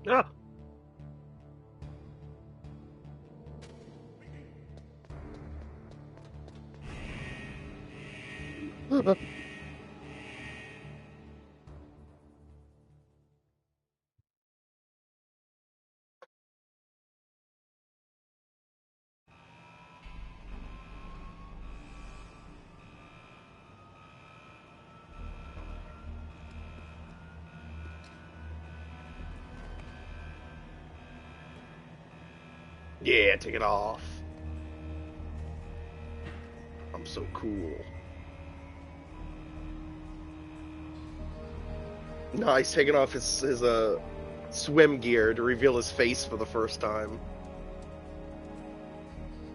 Ah. Yeah, take it off. I'm so cool. No, he's taking off his swim gear to reveal his face for the first time.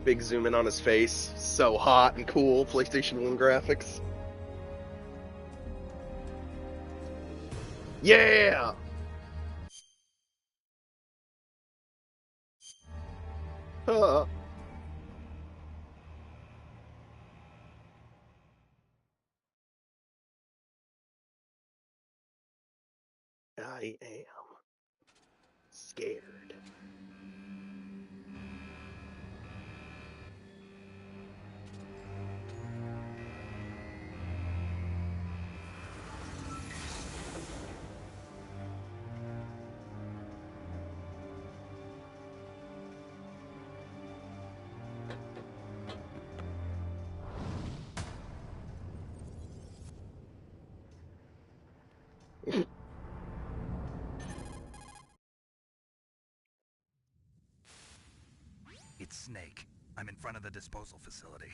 Big zoom in on his face. So hot and cool. PlayStation 1 graphics. Yeah! Uh, I am scared. It's Snake. I'm in front of the disposal facility.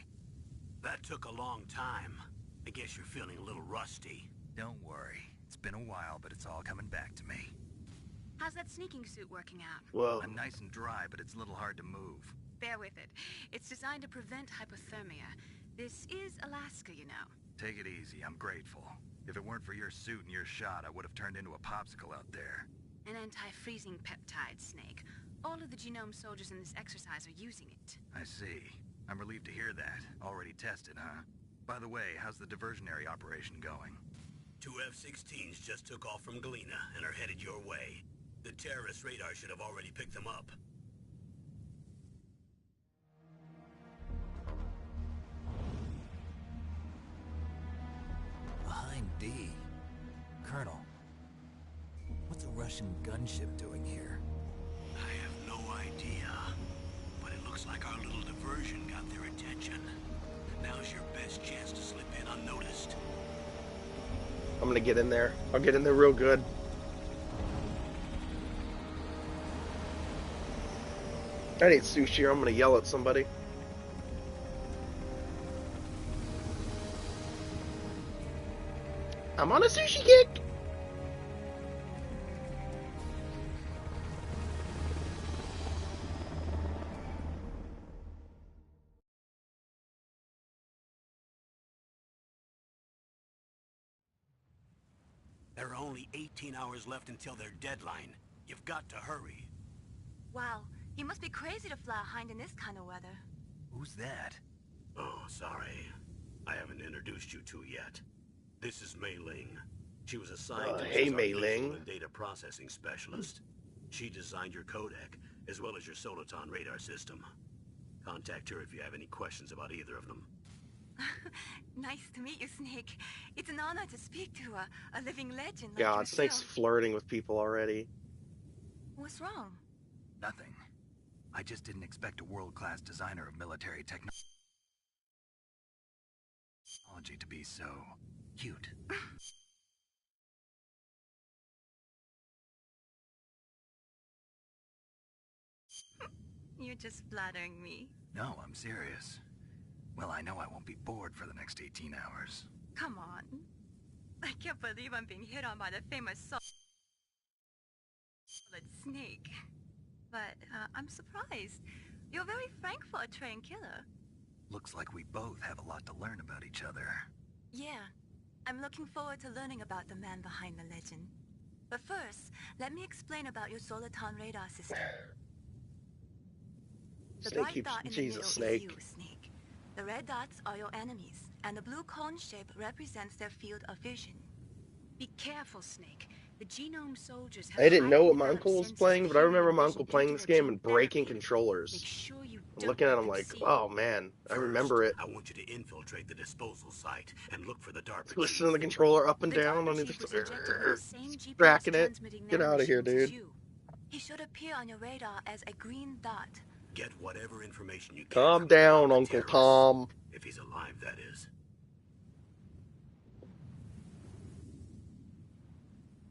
That took a long time. I guess you're feeling a little rusty. Don't worry. It's been a while, but it's all coming back to me. How's that sneaking suit working out? Whoa. I'm nice and dry, but it's a little hard to move. Bear with it. It's designed to prevent hypothermia. This is Alaska, you know. Take it easy. I'm grateful. If it weren't for your suit and your shot, I would have turned into a popsicle out there. An anti-freezing peptide, Snake. All of the genome soldiers in this exercise are using it. I see. I'm relieved to hear that. Already tested, huh? By the way, how's the diversionary operation going? 2 F-16s just took off from Galena and are headed your way. The terrorist radar should have already picked them up. Behind D. Colonel, what's a Russian gunship doing here? I have no idea, but it looks like our little diversion got their attention. Now's your best chance to slip in unnoticed. I'm gonna get in there. I'll get in there real good. I need sushi or I'm gonna yell at somebody. I'm on a sushi kick! There are only 18 hours left until their deadline. You've got to hurry. Wow, you must be crazy to fly a hind in this kind of weather. Who's that? Oh, sorry. I haven't introduced you to yet. This is Mei Ling. She was assigned to hey, as our Mei visual Ling. and data processing specialist. She designed your codec, as well as your Soliton radar system. Contact her if you have any questions about either of them. Nice to meet you, Snake. It's an honor to speak to a living legend like God, yourself. Snake's flirting with people already. What's wrong? Nothing. I just didn't expect a world-class designer of military technology to be so cute. You're just flattering me. No, I'm serious. Well, I know I won't be bored for the next 18 hours. Come on. I can't believe I'm being hit on by the famous solid Snake. But I'm surprised. You're very frank for a trained killer. Looks like we both have a lot to learn about each other. Yeah. I'm looking forward to learning about the man behind the legend. But first, let me explain about your Soliton radar system. The Snake bright keeps... dot in the Jesus, middle Snake. is you, Snake. The red dots are your enemies, and the blue cone shape represents their field of vision. Be careful, Snake. The genome soldiers have I didn't know what my highly uncle was developed playing, senses but I of remember hearing my and uncle vision playing due this to their game gene and breaking therapy. controllers. Make sure you I'm don't looking at let him them like, see oh man, I First, remember it. I want you to infiltrate the disposal site and look for the DARPA Listen to the chief. controller up and The down DARPA on either chief was injected with the same GPS cracking it. transmitting Get out of here, nanomachines as dude. you. He should appear on your radar as a green dot. Get whatever information you can. Calm from him down, about the Uncle terrorists. Tom. If he's alive, that is.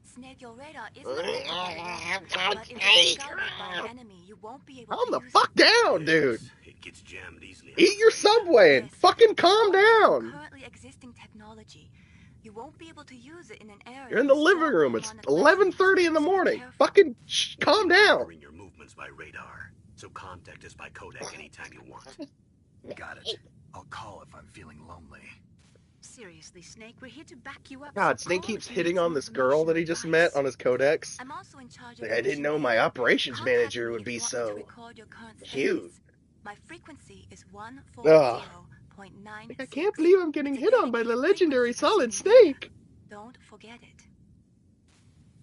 Snake, your radar isn't affected by the weapon, but if it's scouted by an enemy, you won't be able Calm to the use fuck it. down, dude. Yes, it gets jammed easily. I'm Eat your afraid. Subway and Yes, fucking it's calm all based on down. currently existing technology. You won't be able to use it in an area. You're in the with living strong room. It's demonic legends, 11:30 in the so be morning. careful. Fucking calm We'll be down. monitoring your movements by radar, so contact us by codec anytime you want. Got it. I'll call if I'm feeling lonely. Seriously, Snake, we're here to back you up. God, so Snake call keeps if you hitting need on some this girl that he information or just met advice. on his codex. I'm also in charge of Like, the I didn't mission know data. my operations Contact manager me would if be you want me to so record your current cute. status. My frequency is Like, 140.96. I can't believe I'm getting It's a hit on by the dedicated legendary frequency for Solid sending data. Snake. Don't forget it.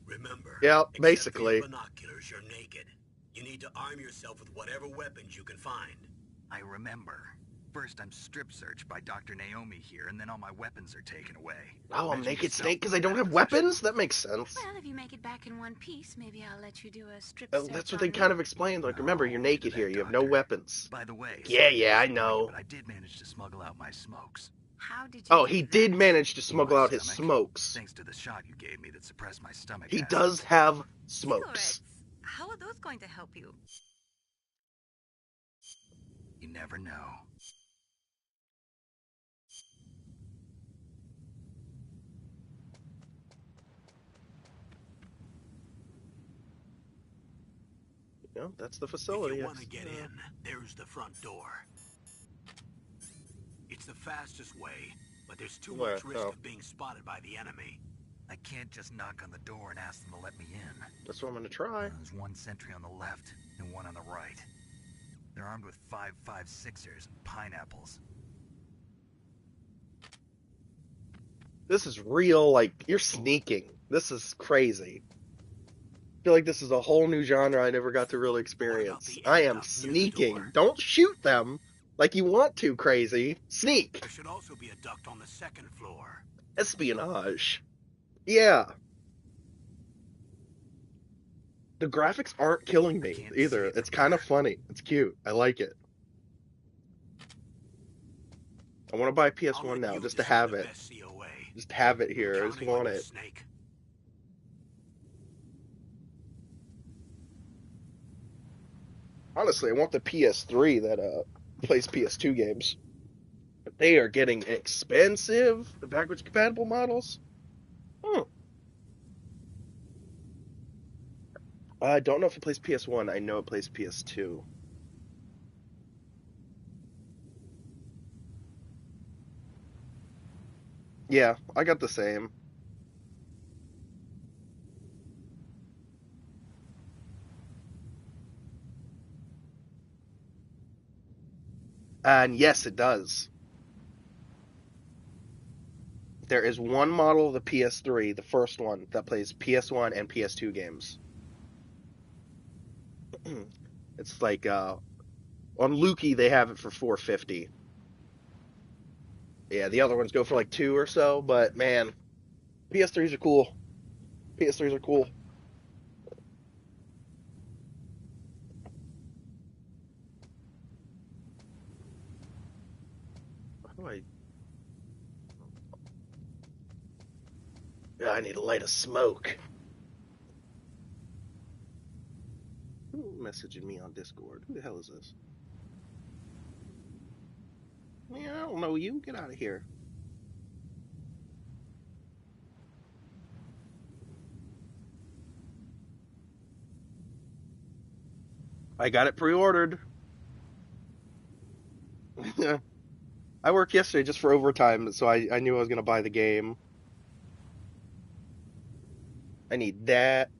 Remember, Yeah, except for basically. your binoculars, you're naked. You need to arm yourself with whatever weapons you can find. I remember. First, I'm strip searched by Dr. Naomi here, and then all my weapons are taken away. Oh, I'm Imagine naked yourself Snake because I in don't that have position. weapons? That makes sense. Well, if you make it back in one piece, maybe I'll let you do a strip That's search what they on kind me. of explained. Like, No, remember, you're naked to here. that You have no doctor. weapons. By the way, Yeah, sorry to yeah, I disappoint you, know. but I did manage to smuggle out my smokes. How did you Oh, do he that? did manage to My smuggle out his stomach. smokes. Thanks to the shot you gave me that suppressed my stomach He acid. does have Cigarettes. smokes. How are those going to help you? You never know. You know, that's the If facility. you want to get in, there's the front door. It's the fastest way, but there's too Where? much risk Oh. of being spotted by the enemy. I can't just knock on the door and ask them to let me in. That's what I'm gonna try. There's one sentry on the left and one on the right. They're armed with 5.56ers and pineapples. This is real, like, you're sneaking. This is crazy. I feel like this is a whole new genre I never got to really experience. the I end am up near the sneaking. door? Don't shoot them like you want to, crazy. Sneak. There should also be a duct on the second floor. Espionage. Yeah. The graphics aren't killing me Can't either. see it It's from kind of here. funny. It's cute. I like it. I want to buy I'll PS1 let now you just to decide have the it. best COA. Just have it here. I just Counting on want you, it. Snake. Honestly, I want the PS3 that plays PS2 games. But they are getting expensive. The backwards compatible models. I don't know if it plays PS1. I know it plays PS2. Yeah, I got the same. And yes, it does. There is one model of the PS3, the first one, that plays PS1 and PS2 games. It's like, on Lukey, they have it for $450. Yeah, the other ones go for like $2 or so, but man, PS3s are cool. PS3s are cool. How do I... I need to light a smoke. Who messaging me on Discord? Who the hell is this? Man, I don't know you. Get out of here. I got it pre-ordered. I worked yesterday just for overtime, so I knew I was going to buy the game. I need that.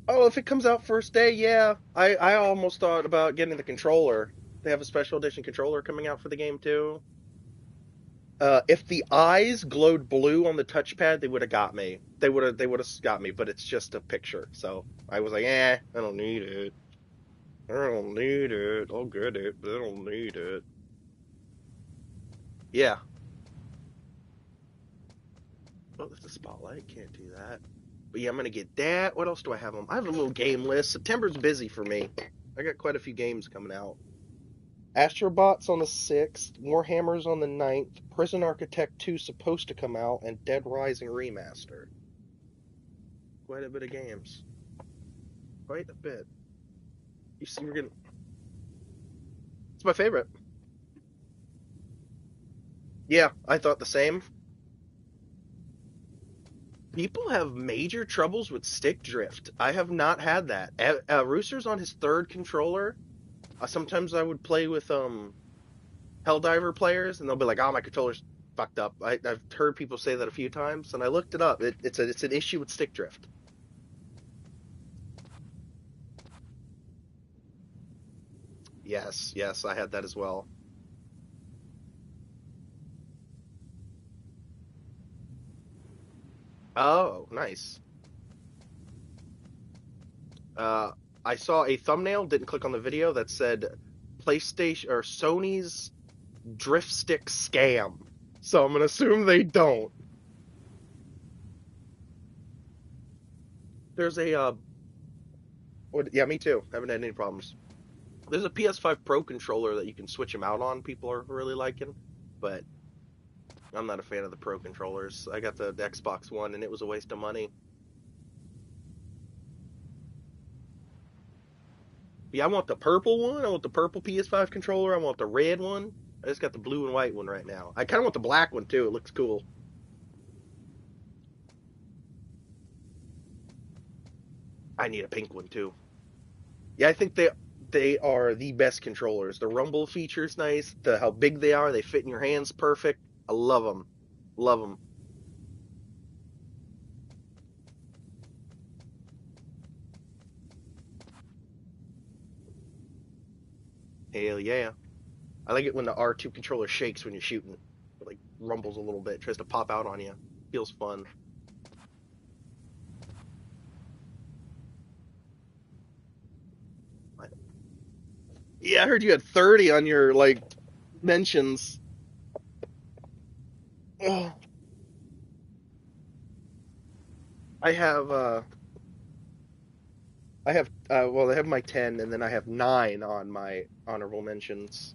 Oh, if it comes out first day, yeah. I almost thought about getting the controller. They have a special edition controller coming out for the game, too. If the eyes glowed blue on the touchpad, they would have got me. They would have got me, but it's just a picture. So I was like, I don't need it. I don't need it. I'll get it, but I don't need it. Yeah. Oh, that's a spotlight. Can't do that. But yeah, I'm gonna get that. What else do I have on? I have a little game list. September's busy for me. I got quite a few games coming out. Astrobot's on the 6th, Warhammer's on the 9th, Prison Architect 2 supposed to come out, and Dead Rising Remaster. Quite a bit of games. Quite a bit. You see, we're getting... It's my favorite. Yeah, I thought the same. People have major troubles with stick drift. I have not had that. Rooster's on his 3rd controller. Sometimes I would play with Helldiver players, and they'll be like, "Oh, my controller's fucked up." I've heard people say that a few times, and I looked it up. It's an issue with stick drift. Yes, I had that as well. Oh, nice. I saw a thumbnail, didn't click on the video, that said PlayStation or Sony's drift stick scam. So I'm gonna assume they don't. There's a yeah, me too. Haven't had any problems. There's a PS5 Pro controller that you can switch them out on. People are really liking, but I'm not a fan of the Pro controllers. I got the Xbox One, and it was a waste of money. Yeah, I want the purple one. I want the purple PS5 controller. I want the red one. I just got the blue and white one right now. I kind of want the black one, too. It looks cool. I need a pink one, too. Yeah, I think they are the best controllers. The rumble feature's nice. How big they are. They fit in your hands perfect. I love them. Love them. Hell yeah. I like it when the R2 controller shakes when you're shooting. It like rumbles a little bit, tries to pop out on you. Feels fun. Yeah, I heard you had 30 on your like mentions. Oh. I have well, I have my 10, and then I have 9 on my honorable mentions.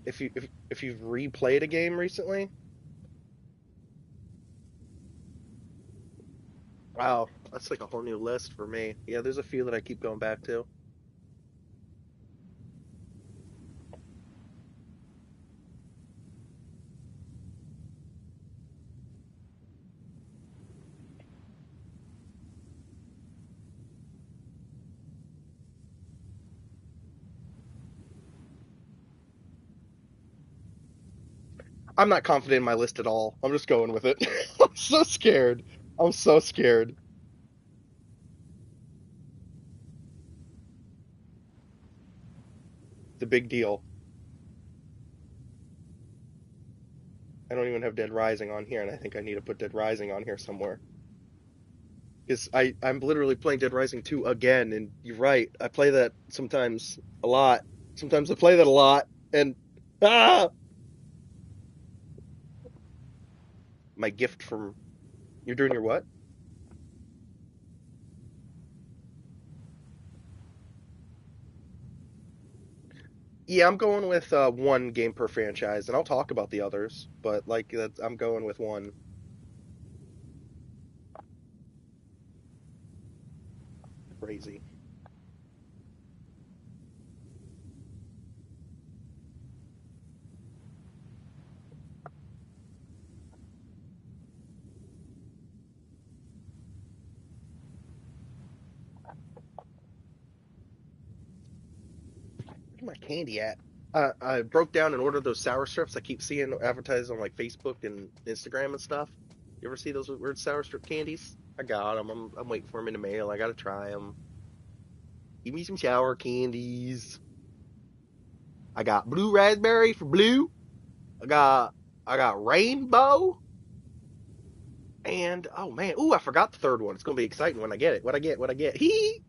If you've replayed a game recently, wow, that's like a whole new list for me. Yeah, there's a few that I keep going back to. I'm not confident in my list at all. I'm just going with it. I'm so scared. I'm so scared. It's a big deal. I don't even have Dead Rising on here, and I think I need to put Dead Rising on here somewhere. Because I'm literally playing Dead Rising 2 again, and you're right. I play that sometimes a lot. Sometimes I play that a lot, and ah! My gift from... You're doing your what? Yeah, I'm going with one game per franchise, and I'll talk about the others, but like I'm going with one. Crazy. Where's my candy at? I broke down and ordered those sour strips I keep seeing advertised on like Facebook and Instagram and stuff. You ever see those weird sour strip candies? I got them. I'm waiting for them in the mail. I gotta try them. Give me some sour candies. I got blue raspberry for blue. I got rainbow. And oh man, ooh, I forgot the third one. It's gonna be exciting when I get it. What I get. Hee.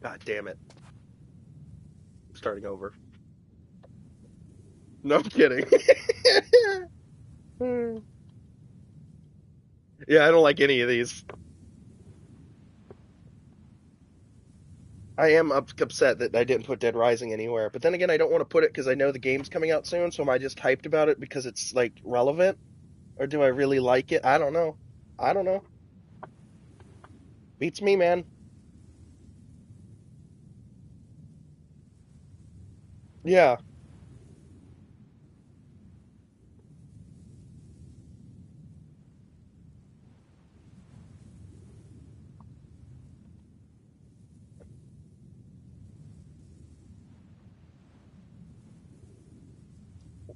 God damn it. I'm starting over. No, I'm kidding. Yeah, I don't like any of these. I am upset that I didn't put Dead Rising anywhere. But then again, I don't want to put it because I know the game's coming out soon. So am I just hyped about it because it's like relevant? Or do I really like it? I don't know. I don't know. Beats me, man. Yeah.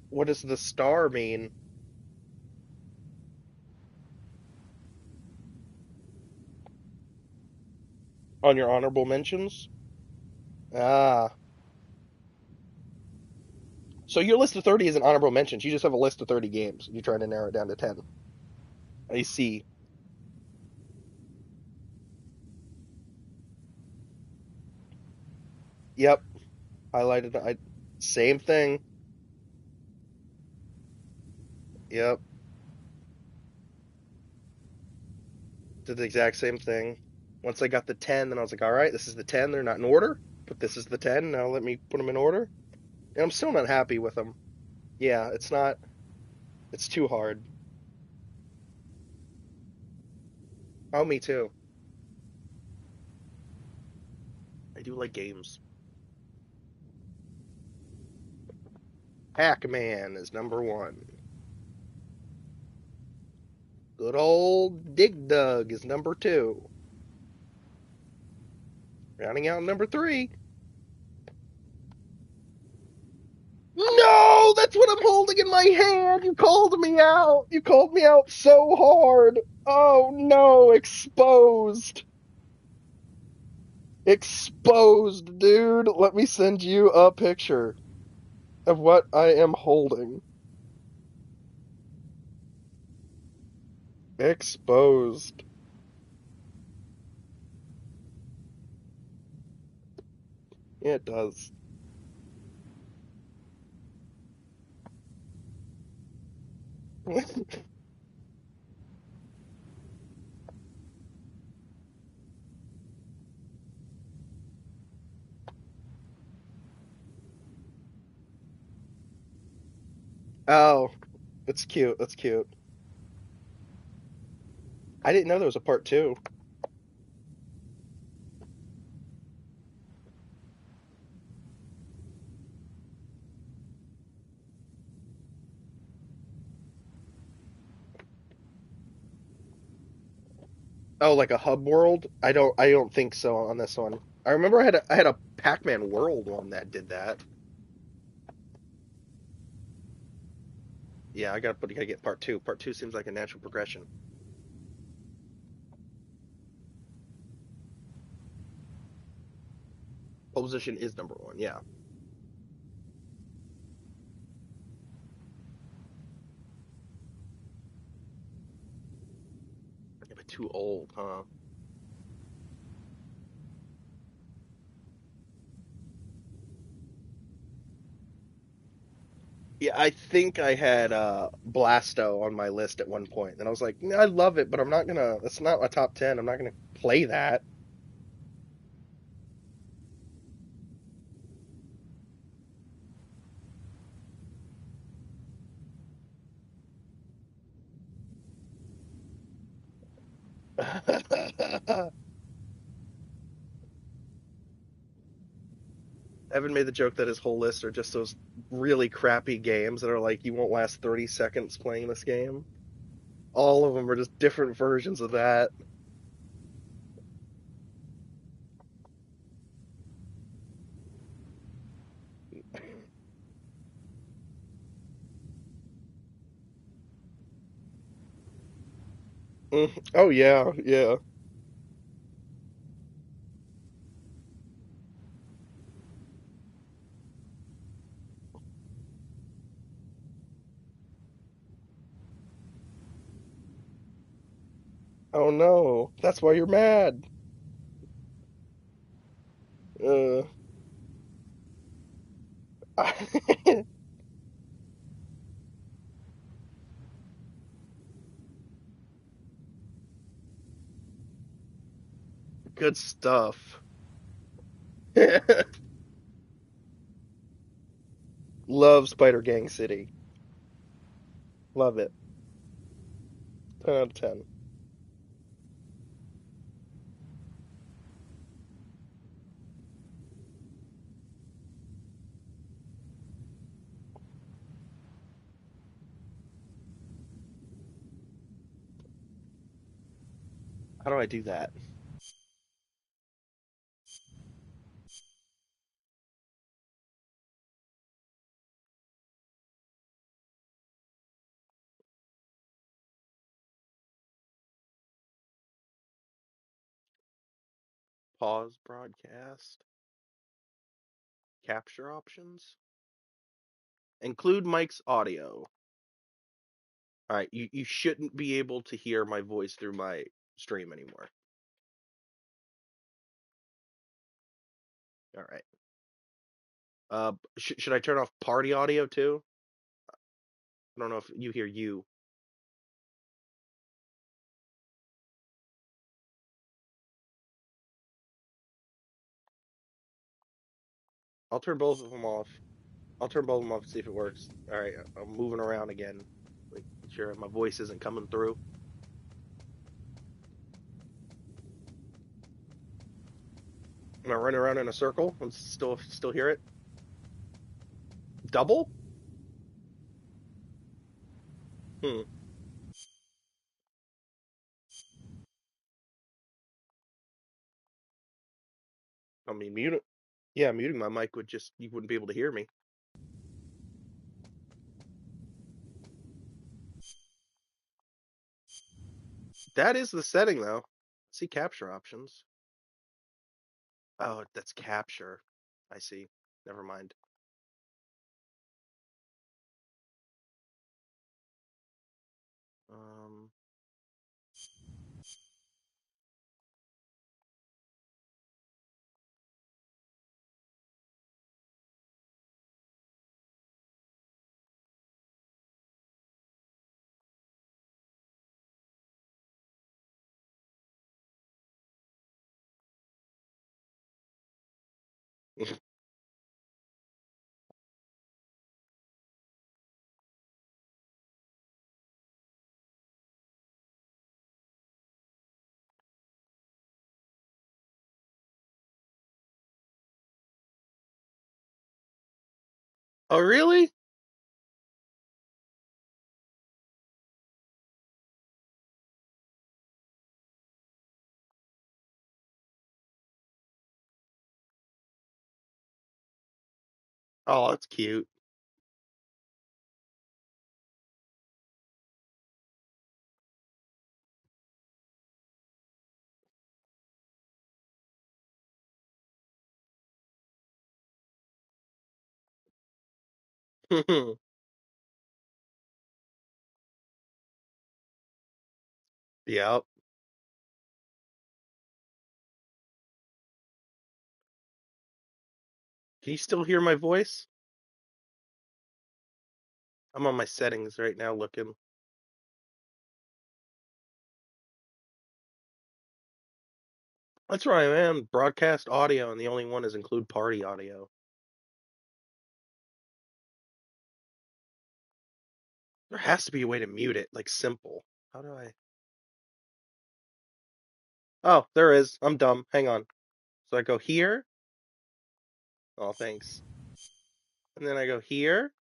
What does the star mean? On your honorable mentions? Ah. So your list of 30 isn't honorable mentions. You just have a list of 30 games. You're trying to narrow it down to 10. I see. Yep. Highlighted. Same thing. Yep. Did the exact same thing. Once I got the 10, then I was like, all right, this is the 10. They're not in order, but this is the 10. Now let me put them in order. And I'm still not happy with them. Yeah, it's not. It's too hard. Oh, me too. I do like games. Pac-Man is number 1. Good old Dig Dug is number 2. Rounding out number 3. No, that's what I'm holding in my hand. You called me out. You called me out so hard. Oh no, exposed. Exposed, dude. Let me send you a picture of what I am holding. Exposed. Yeah, it does. Oh, it's cute. That's cute. I didn't know there was a part 2. Oh, like a hub world? I don't think so on this one. I remember I had a Pac-Man World one that did that. Yeah, gotta get part 2. Part 2 seems like a natural progression. Pole position is number 1, yeah. Yeah, but too old, huh? Yeah, I think I had Blasto on my list at one point. And I was like, "Nah, I love it, but I'm not gonna that's not a top 10. I'm not gonna play that." Evan made the joke that his whole list are just those really crappy games that are like you won't last 30 seconds playing this game. All of them are just different versions of that. Oh yeah, yeah. Oh no, that's why you're mad. Uh, good stuff. Love Spider Gang City. Love it. 10 out of 10. How do I do that? Pause broadcast. Capture options. Include Mike's audio. All right, you shouldn't be able to hear my voice through my stream anymore. All right. Should I turn off party audio too? I don't know if you hear you. I'll turn both of them off. I'll turn both of them off and see if it works. All right, I'm moving around again. Make sure my voice isn't coming through. Am I running around in a circle and still hear it? Double? Hmm. I mean, muting. Yeah, muting my mic would just you wouldn't be able to hear me. That is the setting though. See capture options. Oh, that's capture. I see. Never mind. Um. Oh, really? Oh, that's cute. Yep. Can you still hear my voice? I'm on my settings right now looking. That's right, man. Broadcast audio, and the only one is include party audio. There has to be a way to mute it, like simple. How do I? Oh, there is. I'm dumb. Hang on. So I go here. Oh, thanks. And then I go here.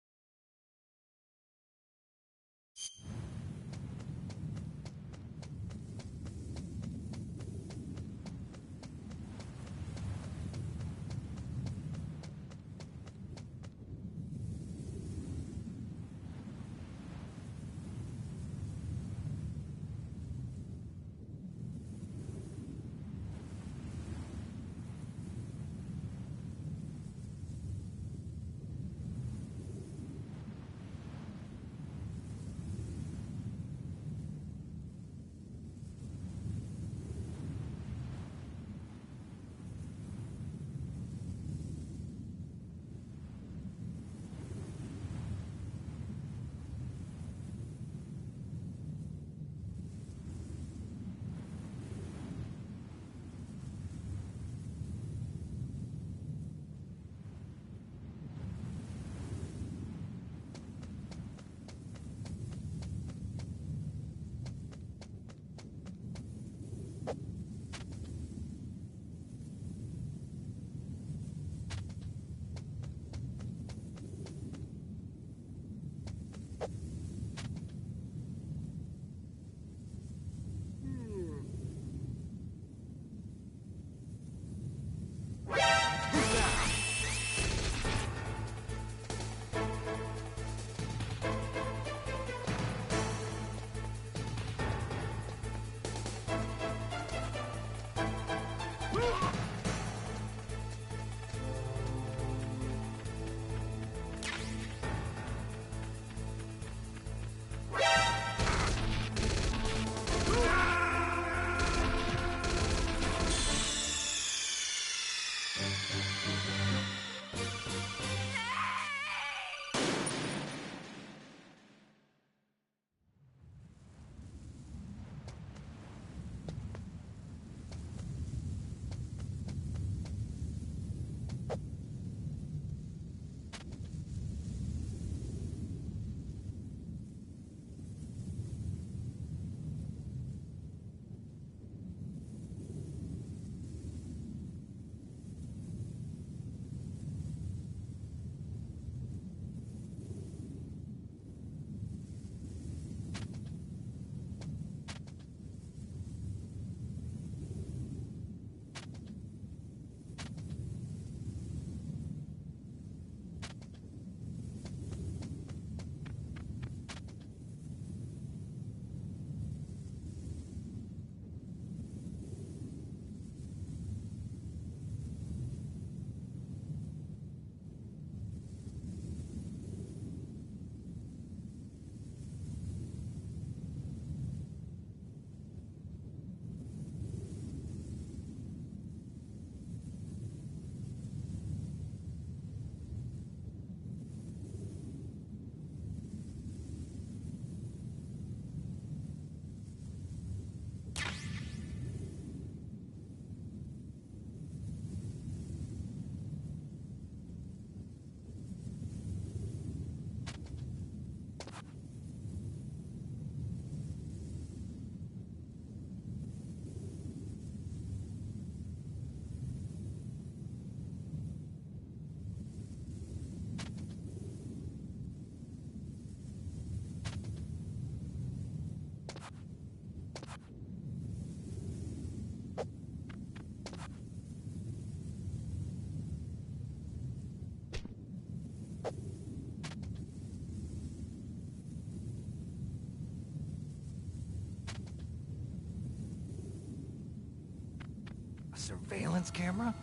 A surveillance camera?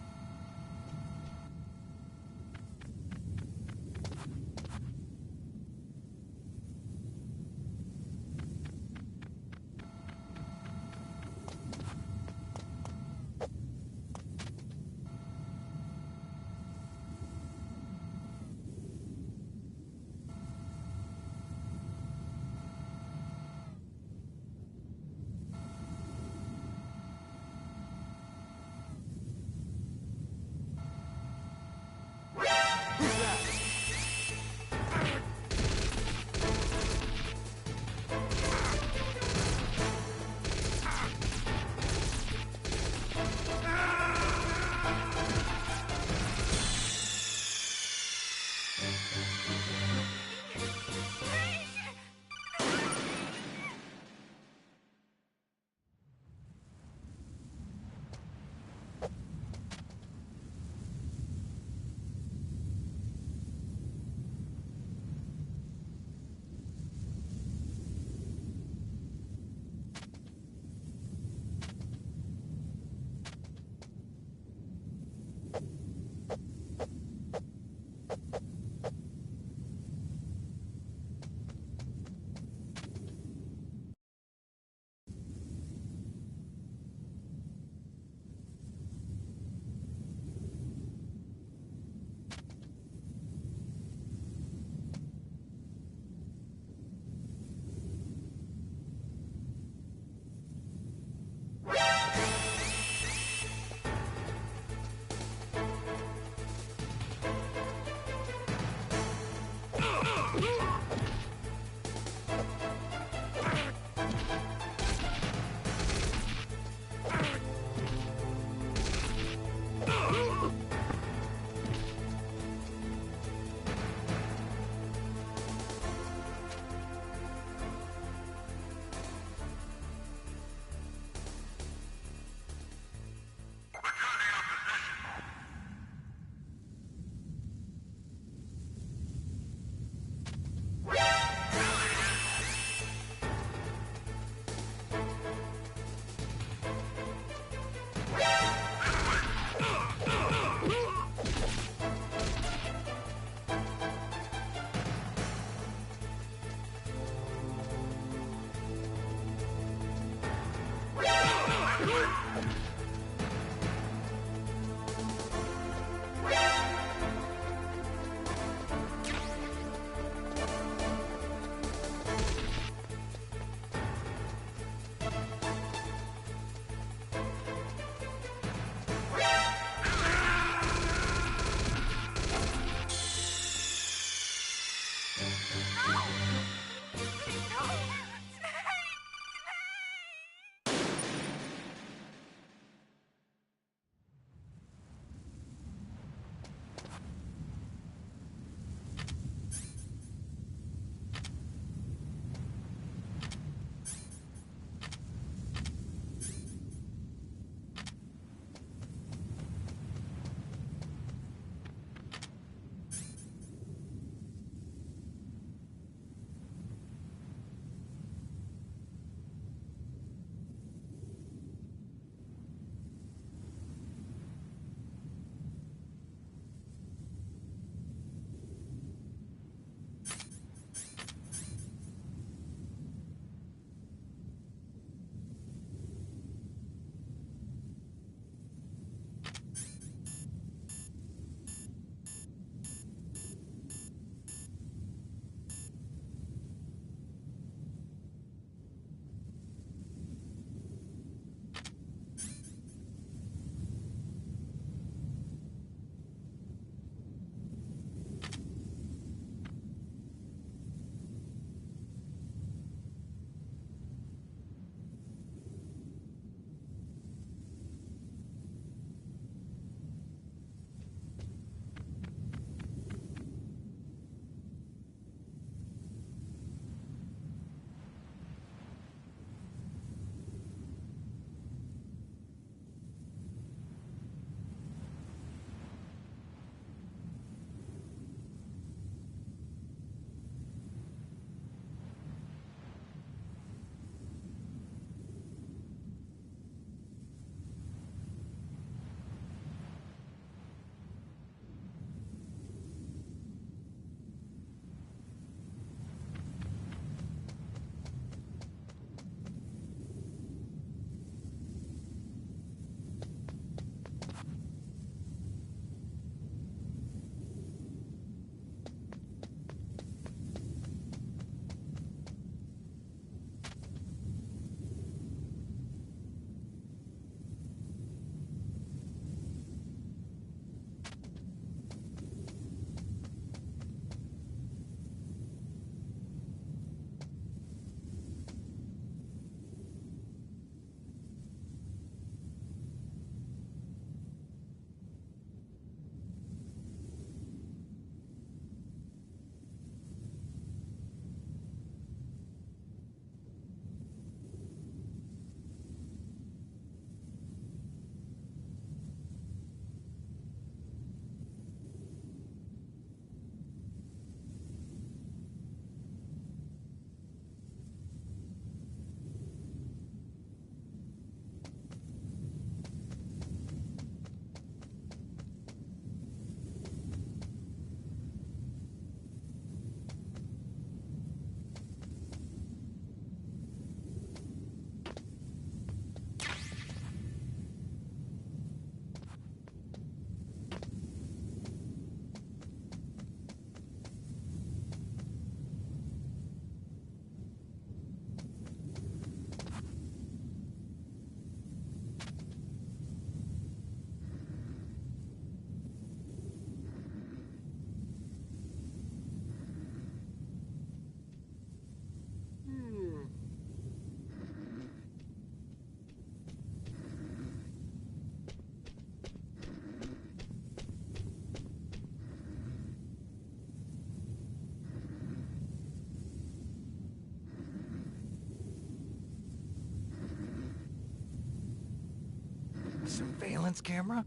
surveillance camera?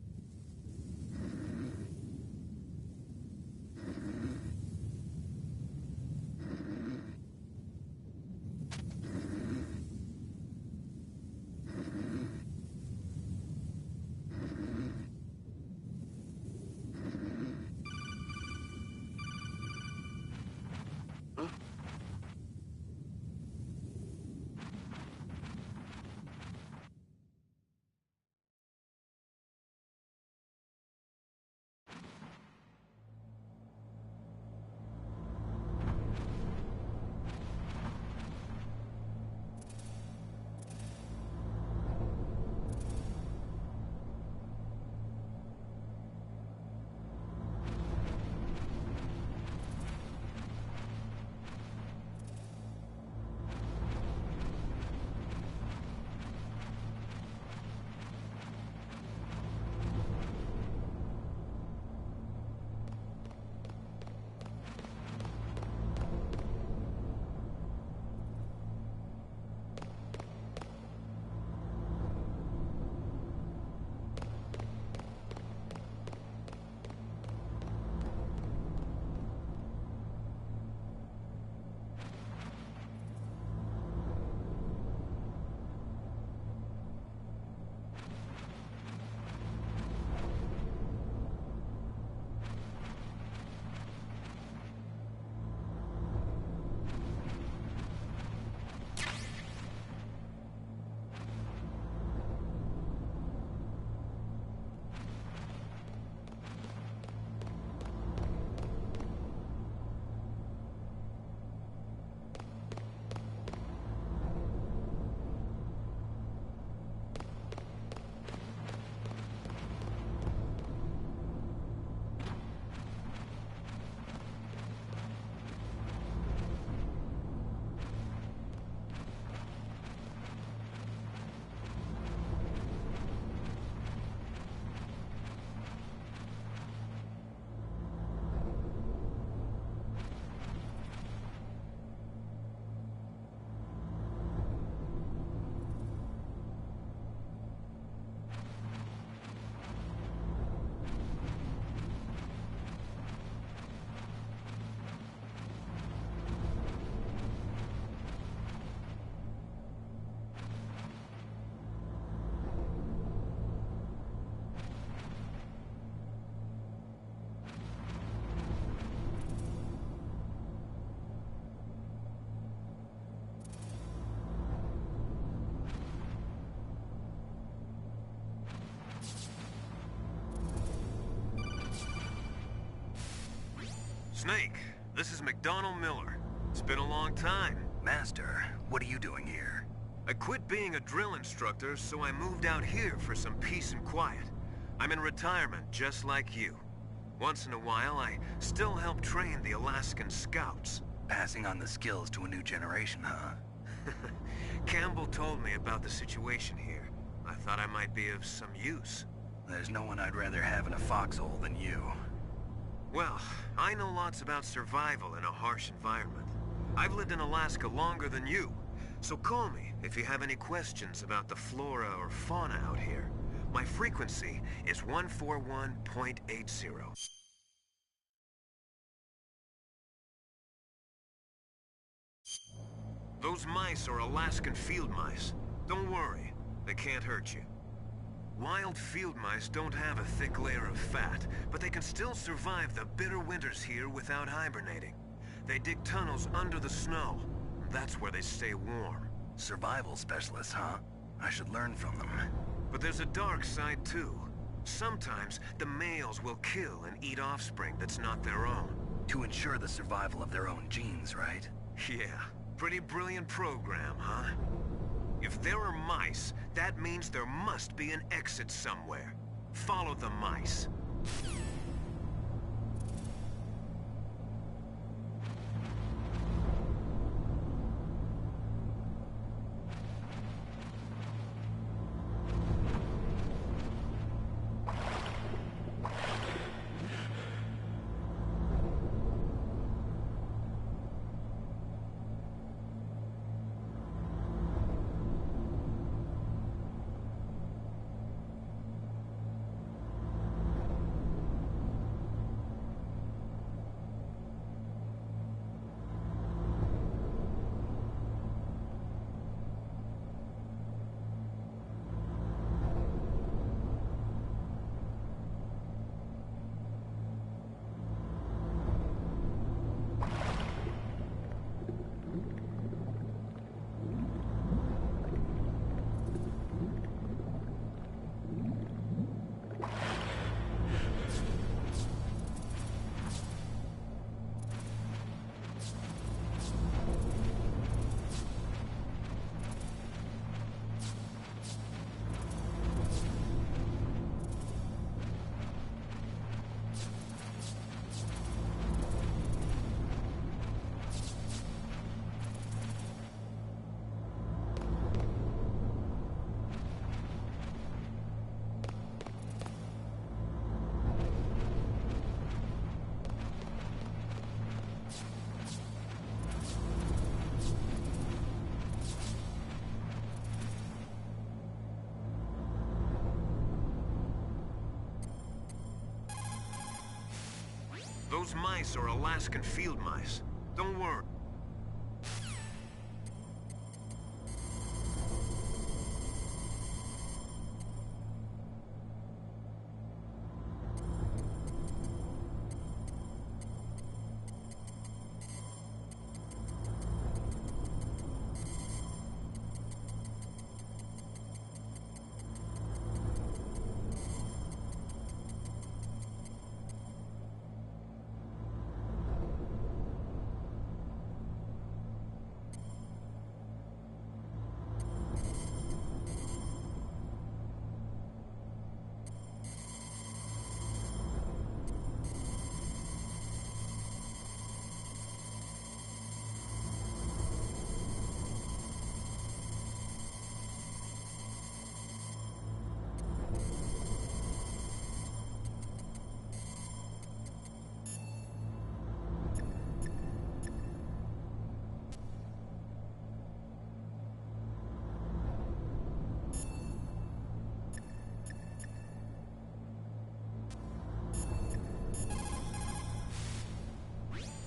Snake, this is McDonald Miller. It's been a long time. Master, what are you doing here? I quit being a drill instructor, so I moved out here for some peace and quiet. I'm in retirement, just like you. Once in a while, I still help train the Alaskan Scouts. Passing on the skills to a new generation, huh? Campbell told me about the situation here. I thought I might be of some use. There's no one I'd rather have in a foxhole than you. Well, I know lots about survival in a harsh environment. I've lived in Alaska longer than you, so call me if you have any questions about the flora or fauna out here. My frequency is 141.80. Those mice are Alaskan field mice. Don't worry, they can't hurt you. Wild field mice don't have a thick layer of fat, but they can still survive the bitter winters here without hibernating. They dig tunnels under the snow. That's where they stay warm. Survival specialists, huh? I should learn from them. But there's a dark side too. Sometimes the males will kill and eat offspring that's not their own. To ensure the survival of their own genes, right? Yeah, pretty brilliant program, huh? If there are mice, that means there must be an exit somewhere. Follow the mice. Those mice are Alaskan field mice. Don't worry.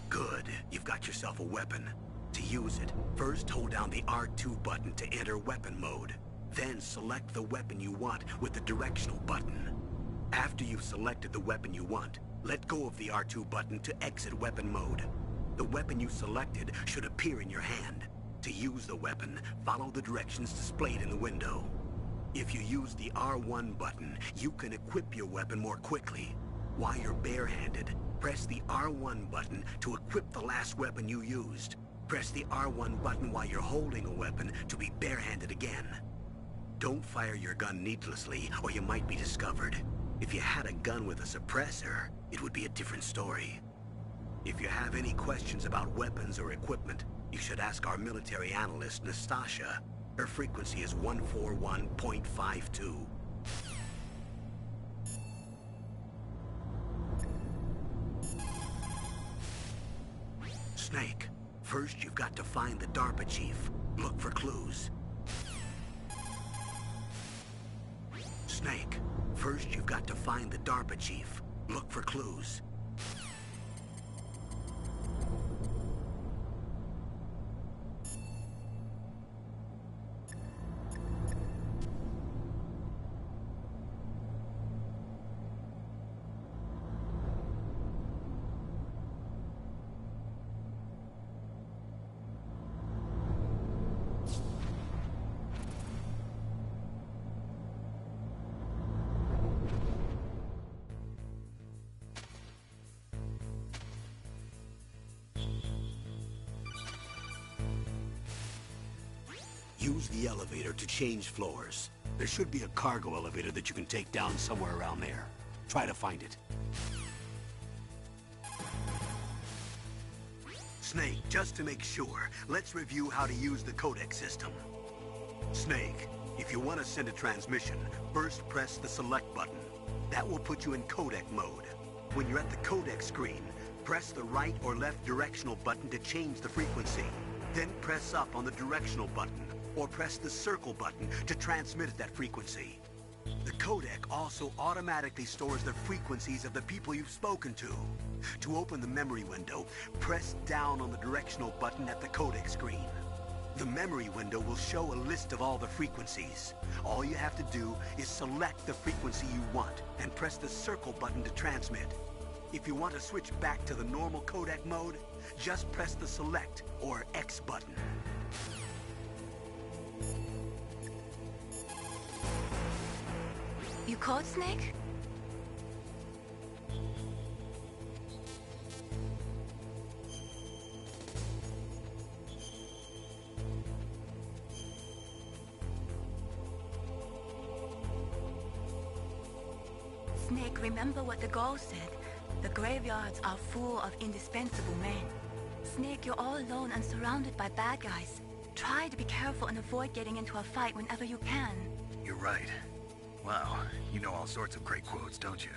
Good. You've got yourself a weapon. To use it, first hold down the R2 button to enter weapon mode. Then select the weapon you want with the directional button. After you've selected the weapon you want, let go of the R2 button to exit weapon mode. The weapon you selected should appear in your hand. To use the weapon, follow the directions displayed in the window. If you use the R1 button, you can equip your weapon more quickly. While you're barehanded, press the R1 button to equip the last weapon you used. Press the R1 button while you're holding a weapon to be barehanded again. Don't fire your gun needlessly, or you might be discovered. If you had a gun with a suppressor, it would be a different story. If you have any questions about weapons or equipment, you should ask our military analyst, Nastasha. Her frequency is 141.52. Snake, first you've got to find the DARPA chief. Look for clues. Snake, first you've got to find the DARPA chief. Look for clues. Use the elevator to change floors. There should be a cargo elevator that you can take down somewhere around there. Try to find it. Snake, just to make sure, let's review how to use the codec system. Snake, if you want to send a transmission, first press the select button. That will put you in codec mode. When you're at the codec screen, press the right or left directional button to change the frequency. Then press up on the directional button, or press the circle button to transmit at that frequency. The codec also automatically stores the frequencies of the people you've spoken to. To open the memory window, press down on the directional button at the codec screen. The memory window will show a list of all the frequencies. All you have to do is select the frequency you want and press the circle button to transmit. If you want to switch back to the normal codec mode, just press the select or X button. You called Snake? Snake, remember what the Gaul said. The graveyards are full of indispensable men. Snake, you're all alone and surrounded by bad guys. Try to be careful and avoid getting into a fight whenever you can. You're right. Wow, you know all sorts of great quotes, don't you?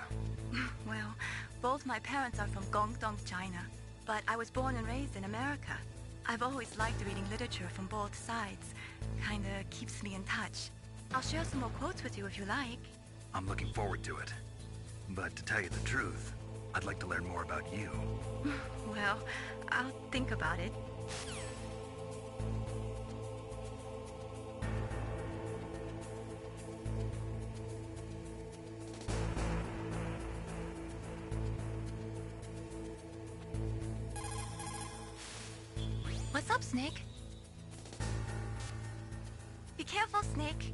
Well, both my parents are from Guangdong, China, but I was born and raised in America. I've always liked reading literature from both sides. Kinda keeps me in touch. I'll share some more quotes with you if you like. I'm looking forward to it. But to tell you the truth, I'd like to learn more about you. Well, I'll think about it. What's up, Snake? Be careful, Snake.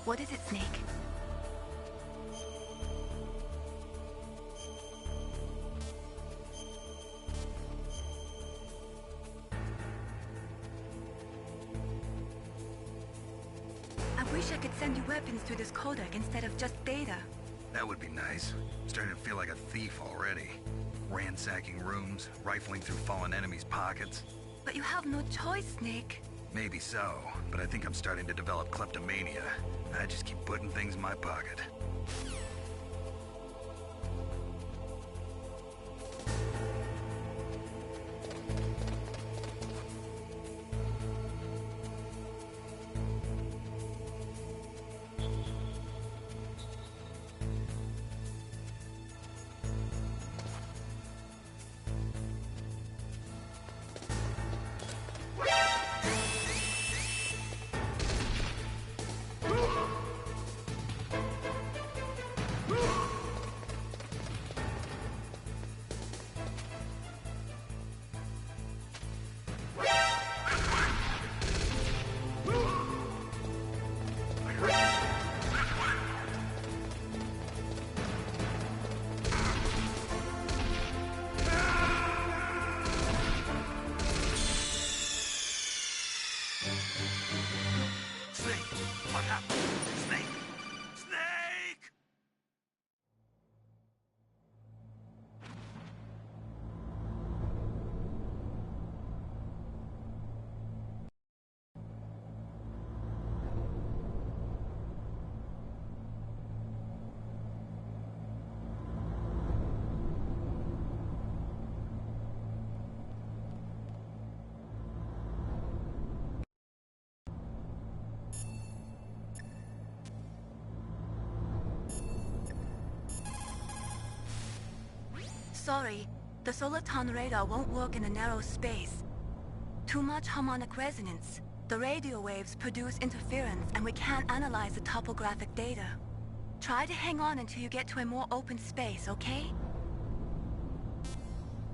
What is it, Snake? I wish I could send you weapons through this codec instead of just data. That would be nice. I'm starting to feel like a thief already. Ransacking rooms, rifling through fallen enemies' pockets. But you have no choice, Snake. Maybe so, but I think I'm starting to develop kleptomania. I just keep putting things in my pocket. What happened? Snake! Snake! Sorry, the Soliton radar won't work in a narrow space. Too much harmonic resonance. The radio waves produce interference and we can't analyze the topographic data. Try to hang on until you get to a more open space, okay?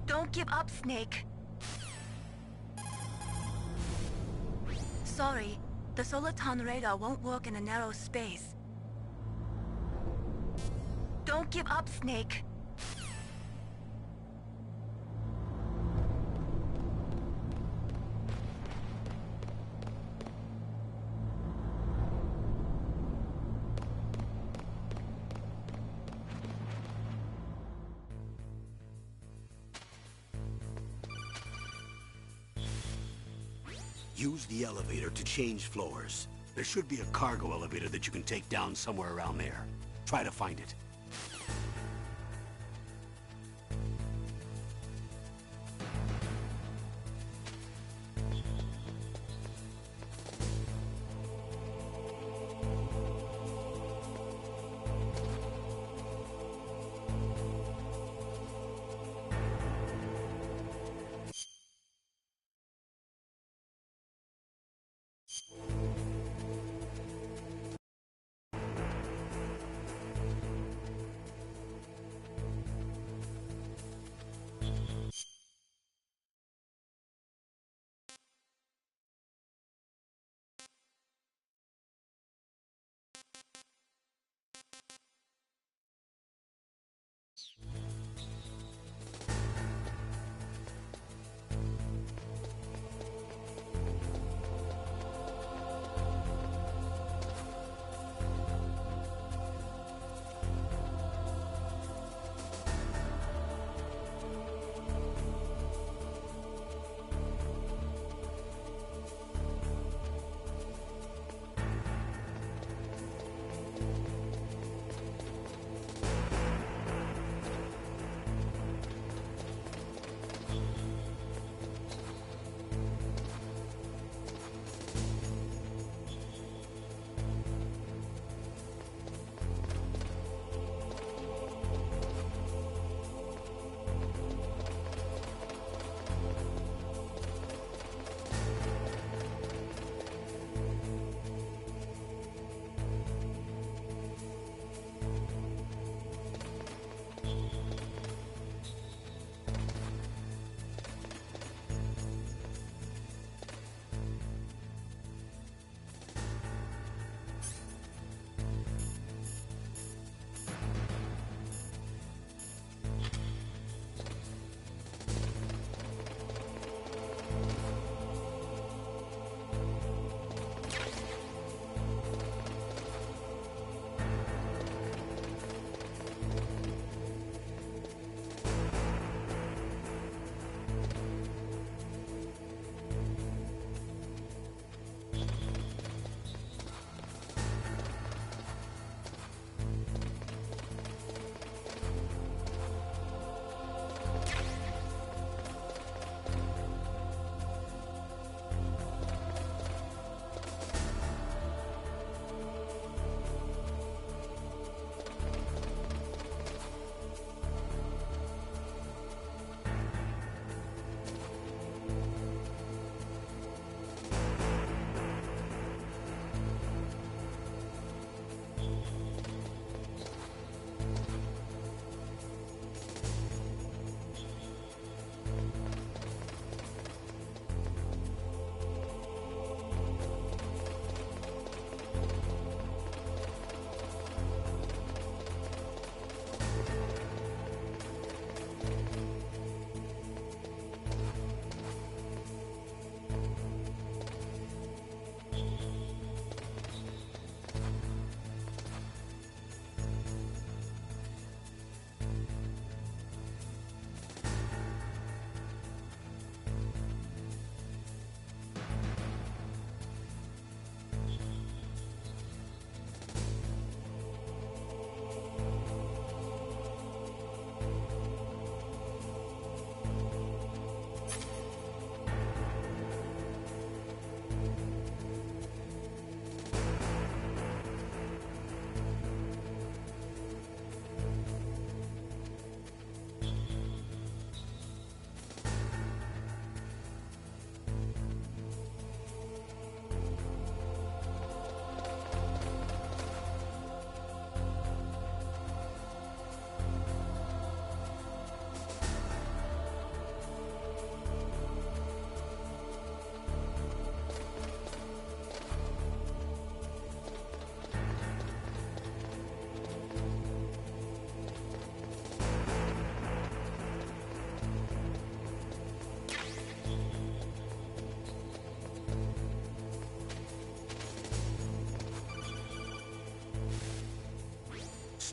Don't give up, Snake. Sorry, the Soliton radar won't work in a narrow space. Don't give up, Snake. Use the elevator to change floors. There should be a cargo elevator that you can take down somewhere around there. Try to find it.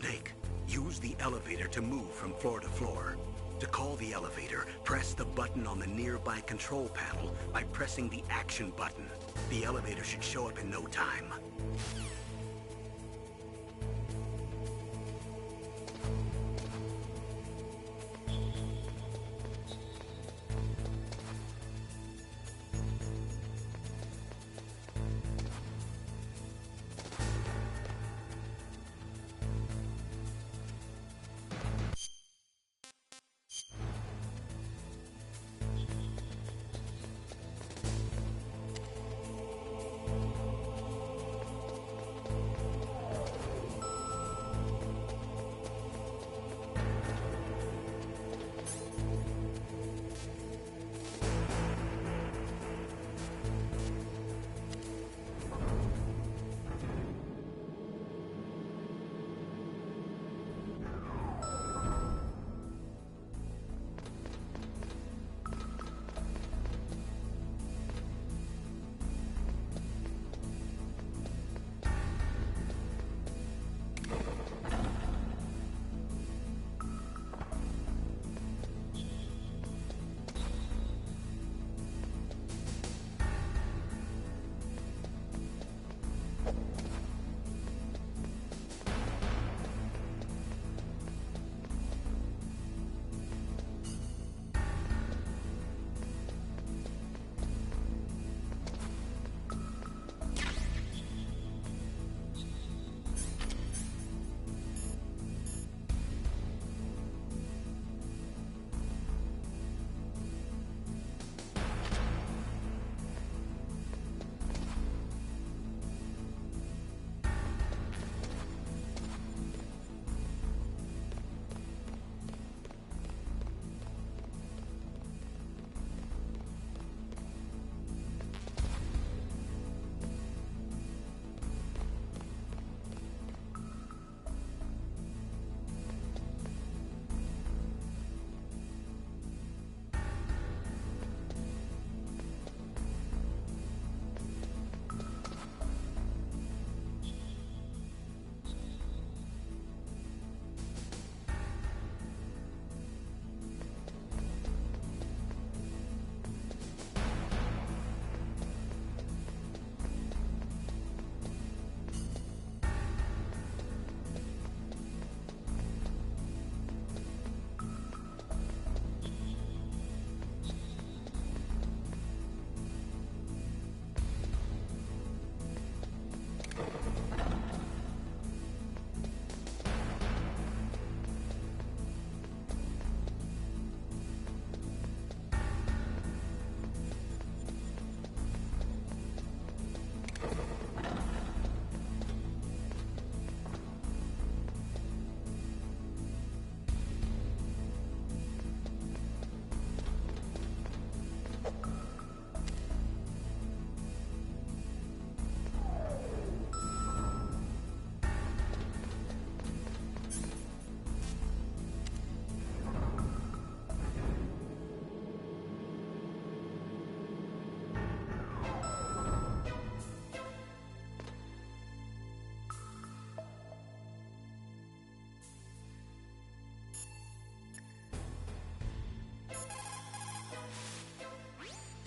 Snake, use the elevator to move from floor to floor. To call the elevator, press the button on the nearby control panel by pressing the action button. The elevator should show up in no time.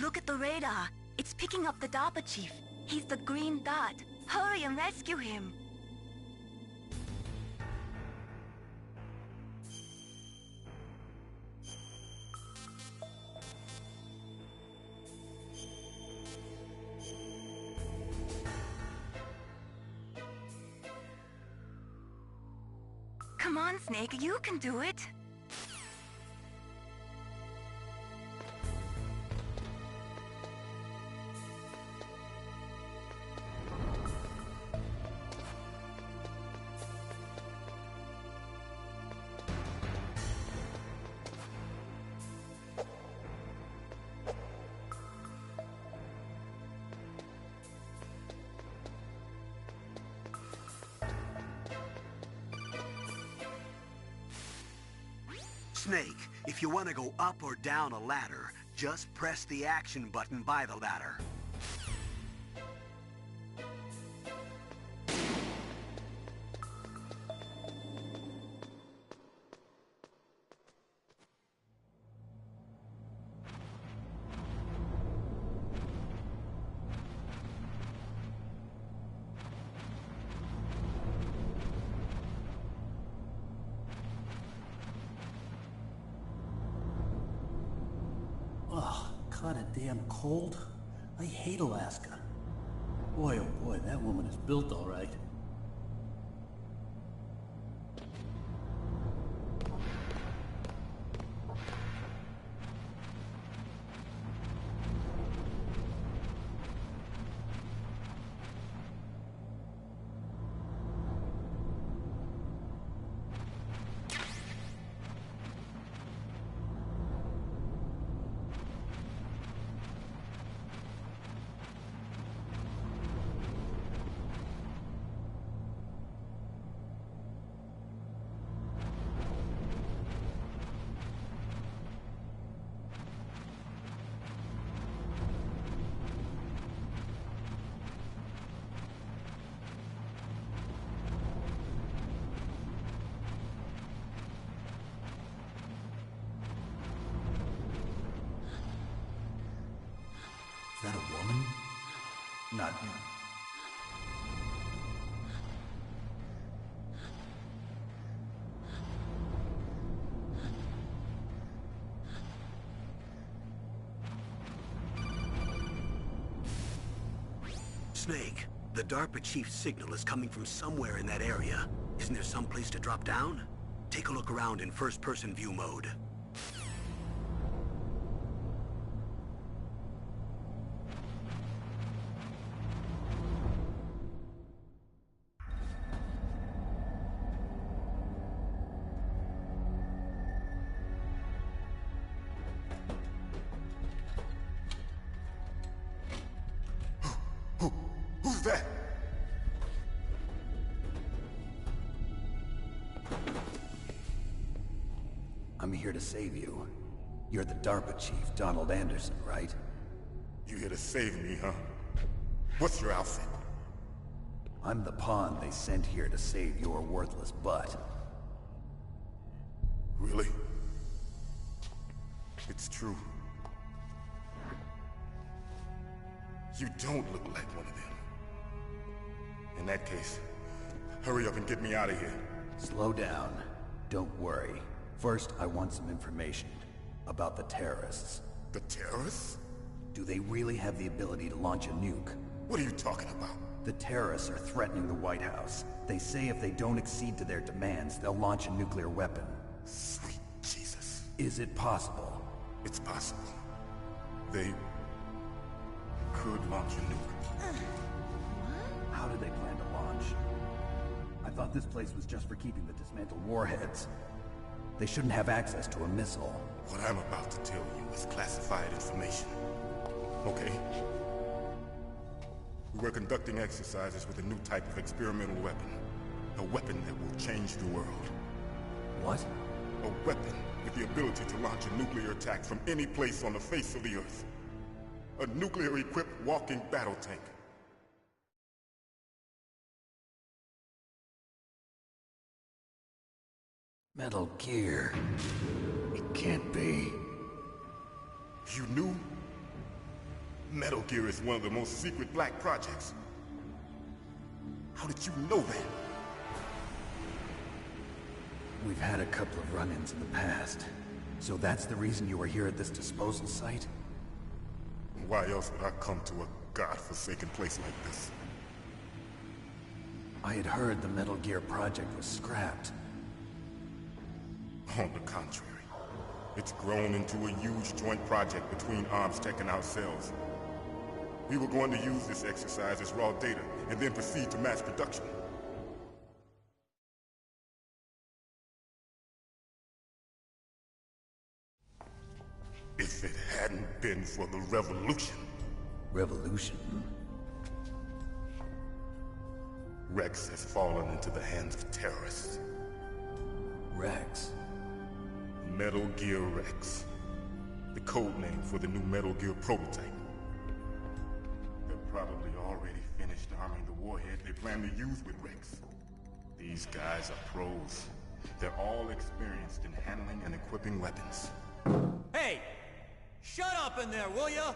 Look at the radar. It's picking up the DARPA chief. He's the green dot. Hurry and rescue him. Come on, Snake, you can do it. Snake, if you want to go up or down a ladder, just press the action button by the ladder. Caught a damn cold? I hate Alaska. Boy, oh boy, that woman is built all right. Is that a woman? Not me. Snake, the DARPA chief's signal is coming from somewhere in that area. Isn't there some place to drop down? Take a look around in first-person view mode. Who's that? I'm here to save you. You're the DARPA chief, Donald Anderson, right? You here to save me, huh? What's your outfit? I'm the pawn they sent here to save your worthless butt. Really? It's true. You don't look like one of them. In that case, hurry up and get me out of here. Slow down. Don't worry. First, I want some information about the terrorists. The terrorists? Do they really have the ability to launch a nuke? What are you talking about? The terrorists are threatening the White House. They say if they don't accede to their demands, they'll launch a nuclear weapon. Sweet Jesus. Is it possible? It's possible. They could launch a nuke. How do they plan to launch? I thought this place was just for keeping the dismantled warheads. They shouldn't have access to a missile. What I'm about to tell you is classified information. Okay? We're conducting exercises with a new type of experimental weapon. A weapon that will change the world. What? A weapon with the ability to launch a nuclear attack from any place on the face of the Earth. A nuclear-equipped walking battle tank. Metal Gear. It can't be. You knew? Metal Gear is one of the most secret black projects. How did you know that? We've had a couple of run-ins in the past. So that's the reason you were here at this disposal site? Why else would I come to a godforsaken place like this? I had heard the Metal Gear project was scrapped. On the contrary, it's grown into a huge joint project between ArmsTech and ourselves. We were going to use this exercise as raw data, and then proceed to mass production. If it hadn't been for the revolution... Revolution? Rex has fallen into the hands of terrorists. Rex? Metal Gear Rex. The code name for the new Metal Gear prototype. They're probably already finished arming the warhead they plan to use with Rex. These guys are pros. They're all experienced in handling and equipping weapons. Hey! Shut up in there, will ya?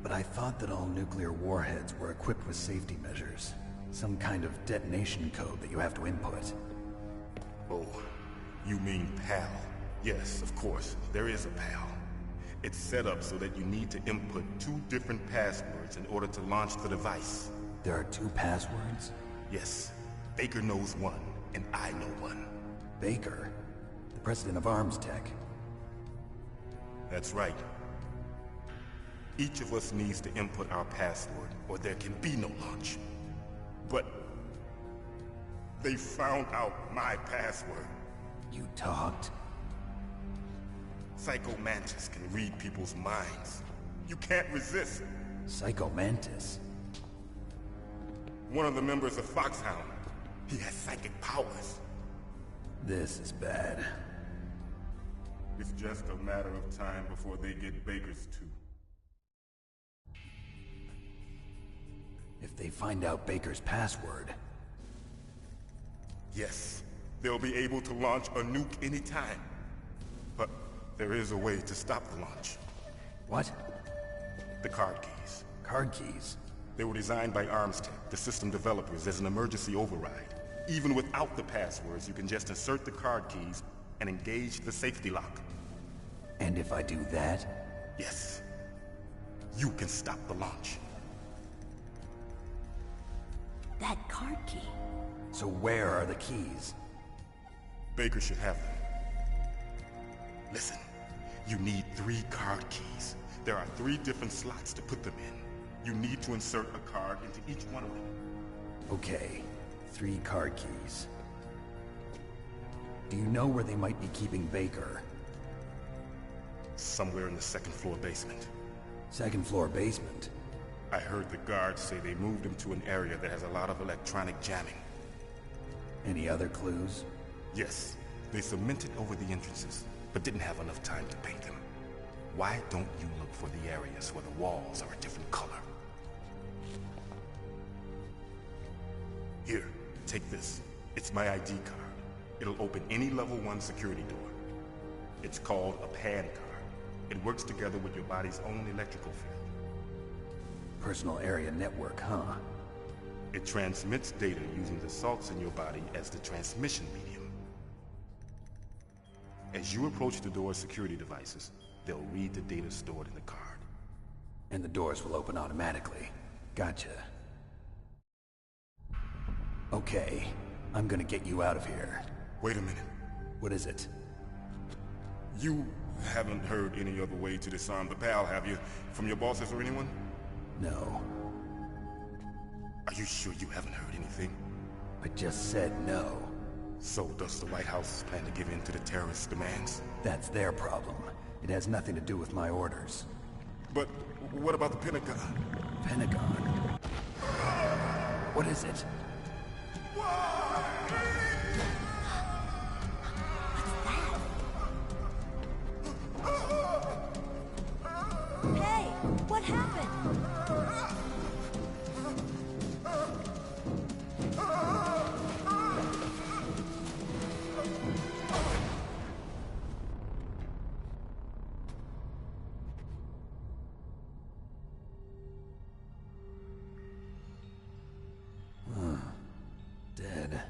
But I thought that all nuclear warheads were equipped with safety measures. Some kind of detonation code that you have to input. Oh, you mean PAL? Yes, of course, there is a PAL. It's set up so that you need to input 2 different passwords in order to launch the device. There are 2 passwords? Yes, Baker knows one, and I know one. Baker? The president of Arms Tech. That's right. Each of us needs to input our password, or there can be no launch. But they found out my password. You talked? Psycho Mantis can read people's minds. You can't resist. Psycho Mantis? One of the members of Foxhound. He has psychic powers. This is bad. It's just a matter of time before they get Baker's too. If they find out Baker's password... Yes, they'll be able to launch a nuke anytime. But there is a way to stop the launch. What? The card keys. Card keys? They were designed by Armstech, the system developers, as an emergency override. Even without the passwords, you can just insert the card keys and engage the safety lock. And if I do that? Yes. You can stop the launch. That card key. So where are the keys? Baker should have them. Listen, you need 3 card keys. There are 3 different slots to put them in. You need to insert a card into each one of them. Okay, 3 card keys. Do you know where they might be keeping Baker? Somewhere in the 2nd floor basement. 2nd floor basement? I heard the guards say they moved him to an area that has a lot of electronic jamming. Any other clues? Yes. They cemented over the entrances, but didn't have enough time to paint them. Why don't you look for the areas where the walls are a different color? Here, take this. It's my ID card. It'll open any level 1 security door. It's called a PAN card. It works together with your body's own electrical field. Personal area network, huh? It transmits data using the salts in your body as the transmission medium. As you approach the door's security devices, they'll read the data stored in the card. And the doors will open automatically. Gotcha. Okay, I'm gonna get you out of here. Wait a minute. What is it? You haven't heard any other way to disarm the PAL, have you? From your bosses or anyone? No. Are you sure you haven't heard anything? I just said no. So does the White House plan to give in to the terrorists' demands? That's their problem. It has nothing to do with my orders. But what about the Pentagon? Pentagon? What is it? Hey, what happened? Dead.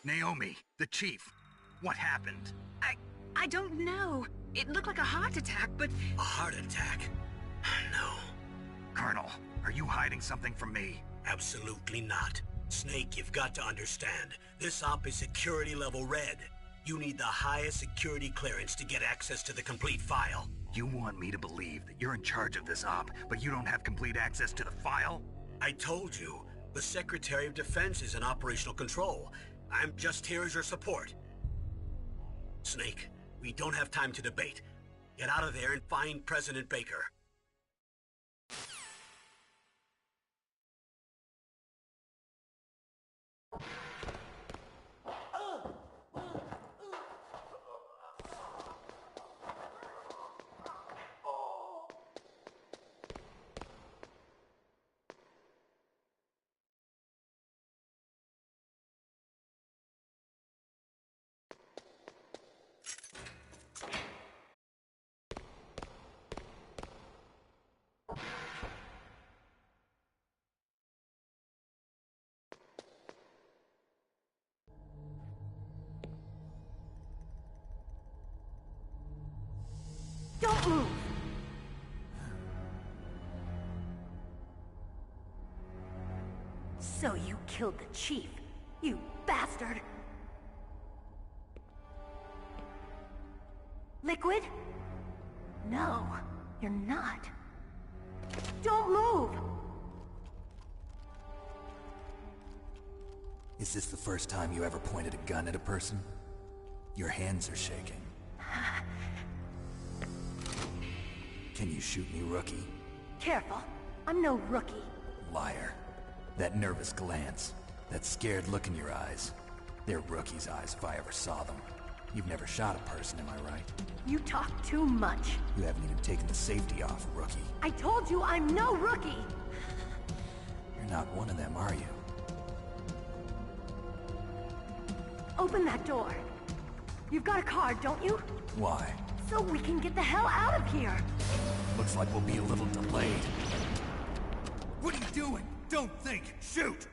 Naomi, the chief. What happened? I don't know. It looked like a heart attack, but... A heart attack? No. Colonel, are you hiding something from me? Absolutely not. Snake, you've got to understand. This op is security level red. You need the highest security clearance to get access to the complete file. You want me to believe that you're in charge of this op, but you don't have complete access to the file? I told you, the Secretary of Defense is in operational control. I'm just here as your support. Snake, we don't have time to debate. Get out of there and find President Baker. Don't move! So you killed the chief, you bastard! Liquid? No, you're not. Don't move! Is this the first time you ever pointed a gun at a person? Your hands are shaking. Can you shoot me, rookie? Careful, I'm no rookie. Liar. That nervous glance, that scared look in your eyes. They're rookie's eyes if I ever saw them. You've never shot a person, am I right? You talk too much. You haven't even taken the safety off, rookie. I told you I'm no rookie! You're not one of them, are you? Open that door. You've got a card, don't you? Why? So we can get the hell out of here! Looks like we'll be a little delayed. What are you doing? Don't think! Shoot!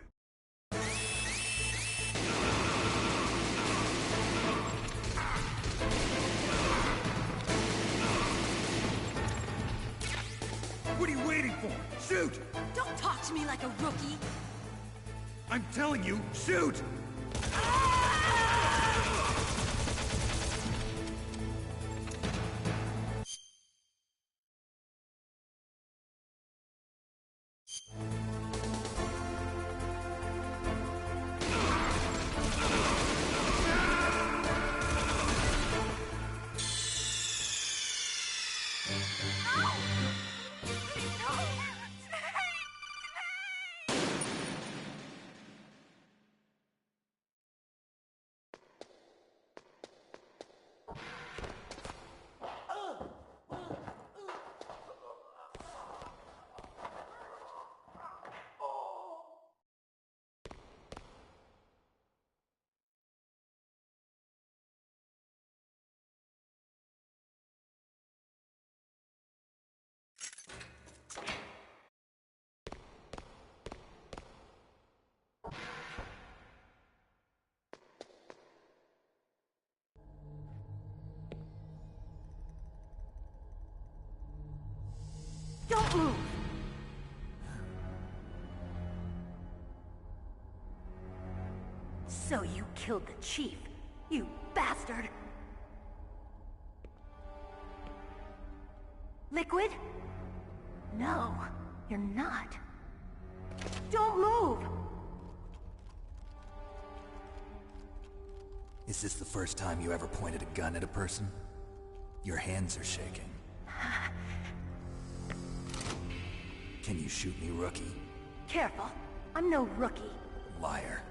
What are you waiting for? Shoot! Don't talk to me like a rookie. I'm telling you, shoot! Don't move! So you killed the chief, you bastard! Liquid? No, you're not. Don't move! Is this the first time you ever pointed a gun at a person? Your hands are shaking. Can you shoot me, rookie? Careful, I'm no rookie. Liar.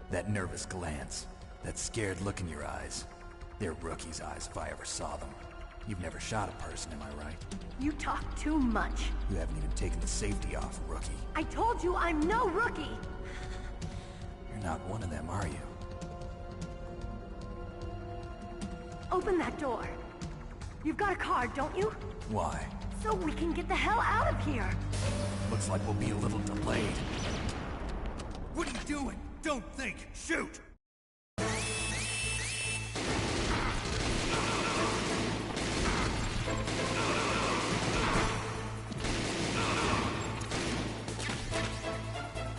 That nervous glance, that scared look in your eyes. They're rookie's eyes if I ever saw them. You've never shot a person, am I right? You talk too much. You haven't even taken the safety off, rookie. I told you I'm no rookie! You're not one of them, are you? Open that door. You've got a card, don't you? Why? So we can get the hell out of here! Looks like we'll be a little delayed. What are you doing? Don't think! Shoot!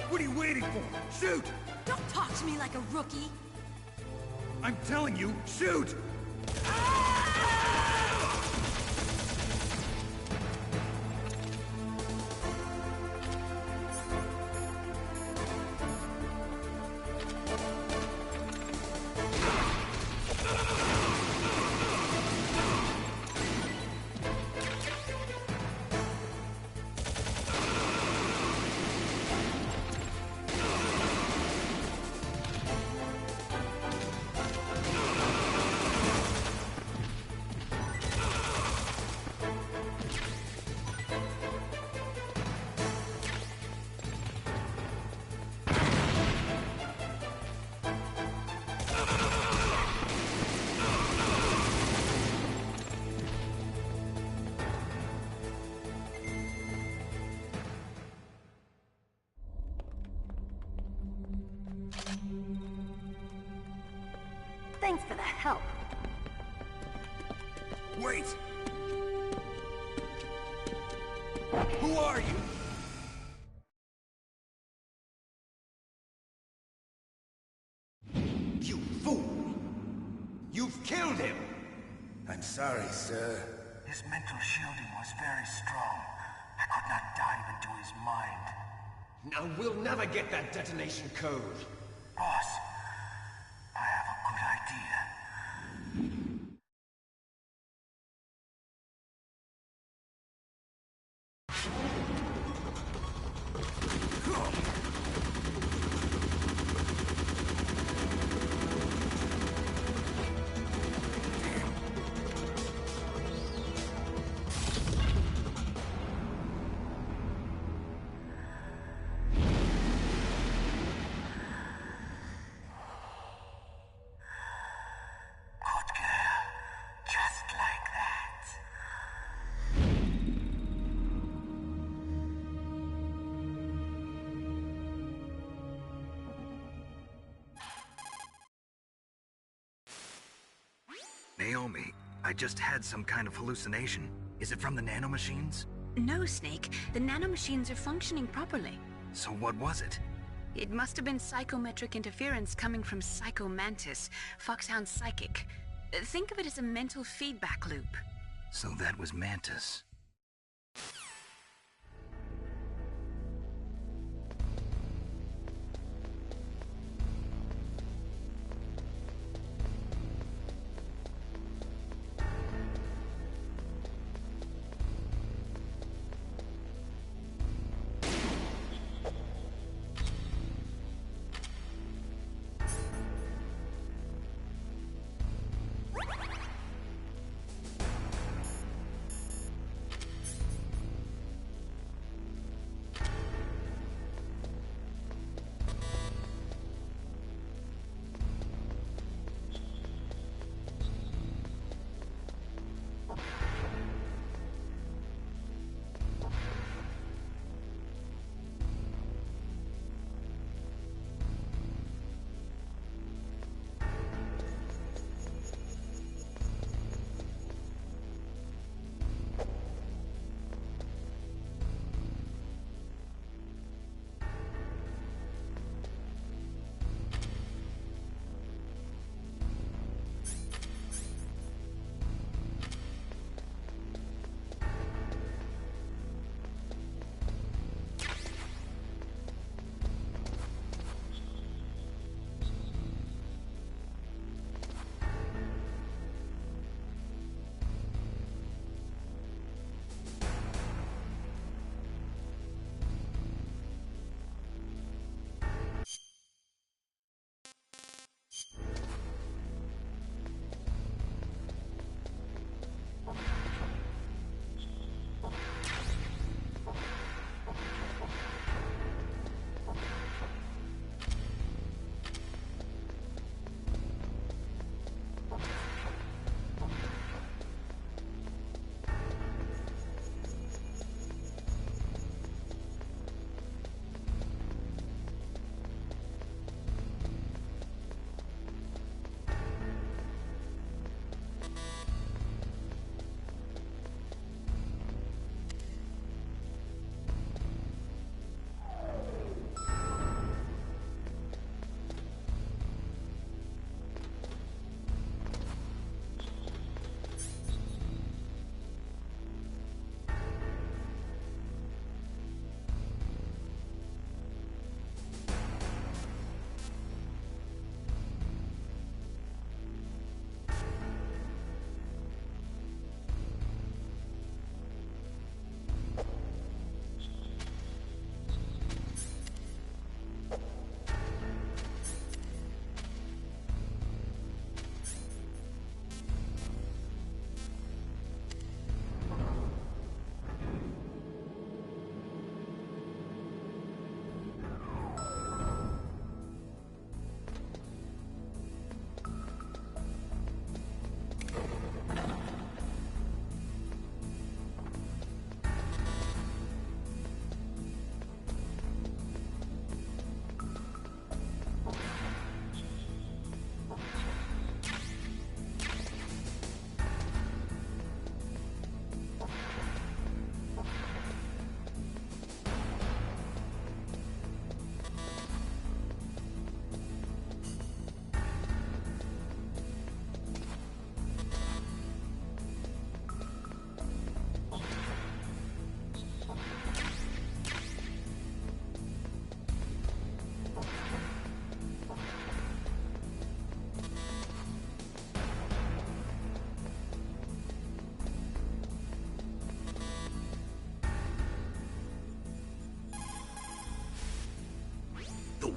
What are you waiting for? Shoot! Don't talk to me like a rookie. I'm telling you, shoot! Thanks for the help. Wait! Who are you? You fool! You've killed him! I'm sorry, sir. His mental shielding was very strong. I could not dive into his mind. Now we'll never get that detonation code. Boss, I have a good idea. Naomi, I just had some kind of hallucination. Is it from the nanomachines? No, Snake. The nanomachines are functioning properly. So what was it? It must have been psychometric interference coming from Psycho Mantis, Foxhound's psychic. Think of it as a mental feedback loop. So that was Mantis.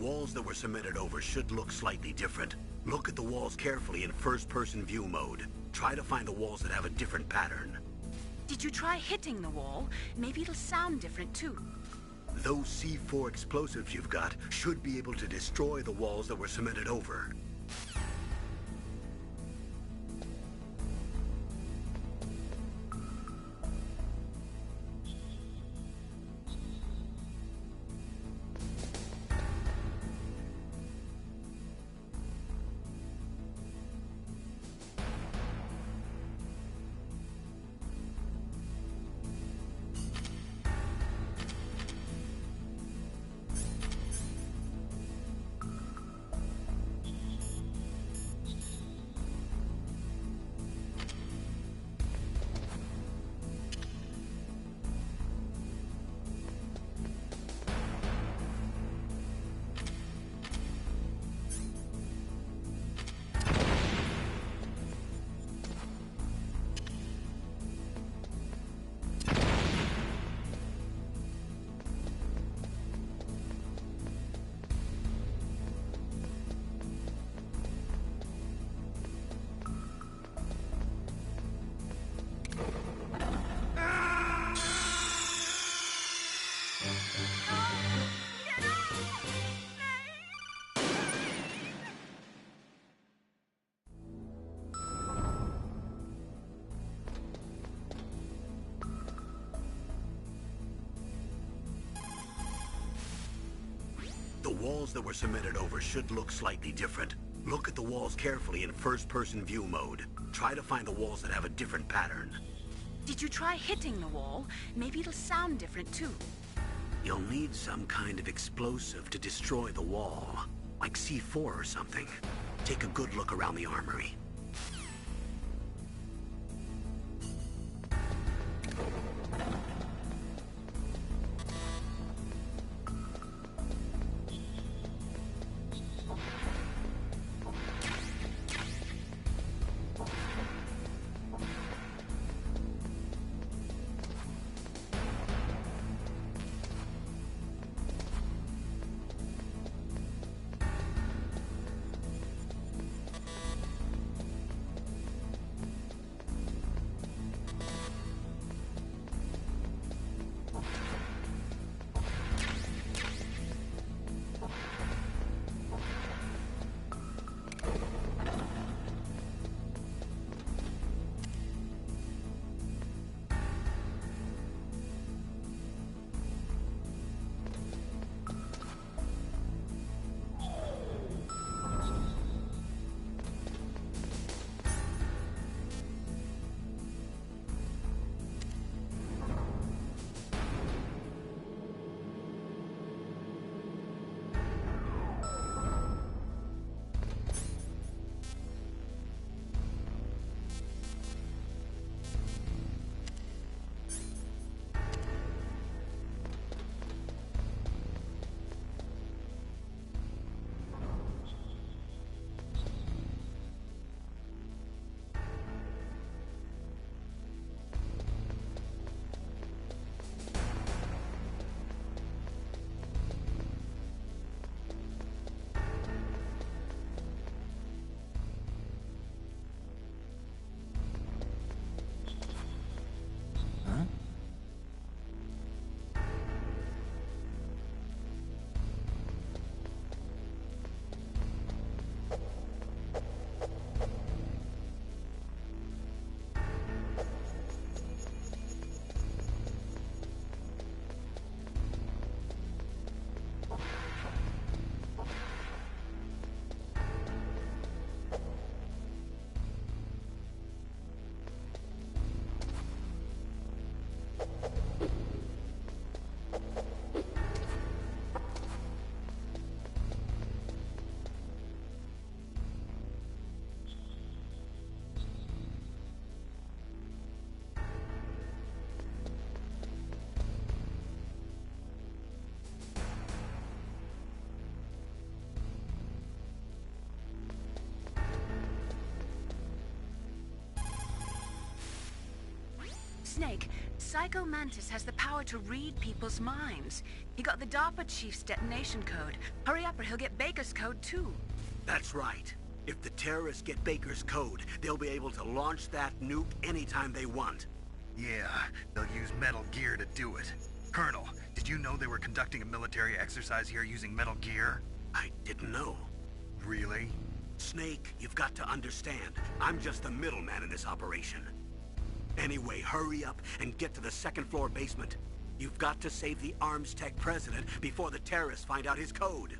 walls that were cemented over should look slightly different. Look at the walls carefully in first-person view mode. Try to find the walls that have a different pattern. Did you try hitting the wall? Maybe it'll sound different too. Those C4 explosives you've got should be able to destroy the walls that were cemented over. The walls that were cemented over should look slightly different. Look at the walls carefully in first-person view mode. Try to find the walls that have a different pattern. Did you try hitting the wall? Maybe it'll sound different too. You'll need some kind of explosive to destroy the wall, like C4 or something. Take a good look around the armory. Snake, Psycho Mantis has the power to read people's minds. He got the DARPA chief's detonation code. Hurry up or he'll get Baker's code too. That's right. If the terrorists get Baker's code, they'll be able to launch that nuke anytime they want. Yeah, they'll use Metal Gear to do it. Colonel, did you know they were conducting a military exercise here using Metal Gear? I didn't know. Really? Snake, you've got to understand. I'm just the middleman in this operation. Anyway, hurry up and get to the second-floor basement. You've got to save the Arms Tech president before the terrorists find out his code.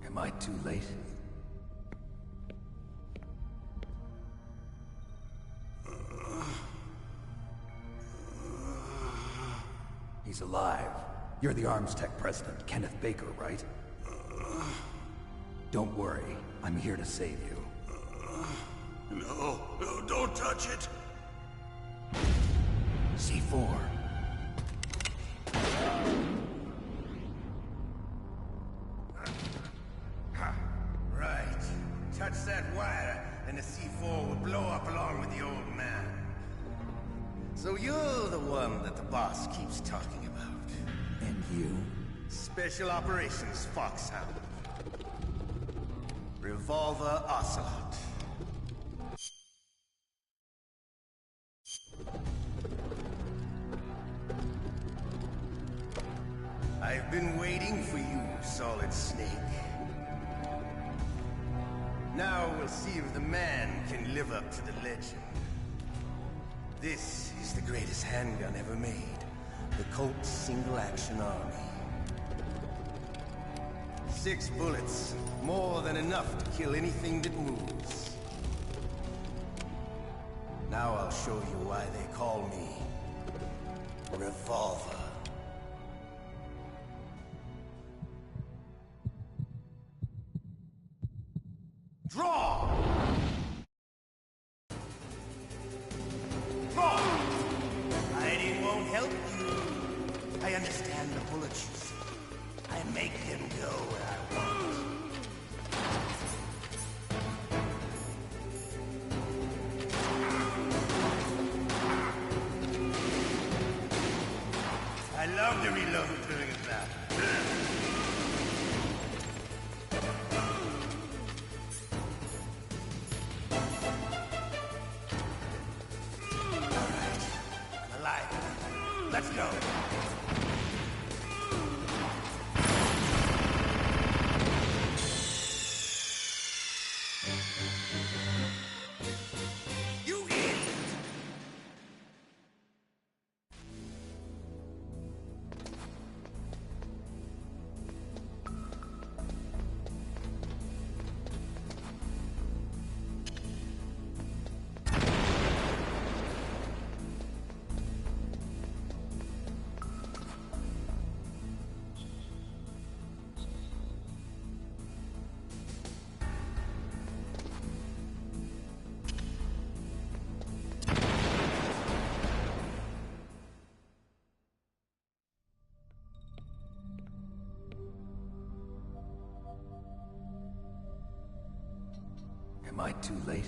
Am I too late? He's alive. You're the Arms Tech president, Kenneth Baker, right? Don't worry. I'm here to save you. No, don't touch it! C4. Right. Touch that wire, and the C4 will blow up along with the old man. So you're the one that the boss keeps talking about. And you? Special Operations Foxhound. Revolver Ocelot. I've been waiting for you, Solid Snake. Now we'll see if the man can live up to the legend. This is the greatest handgun ever made. The Colt Single Action Army. 6 bullets, more than enough to kill anything that moves. Now I'll show you why they call me Revolver. Draw! Draw! Hiding won't help you. I understand the bullets you see. I make them go where I want. Am I too late?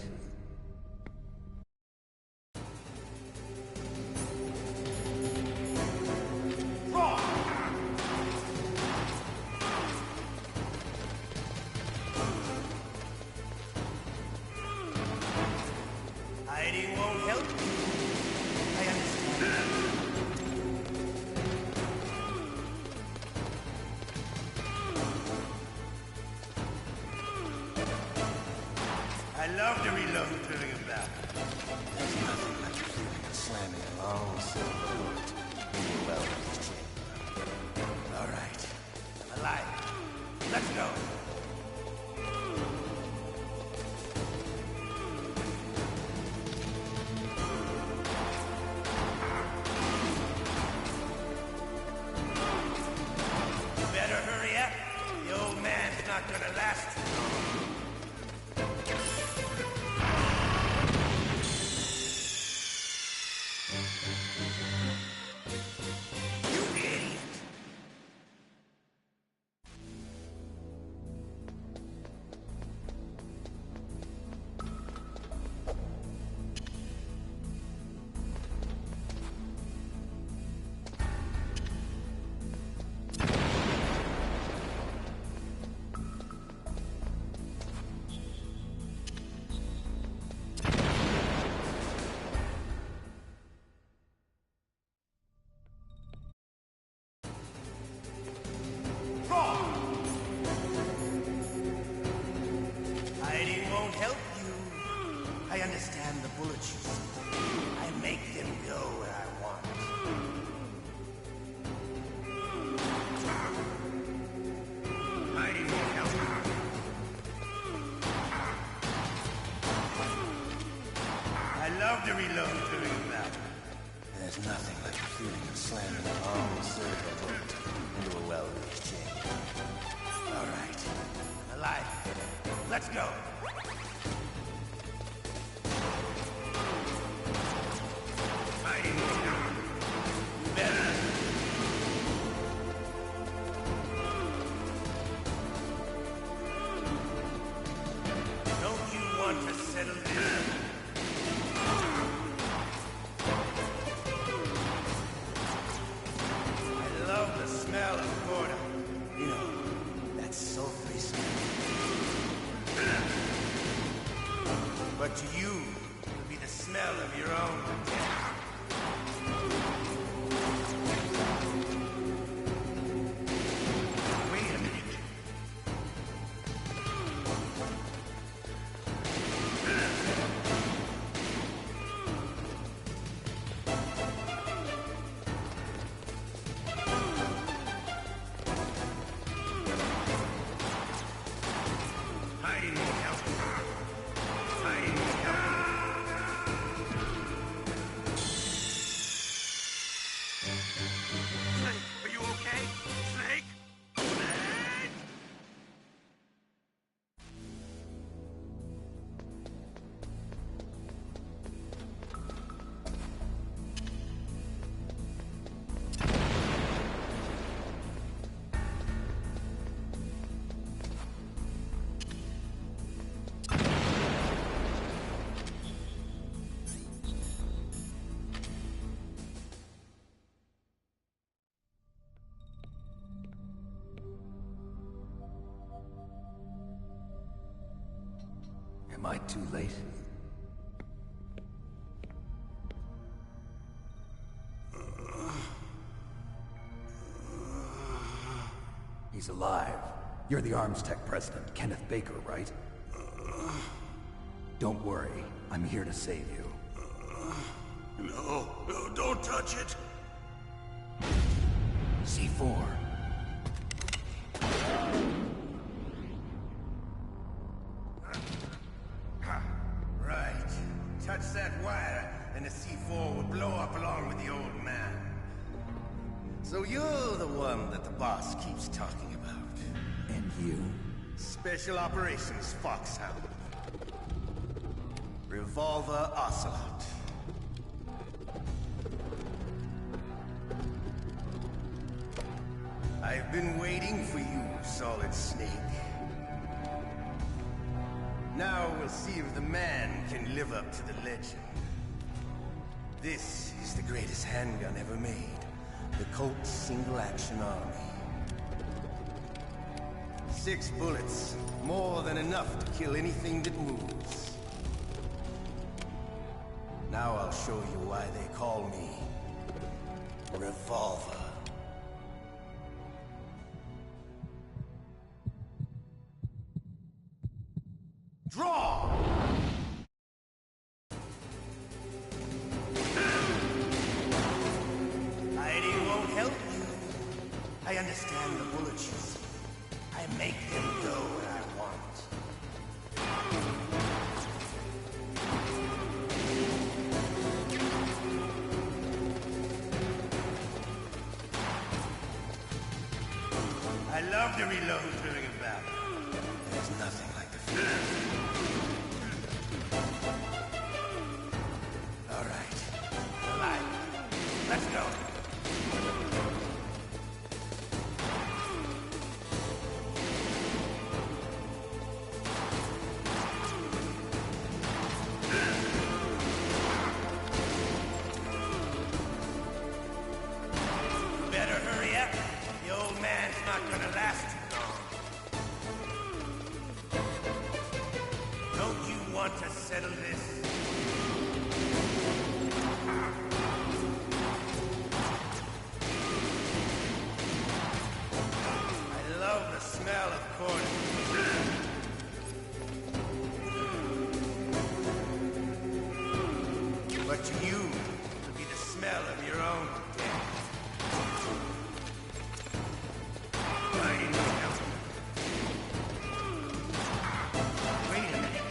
Hiding won't help you. I understand. I love to reload during a battle. There's nothing like the feeling of slamming a long silver bullet in your welding chamber. All right. I'm alive. Let's go. You better hurry up. The old man's not gonna last too long. Hiding won't help you. I understand the bullets you see. I make them go where I want. Hiding won't help you. I love to reload during a battle. There's nothing like the feeling of slamming a long silver bullet into a welder's chamber. All right. I'm alive. Let's go. Hiding won't help you. You better. Don't you want to settle down? I love the smell of Gorda. You know, that sulfury smell. But to you, it'll be the smell of your own death. Wait a minute. Hiding won't help. Hiding won't help. Snake, are you okay? Snake? Snake? Am I too late? He's alive. You're the Arms Tech president, Kenneth Baker, right? Don't worry. I'm here to save you. No, don't touch it. C4. Right. Touch that wire, and the C4 would blow up along with the old man. So you're the one that the boss keeps talking about. And you? Special Operations Foxhound. Revolver Ocelot. I've been waiting for you, Solid Snake. Now we'll see if the man can live up to the legend. This is the greatest handgun ever made. The Colt Single Action Army. 6 bullets, more than enough to kill anything that moves. Now I'll show you why they call me Revolver. Draw! Hiding won't help you. I understand the bullets you see. I make them go where I want. I love to reload during a battle. There's nothing like the feeling. All right. Alive. Let's go. Better hurry up. The old man's not gonna last too long. Don't you want to settle this? I love the smell of corn. But to you, it'll be the smell of your own death. I need help. Wait a minute.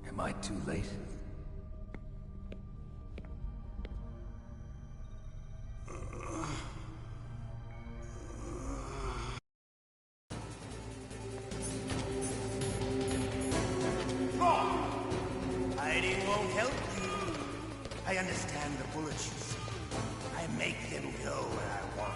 Am I too late? Hiding won't help you. I understand the bullets you see. I make them go where I want.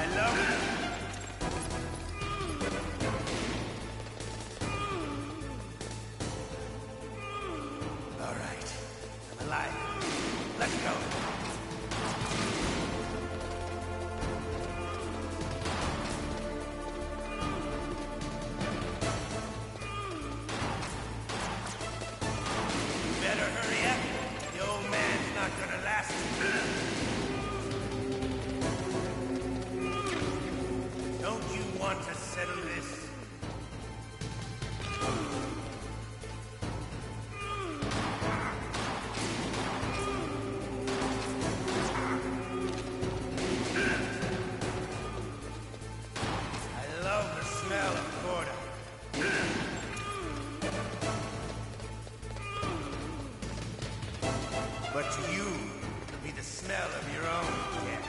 I love it. All right. I'm alive. Let's go. You better hurry up. The old man's not gonna last. Don't you want to settle this? I love the smell of Gorda. But to you, it'll be the smell of your own death.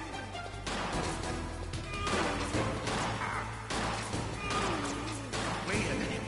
Wait a minute.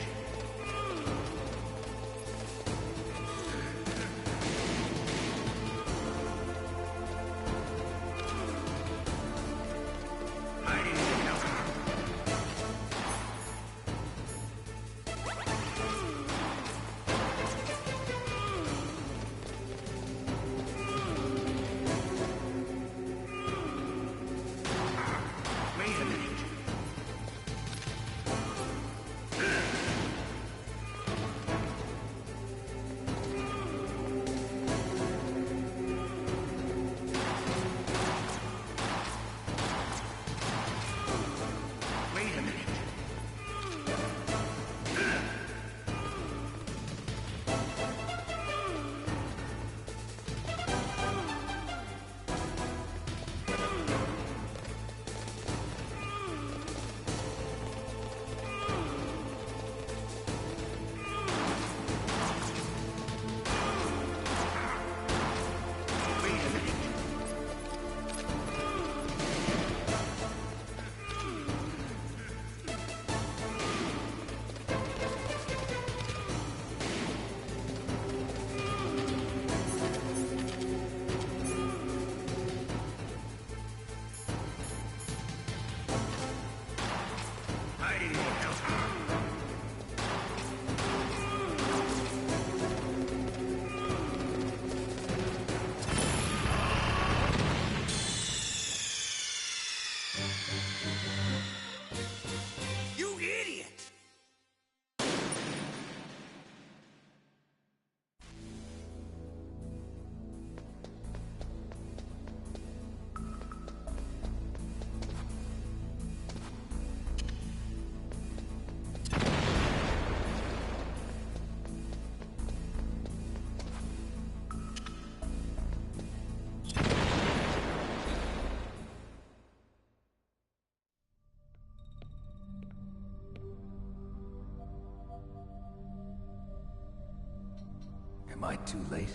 Am I too late?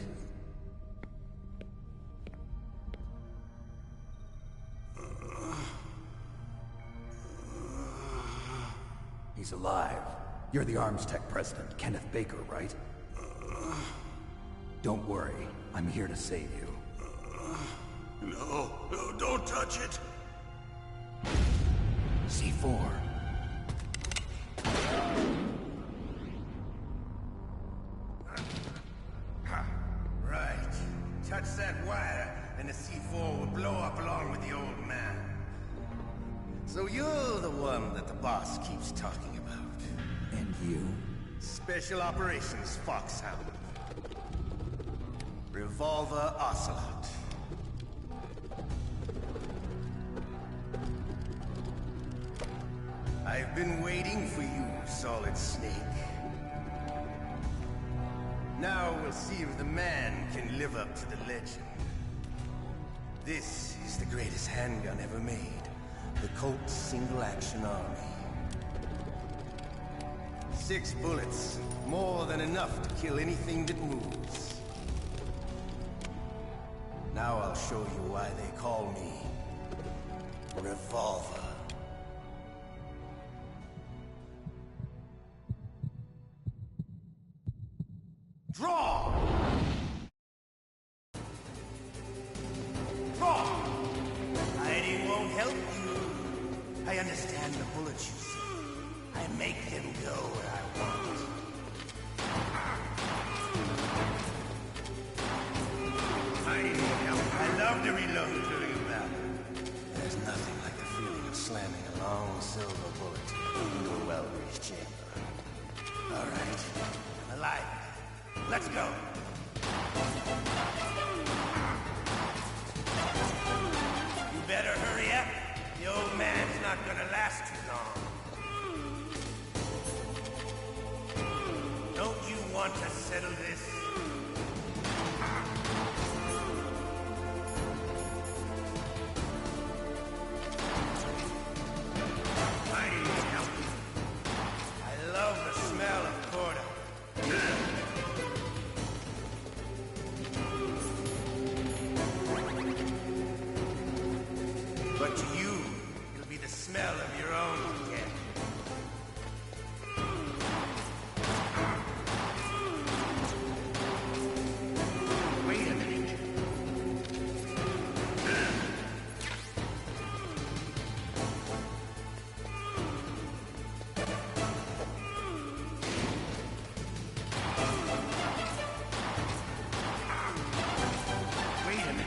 He's alive. You're the Arms Tech president, Kenneth Baker, right? Don't worry. I'm here to save you. No, don't touch it! C4. Right. Touch that wire, and the C4 will blow up along with the old man. So you're the one that the boss keeps talking about. And you? Special Operations Foxhound. Revolver Ocelot. I've been waiting for you, Solid Snake. Now we'll see if the man can live up to the legend. This is the greatest handgun ever made. The Colt Single Action Army. 6 bullets, more than enough to kill anything that moves. Now I'll show you why they call me Revolver. Draw! Draw! Hiding won't help you. I understand the bullets you see. I make them go where I want. Hiding won't help. I love to reload during a battle. There's nothing like the feeling of slamming a long silver bullet into a well-greased chamber. All right, I'm alive. Let's go. You better hurry up. The old man's not gonna last too long. Don't you want to settle this? I love the smell of Corda. But to you, it'll be the smell of your own death. Wait a minute. Wait a minute.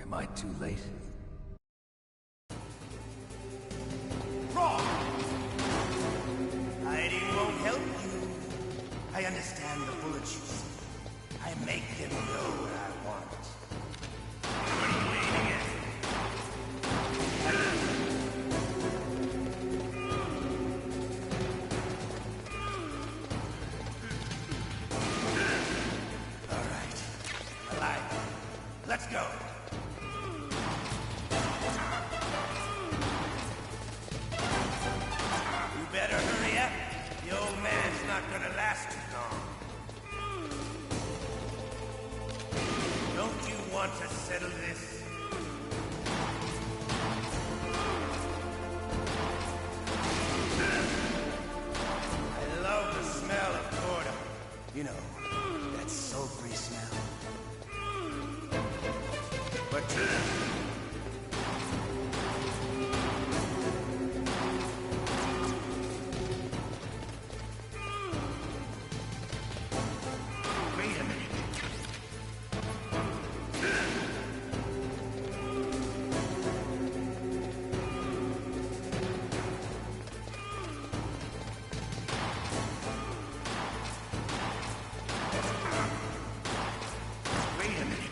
Am I too late? Wrong! Hiding won't help you. I understand the bullets you see. I make them know what I want. What are you aiming at? All right. Alive. Let's go. You better hurry up. The old man's not gonna last too long. Don't you want to settle this? I love the smell of Gordo. You know, that sultry smell. But wait a minute. Wait a minute.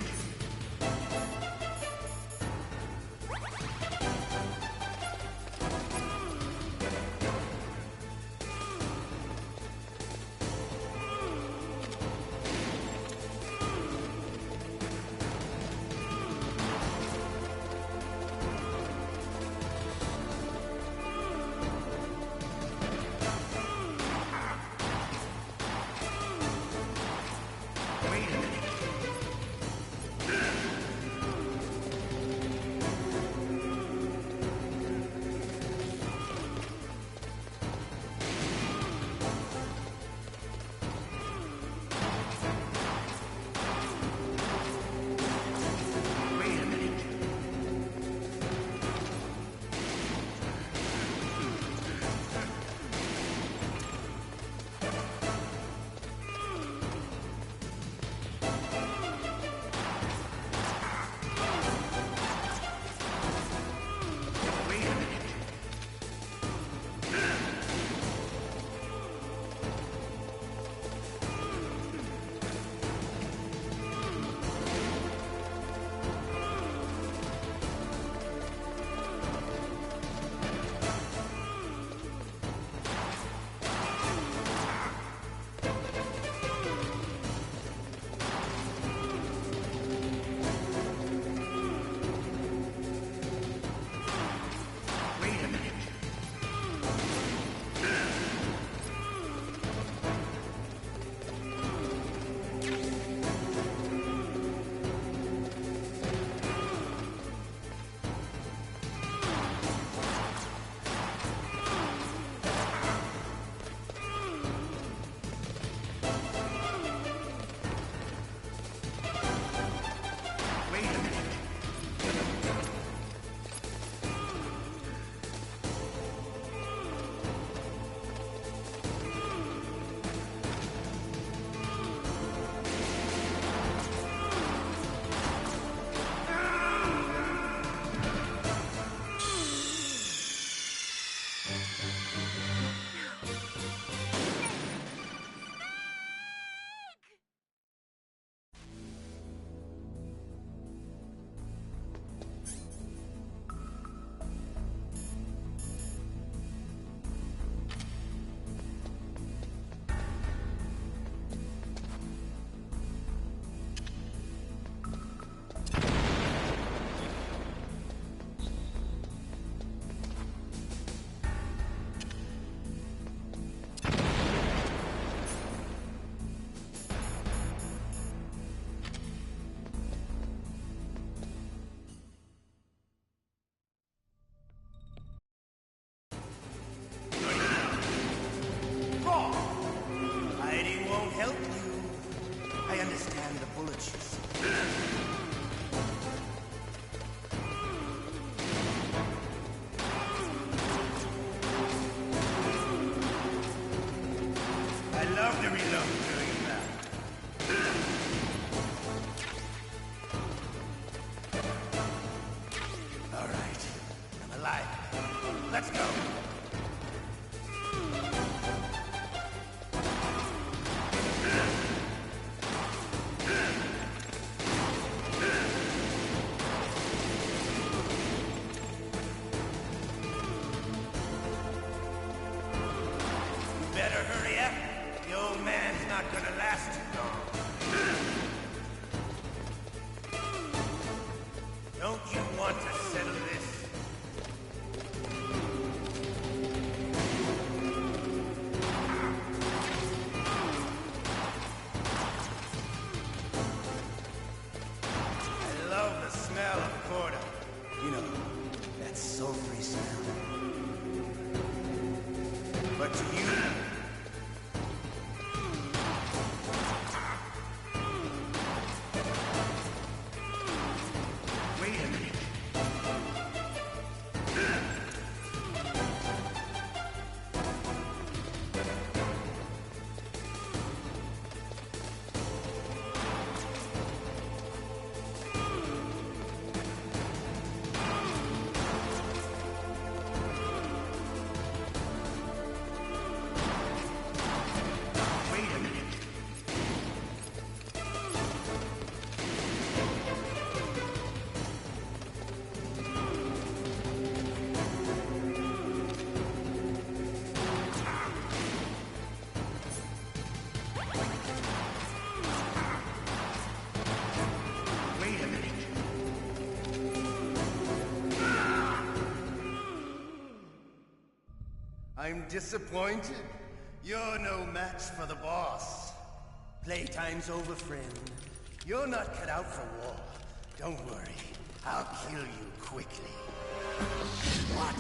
Don't you want to settle this? I love the smell of Corda. You know, that sulfury smell. But to you... Wait a minute. I'm disappointed. You're no match for the boss. Playtime's over, friend. You're not cut out for war. Don't worry. I'll kill you quickly. What?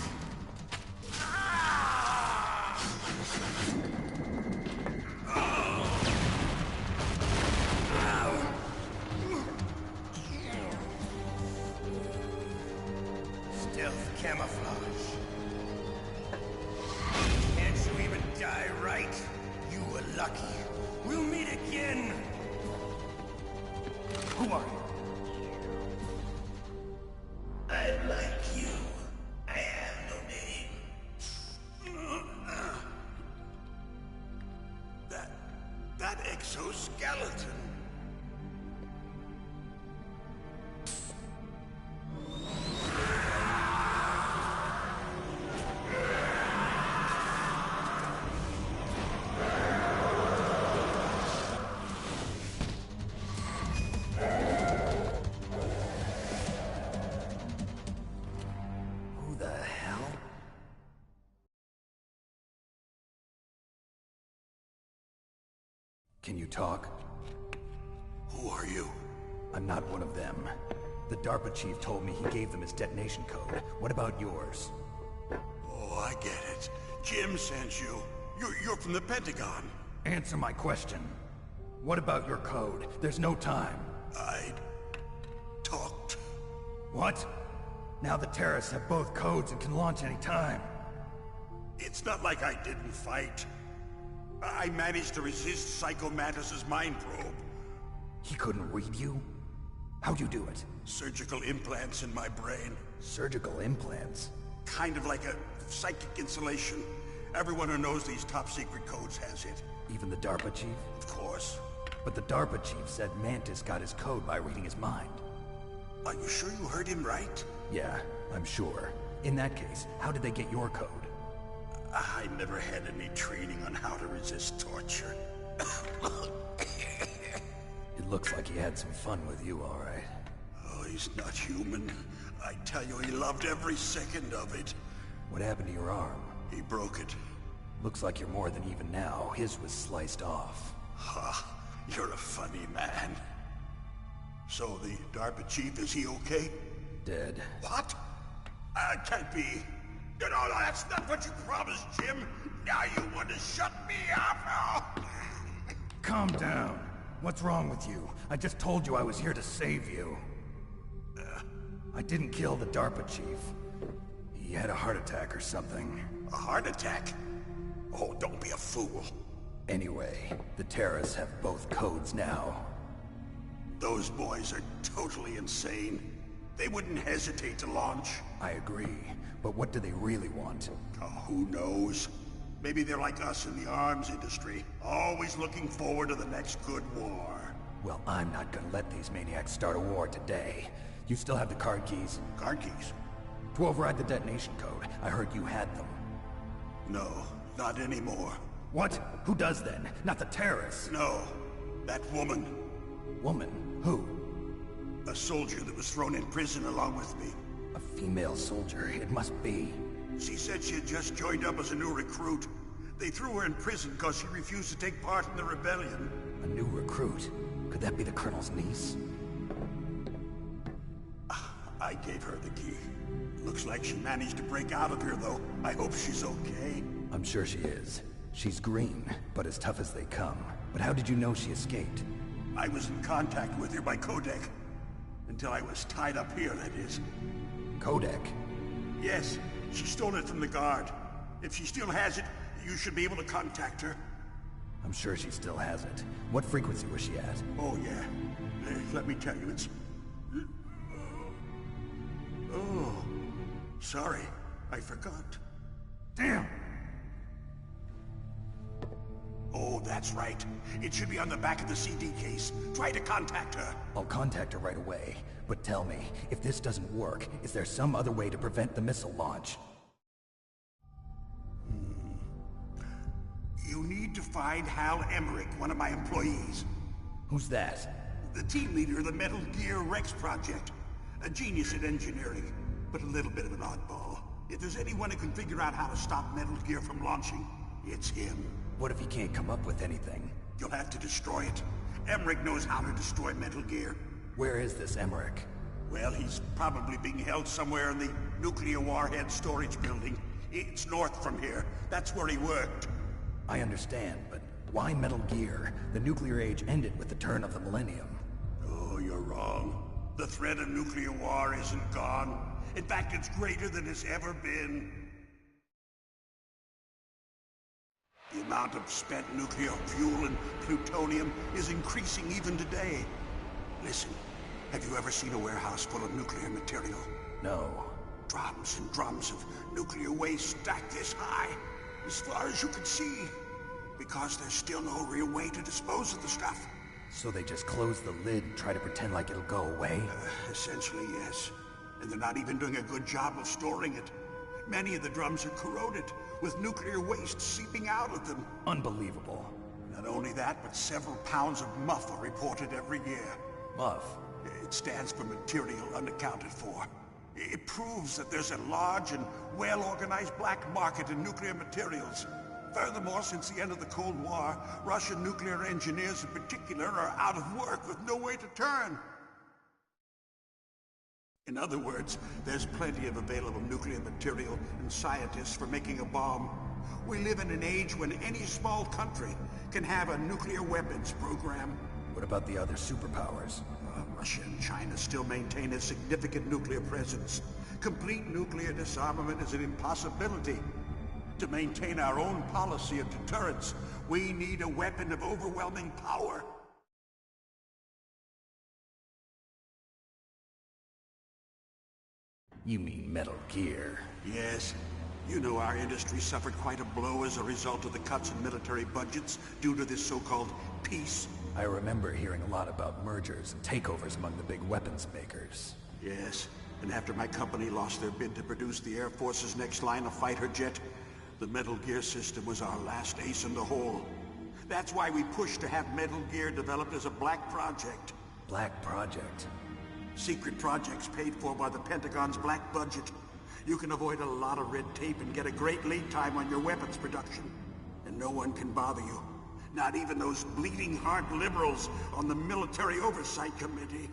Stealth camouflage. Can't you even die right? You were lucky. We'll meet again. Who are you? I'm like you. I have no name. That exoskeleton. Can you talk? Who are you? I'm not one of them. The DARPA chief told me he gave them his detonation code. What about yours? Oh, I get it. Jim sent you. You're from the Pentagon. Answer my question. What about your code? There's no time. I talked. What? Now the terrorists have both codes and can launch any time. It's not like I didn't fight. I managed to resist Psycho Mantis's mind probe. He couldn't read you? How'd you do it? Surgical implants in my brain. Surgical implants? Kind of like a psychic insulation. Everyone who knows these top-secret codes has it. Even the DARPA chief? Of course. But the DARPA chief said Mantis got his code by reading his mind. Are you sure you heard him right? Yeah, I'm sure. In that case, how did they get your code? I never had any training on how to resist torture. It looks like he had some fun with you, all right. Oh, he's not human. I tell you, he loved every second of it. What happened to your arm? He broke it. Looks like you're more than even now. His was sliced off. Ha! You're a funny man. So the DARPA chief, is he okay? Dead. What? Can't be. No, that's not what you promised, Jim. Now you want to shut me up? Calm down. What's wrong with you? I just told you I was here to save you. I didn't kill the DARPA chief. He had a heart attack or something. A heart attack? Oh, don't be a fool. Anyway, the terrorists have both codes now. Those boys are totally insane. They wouldn't hesitate to launch. I agree, but what do they really want? Oh, who knows? Maybe they're like us in the arms industry, always looking forward to the next good war. Well, I'm not gonna let these maniacs start a war today. You still have the card keys? Card keys? To override the detonation code. I heard you had them. No, not anymore. What? Who does then? Not the terrorists? No, that woman. Woman? Who? A soldier that was thrown in prison along with me. A female soldier, it must be. She said she had just joined up as a new recruit. They threw her in prison because she refused to take part in the rebellion. A new recruit? Could that be the Colonel's niece? I gave her the key. Looks like she managed to break out of here, though. I hope she's okay. I'm sure she is. She's green, but as tough as they come. But how did you know she escaped? I was in contact with her by codec. Until I was tied up here, that is. Codec? Yes, she stole it from the guard. If she still has it, you should be able to contact her. I'm sure she still has it. What frequency was she at? Oh, yeah. Let me tell you, it's... Oh, sorry. I forgot. Damn! Oh, that's right. It should be on the back of the CD case. Try to contact her. I'll contact her right away. But tell me, if this doesn't work, is there some other way to prevent the missile launch? You need to find Hal Emmerich, one of my employees. Who's that? The team leader of the Metal Gear Rex project. A genius at engineering, but a little bit of an oddball. If there's anyone who can figure out how to stop Metal Gear from launching, it's him. What if he can't come up with anything? You'll have to destroy it. Emmerich knows how to destroy Metal Gear. Where is this Emmerich? Well, he's probably being held somewhere in the nuclear warhead storage building. It's north from here. That's where he worked. I understand, but why Metal Gear? The nuclear age ended with the turn of the millennium. Oh, you're wrong. The threat of nuclear war isn't gone. In fact, it's greater than it's ever been. The amount of spent nuclear fuel and plutonium is increasing even today. Listen, have you ever seen a warehouse full of nuclear material? No. Drums and drums of nuclear waste stacked this high, as far as you can see. Because there's still no real way to dispose of the stuff. So they just close the lid and try to pretend like it'll go away? Essentially, yes. And they're not even doing a good job of storing it. Many of the drums are corroded, with nuclear waste seeping out of them. Unbelievable. Not only that, but several pounds of MUF are reported every year. MUF? It stands for material unaccounted for. It proves that there's a large and well-organized black market in nuclear materials. Furthermore, since the end of the Cold War, Russian nuclear engineers in particular are out of work with no way to turn. In other words, there's plenty of available nuclear material and scientists for making a bomb. We live in an age when any small country can have a nuclear weapons program. What about the other superpowers? Russia and China still maintain a significant nuclear presence. Complete nuclear disarmament is an impossibility. To maintain our own policy of deterrence, we need a weapon of overwhelming power. You mean Metal Gear? Yes. You know our industry suffered quite a blow as a result of the cuts in military budgets due to this so-called peace. I remember hearing a lot about mergers and takeovers among the big weapons makers. Yes, and after my company lost their bid to produce the Air Force's next line of fighter jet, the Metal Gear system was our last ace in the hole. That's why we pushed to have Metal Gear developed as a black project. Black project? Secret projects paid for by the Pentagon's black budget. You can avoid a lot of red tape and get a great lead time on your weapons production. And no one can bother you. Not even those bleeding heart liberals on the Military Oversight Committee.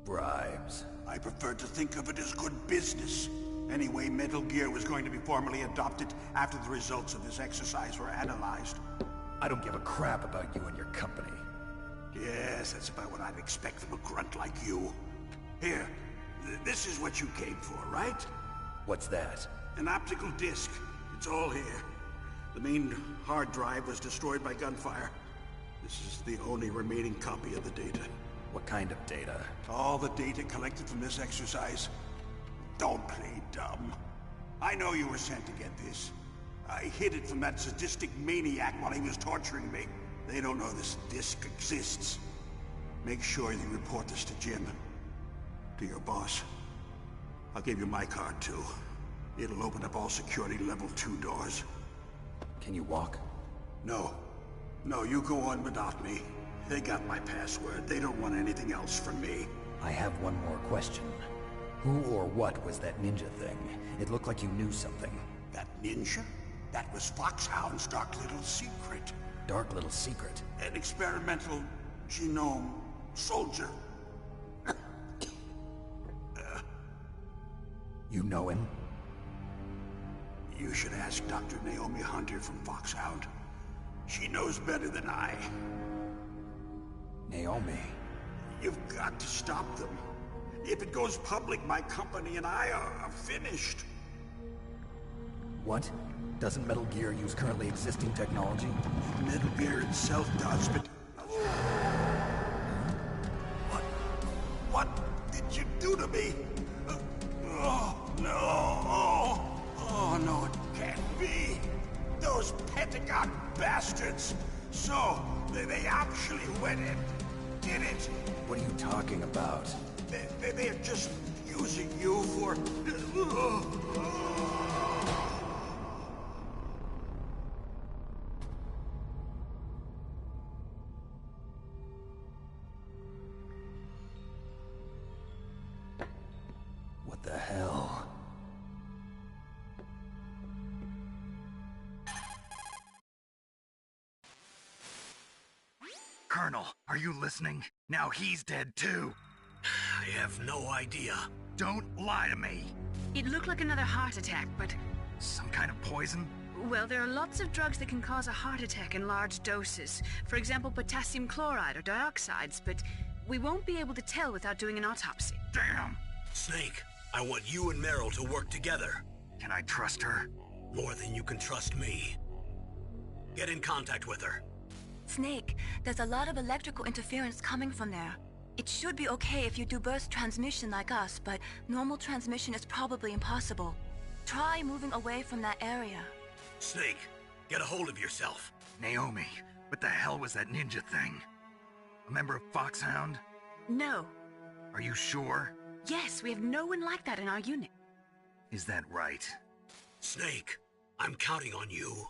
Bribes. I prefer to think of it as good business. Anyway, Metal Gear was going to be formally adopted after the results of this exercise were analyzed. I don't give a crap about you and your company. Yes, that's about what I'd expect from a grunt like you. Here, this is what you came for, right? What's that? An optical disc. It's all here. The main hard drive was destroyed by gunfire. This is the only remaining copy of the data. What kind of data? All the data collected from this exercise. Don't play dumb. I know you were sent to get this. I hid it from that sadistic maniac while he was torturing me. They don't know this disc exists. Make sure you report this to Jim. To your boss. I'll give you my card, too. It'll open up all security level 2 doors. Can you walk? No. No, you go on without me. They got my password. They don't want anything else from me. I have one more question. Who or what was that ninja thing? It looked like you knew something. That ninja? That was Foxhound's dark little secret. Dark little secret? An experimental genome soldier. You know him? You should ask Dr. Naomi Hunter from Foxhound. She knows better than I. Naomi? You've got to stop them. If it goes public, my company and I are finished. What? Doesn't Metal Gear use currently existing technology? Metal Gear itself does, but... What did you do to me? Oh, no! Oh, no, it can't be! Those Pentagon bastards! So, they actually went and did it! What are you talking about? They're just using you for... What the hell? Colonel, are you listening? Now he's dead too. I have no idea. Don't lie to me. It looked like another heart attack, but... Some kind of poison? Well, there are lots of drugs that can cause a heart attack in large doses. For example, potassium chloride or dioxides, but we won't be able to tell without doing an autopsy. Damn! Snake, I want you and Meryl to work together. Can I trust her? More than you can trust me. Get in contact with her. Snake, there's a lot of electrical interference coming from there. It should be okay if you do burst transmission like us, but normal transmission is probably impossible. Try moving away from that area. Snake, get a hold of yourself. Naomi, what the hell was that ninja thing? A member of Foxhound? No. Are you sure? Yes, we have no one like that in our unit. Is that right? Snake, I'm counting on you.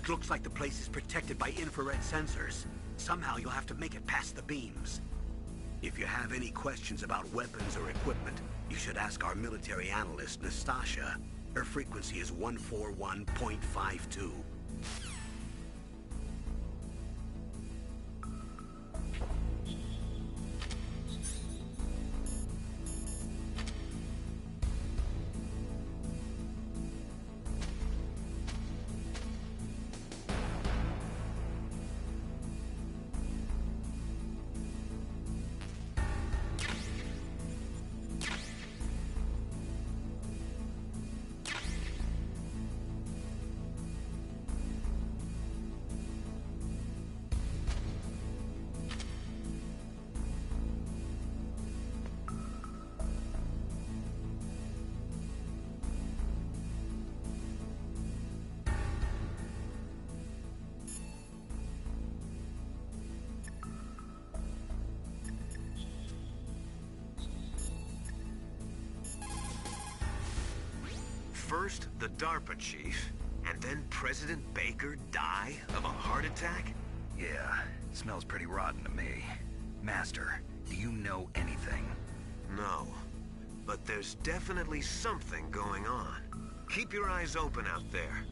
It looks like the place is protected by infrared sensors. Somehow you'll have to make it past the beams. If you have any questions about weapons or equipment, you should ask our military analyst, Nastasha. Her frequency is 141.52. First, the DARPA chief, and then President Baker die of a heart attack? Yeah, smells pretty rotten to me. Master, do you know anything? No, but there's definitely something going on. Keep your eyes open out there.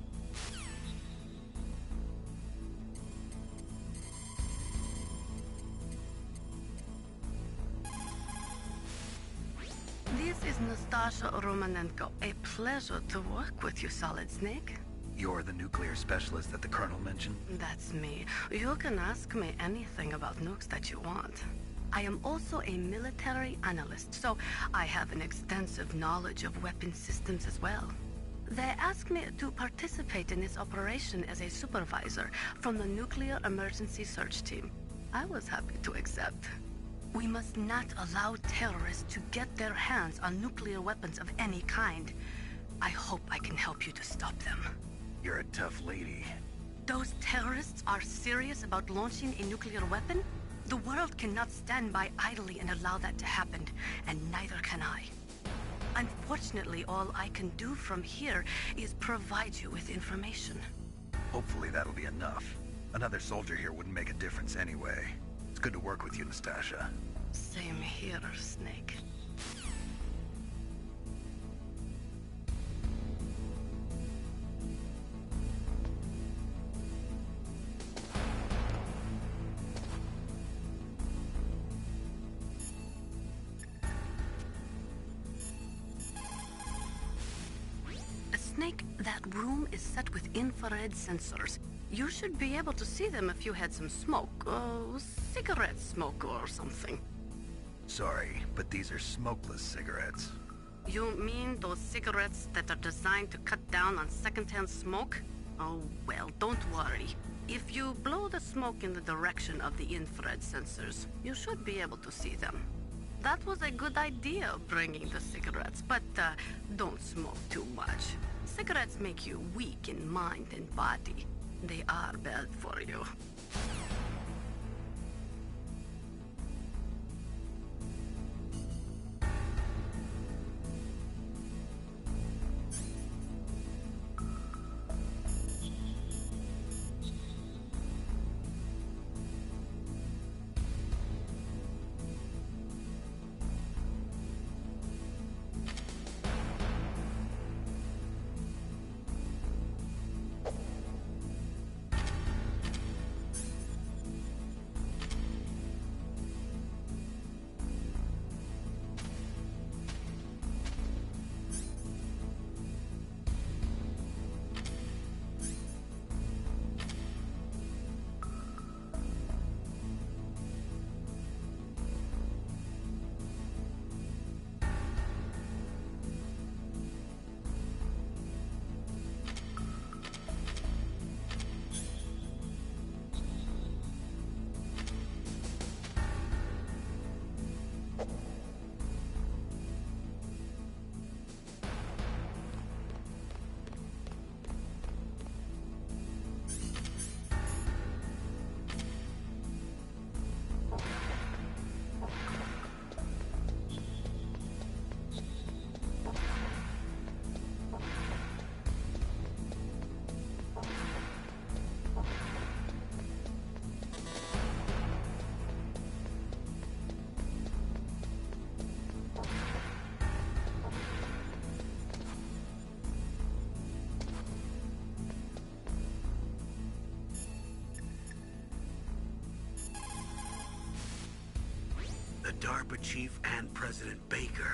This is Nastasha Romanenko. A pleasure to work with you, Solid Snake. You're the nuclear specialist that the Colonel mentioned? That's me. You can ask me anything about nukes that you want. I am also a military analyst, so I have an extensive knowledge of weapon systems as well. They asked me to participate in this operation as a supervisor from the Nuclear Emergency Search Team. I was happy to accept. We must not allow terrorists to get their hands on nuclear weapons of any kind. I hope I can help you to stop them. You're a tough lady. Those terrorists are serious about launching a nuclear weapon? The world cannot stand by idly and allow that to happen, and neither can I. Unfortunately, all I can do from here is provide you with information. Hopefully that'll be enough. Another soldier here wouldn't make a difference anyway. It's good to work with you, Nastasha. Same here, Snake. Snake, that room is set with infrared sensors. You should be able to see them if you had some smoke. Cigarette smoke or something. Sorry, but these are smokeless cigarettes. You mean those cigarettes that are designed to cut down on secondhand smoke? Oh, well, don't worry. If you blow the smoke in the direction of the infrared sensors, you should be able to see them. That was a good idea, bringing the cigarettes, but don't smoke too much. Cigarettes make you weak in mind and body. They are bad for you. DARPA chief and President Baker.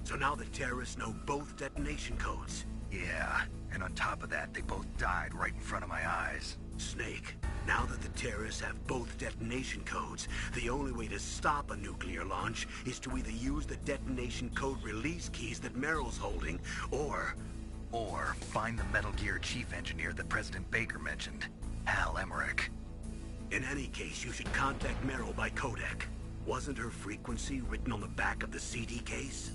So now the terrorists know both detonation codes. Yeah, and on top of that, they both died right in front of my eyes. Snake, now that the terrorists have both detonation codes, the only way to stop a nuclear launch is to either use the detonation code release keys that Meryl's holding, or find the Metal Gear chief engineer that President Baker mentioned, Hal Emmerich. In any case, you should contact Meryl by codec. Wasn't her frequency written on the back of the CD case?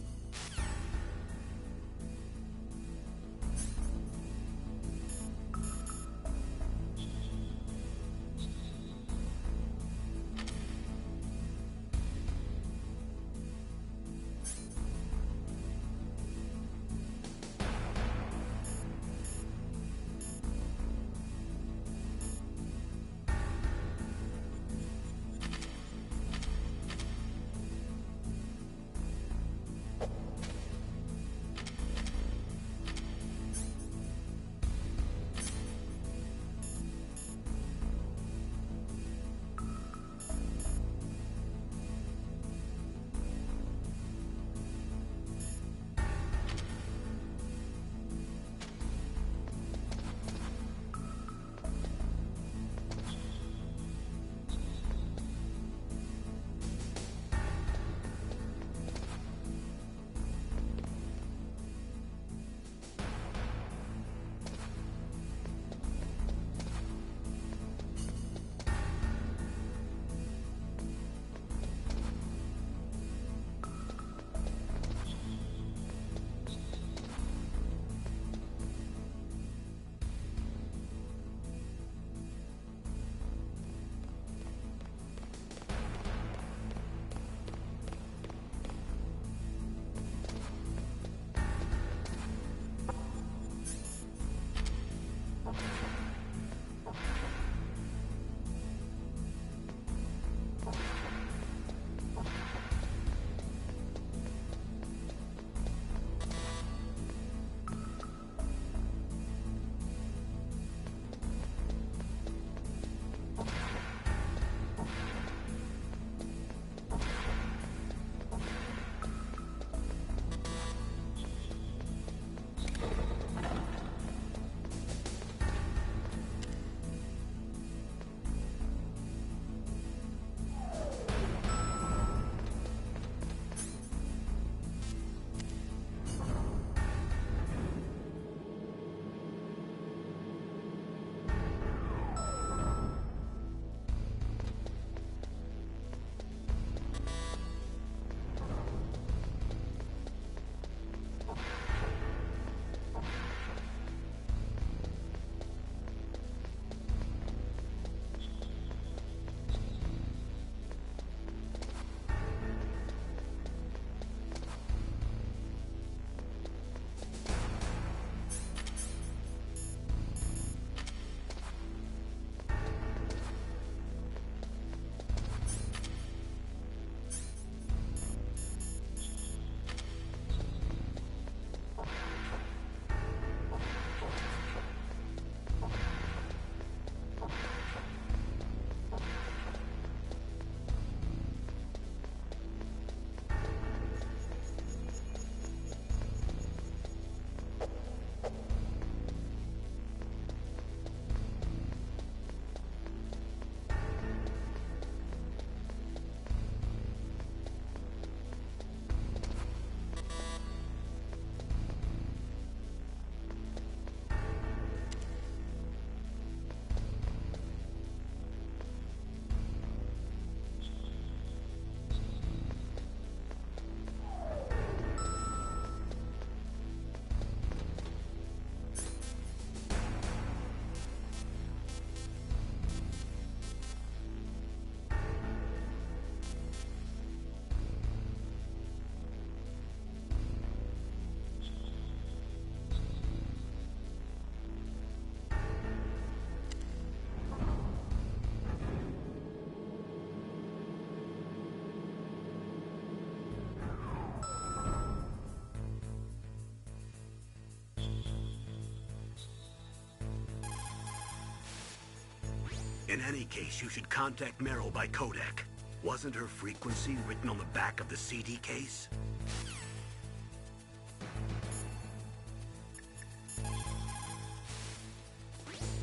In any case, you should contact Meryl by codec. Wasn't her frequency written on the back of the CD case?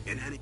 In any...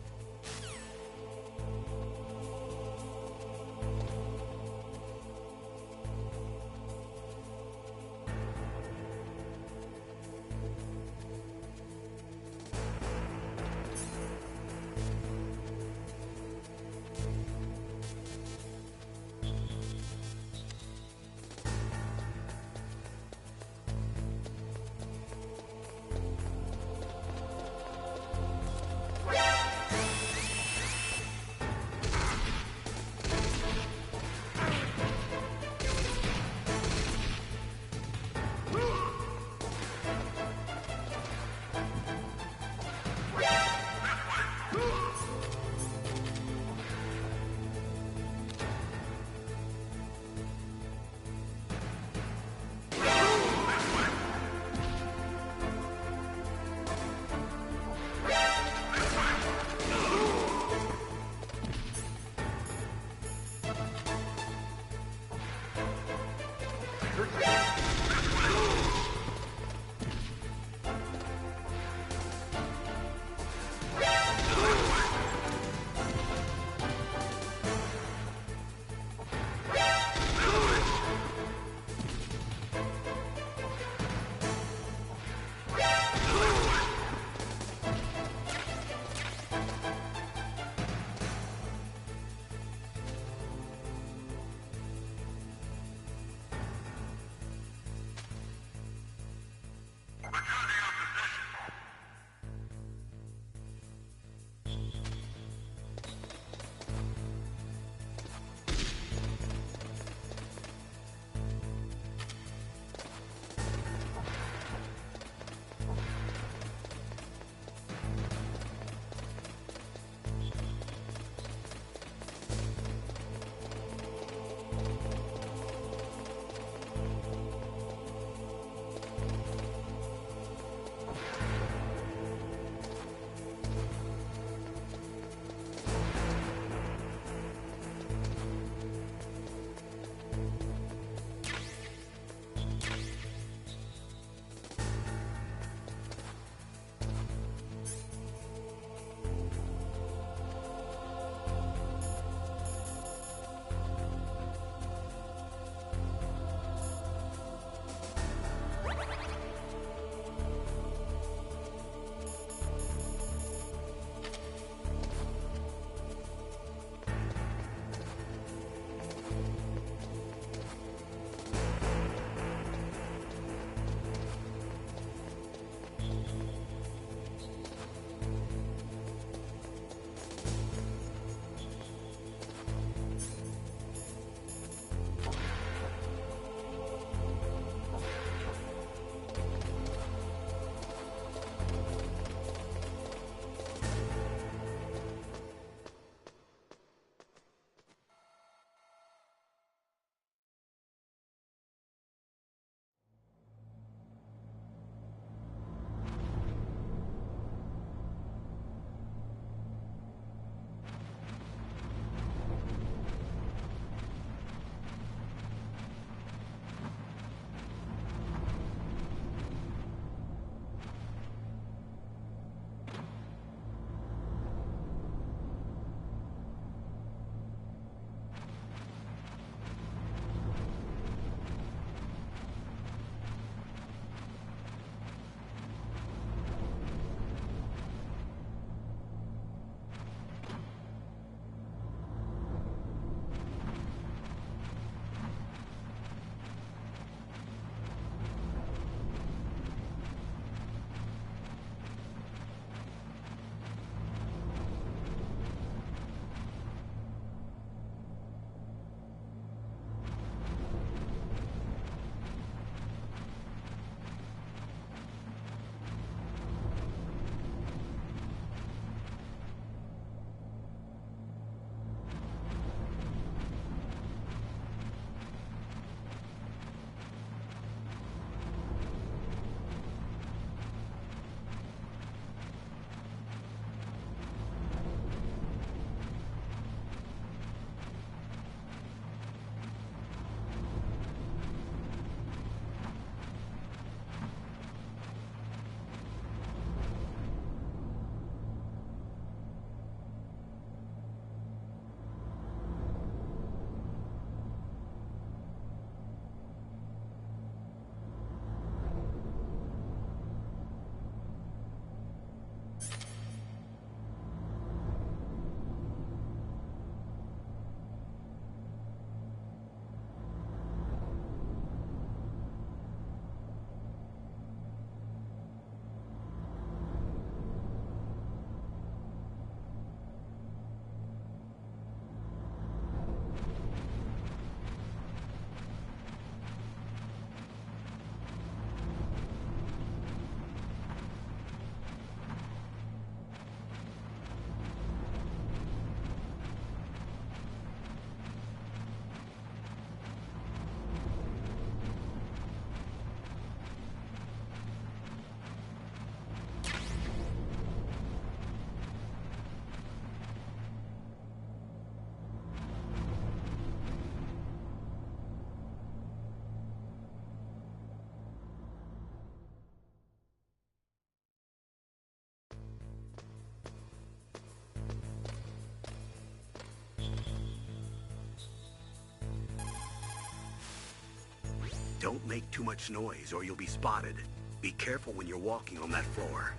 Don't make too much noise or you'll be spotted. Be careful when you're walking on that floor.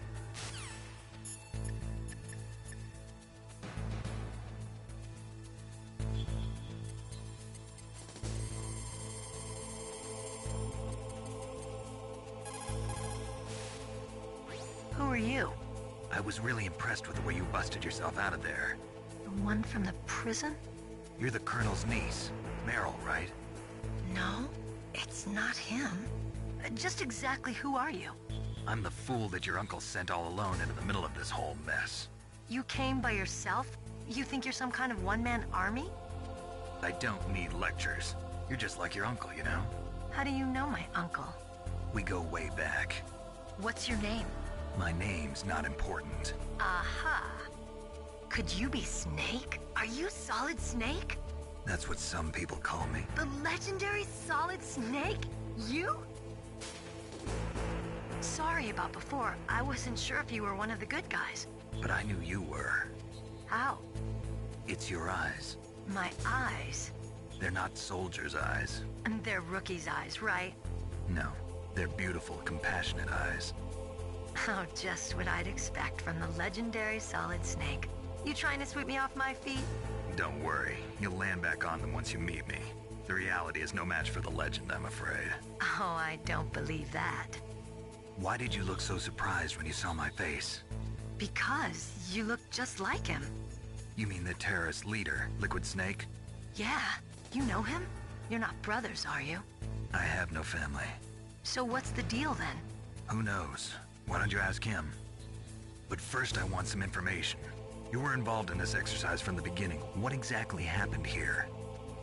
Who are you? I was really impressed with the way you busted yourself out of there. The one from the prison? You're the Colonel's niece, Meryl, right? No, it's not him. Just exactly who are you? I'm the fool that your uncle sent all alone into the middle of this whole mess. You came by yourself? You think you're some kind of one-man army? I don't need lectures. You're just like your uncle, you know? How do you know my uncle? We go way back. What's your name? My name's not important. Aha. Could you be Snake? Are you Solid Snake? That's what some people call me. The legendary Solid Snake? You? Sorry about before. I wasn't sure if you were one of the good guys. But I knew you were. How? It's your eyes. My eyes? They're not soldiers' eyes. And they're rookies' eyes, right? No, they're beautiful, compassionate eyes. Oh, just what I'd expect from the legendary Solid Snake. You trying to sweep me off my feet? Don't worry, you'll land back on them once you meet me. The reality is no match for the legend, I'm afraid. Oh, I don't believe that. Why did you look so surprised when you saw my face? Because you look just like him. You mean the terrorist leader, Liquid Snake? Yeah, you know him? You're not brothers, are you? I have no family. So what's the deal then? Who knows? Why don't you ask him? But first I want some information. You were involved in this exercise from the beginning. What exactly happened here?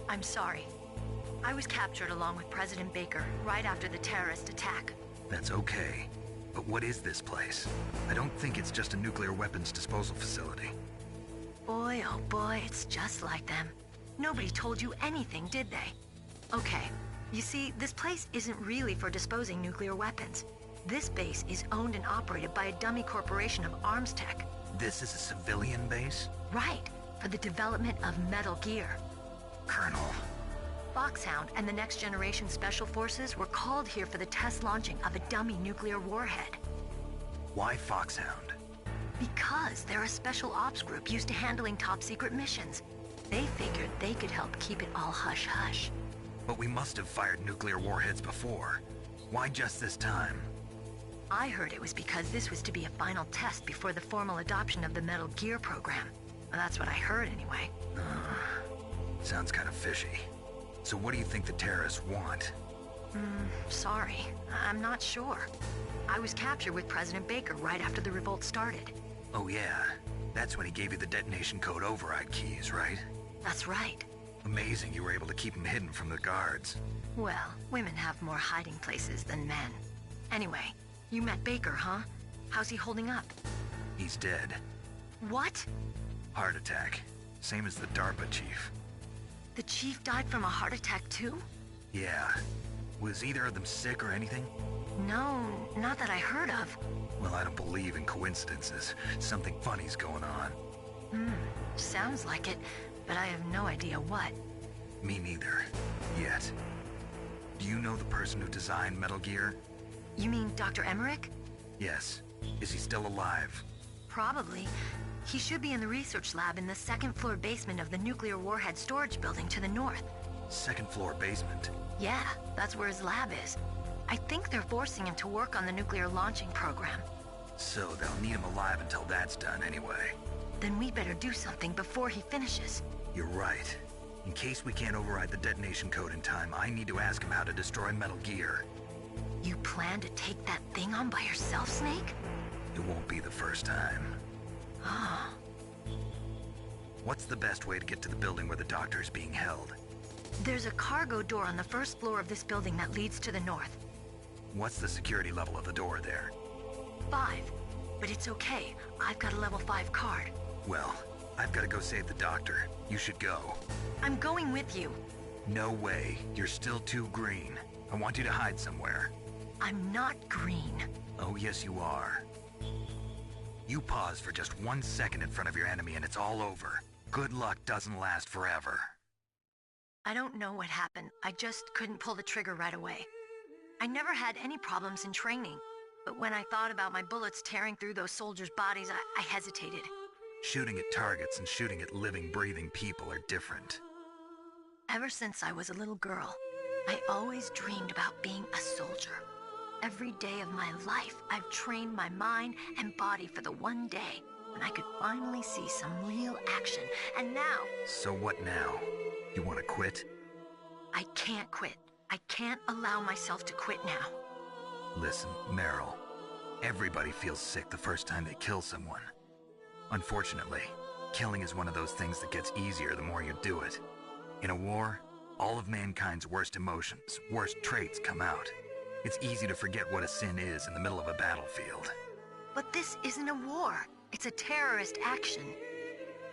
I'm sorry. I was captured along with President Baker right after the terrorist attack. That's okay. But what is this place? I don't think it's just a nuclear weapons disposal facility. Boy, oh boy, it's just like them. Nobody told you anything, did they? Okay, you see, this place isn't really for disposing nuclear weapons. This base is owned and operated by a dummy corporation of arms tech. This is a civilian base? Right, for the development of Metal Gear. Colonel. Foxhound and the Next Generation Special Forces were called here for the test launching of a dummy nuclear warhead. Why Foxhound? Because they're a special ops group used to handling top-secret missions. They figured they could help keep it all hush-hush. But we must have fired nuclear warheads before. Why just this time? I heard it was because this was to be a final test before the formal adoption of the Metal Gear program. Well, that's what I heard anyway. Sounds kind of fishy. So what do you think the terrorists want? Sorry. I'm not sure. I was captured with President Baker right after the revolt started. Oh yeah, that's when he gave you the detonation code override keys, right? That's right. Amazing you were able to keep him hidden from the guards. Well, women have more hiding places than men. Anyway, you met Baker, huh? How's he holding up? He's dead. What? Heart attack. Same as the DARPA chief. The chief died from a heart attack too? Yeah. Was either of them sick or anything? No, not that I heard of. Well, I don't believe in coincidences. Something funny's going on. Sounds like it, but I have no idea what. Me neither. Yet. Do you know the person who designed Metal Gear? You mean Dr. Emmerich? Yes. Is he still alive? Probably. He should be in the research lab in the second-floor basement of the nuclear warhead storage building to the north. Second-floor basement? Yeah, that's where his lab is. I think they're forcing him to work on the nuclear launching program. So they'll need him alive until that's done anyway. Then we better do something before he finishes. You're right. In case we can't override the detonation code in time, I need to ask him how to destroy Metal Gear. You plan to take that thing on by yourself, Snake? It won't be the first time. What's the best way to get to the building where the doctor is being held? There's a cargo door on the first floor of this building that leads to the north. What's the security level of the door there? 5. But it's okay. I've got a level 5 card. Well, I've got to go save the doctor. You should go. I'm going with you. No way. You're still too green. I want you to hide somewhere. I'm not green. Oh, yes, you are. You pause for just 1 second in front of your enemy and it's all over. Good luck doesn't last forever. I don't know what happened. I just couldn't pull the trigger right away. I never had any problems in training. But when I thought about my bullets tearing through those soldiers' bodies, I hesitated. Shooting at targets and shooting at living, breathing people are different. Ever since I was a little girl, I always dreamed about being a soldier. Every day of my life, I've trained my mind and body for the one day when I could finally see some real action. And now... So what now? You want to quit? I can't quit. I can't allow myself to quit now. Listen, Meryl, everybody feels sick the first time they kill someone. Unfortunately, killing is one of those things that gets easier the more you do it. In a war, all of mankind's worst emotions, worst traits come out. It's easy to forget what a sin is in the middle of a battlefield. But this isn't a war. It's a terrorist action.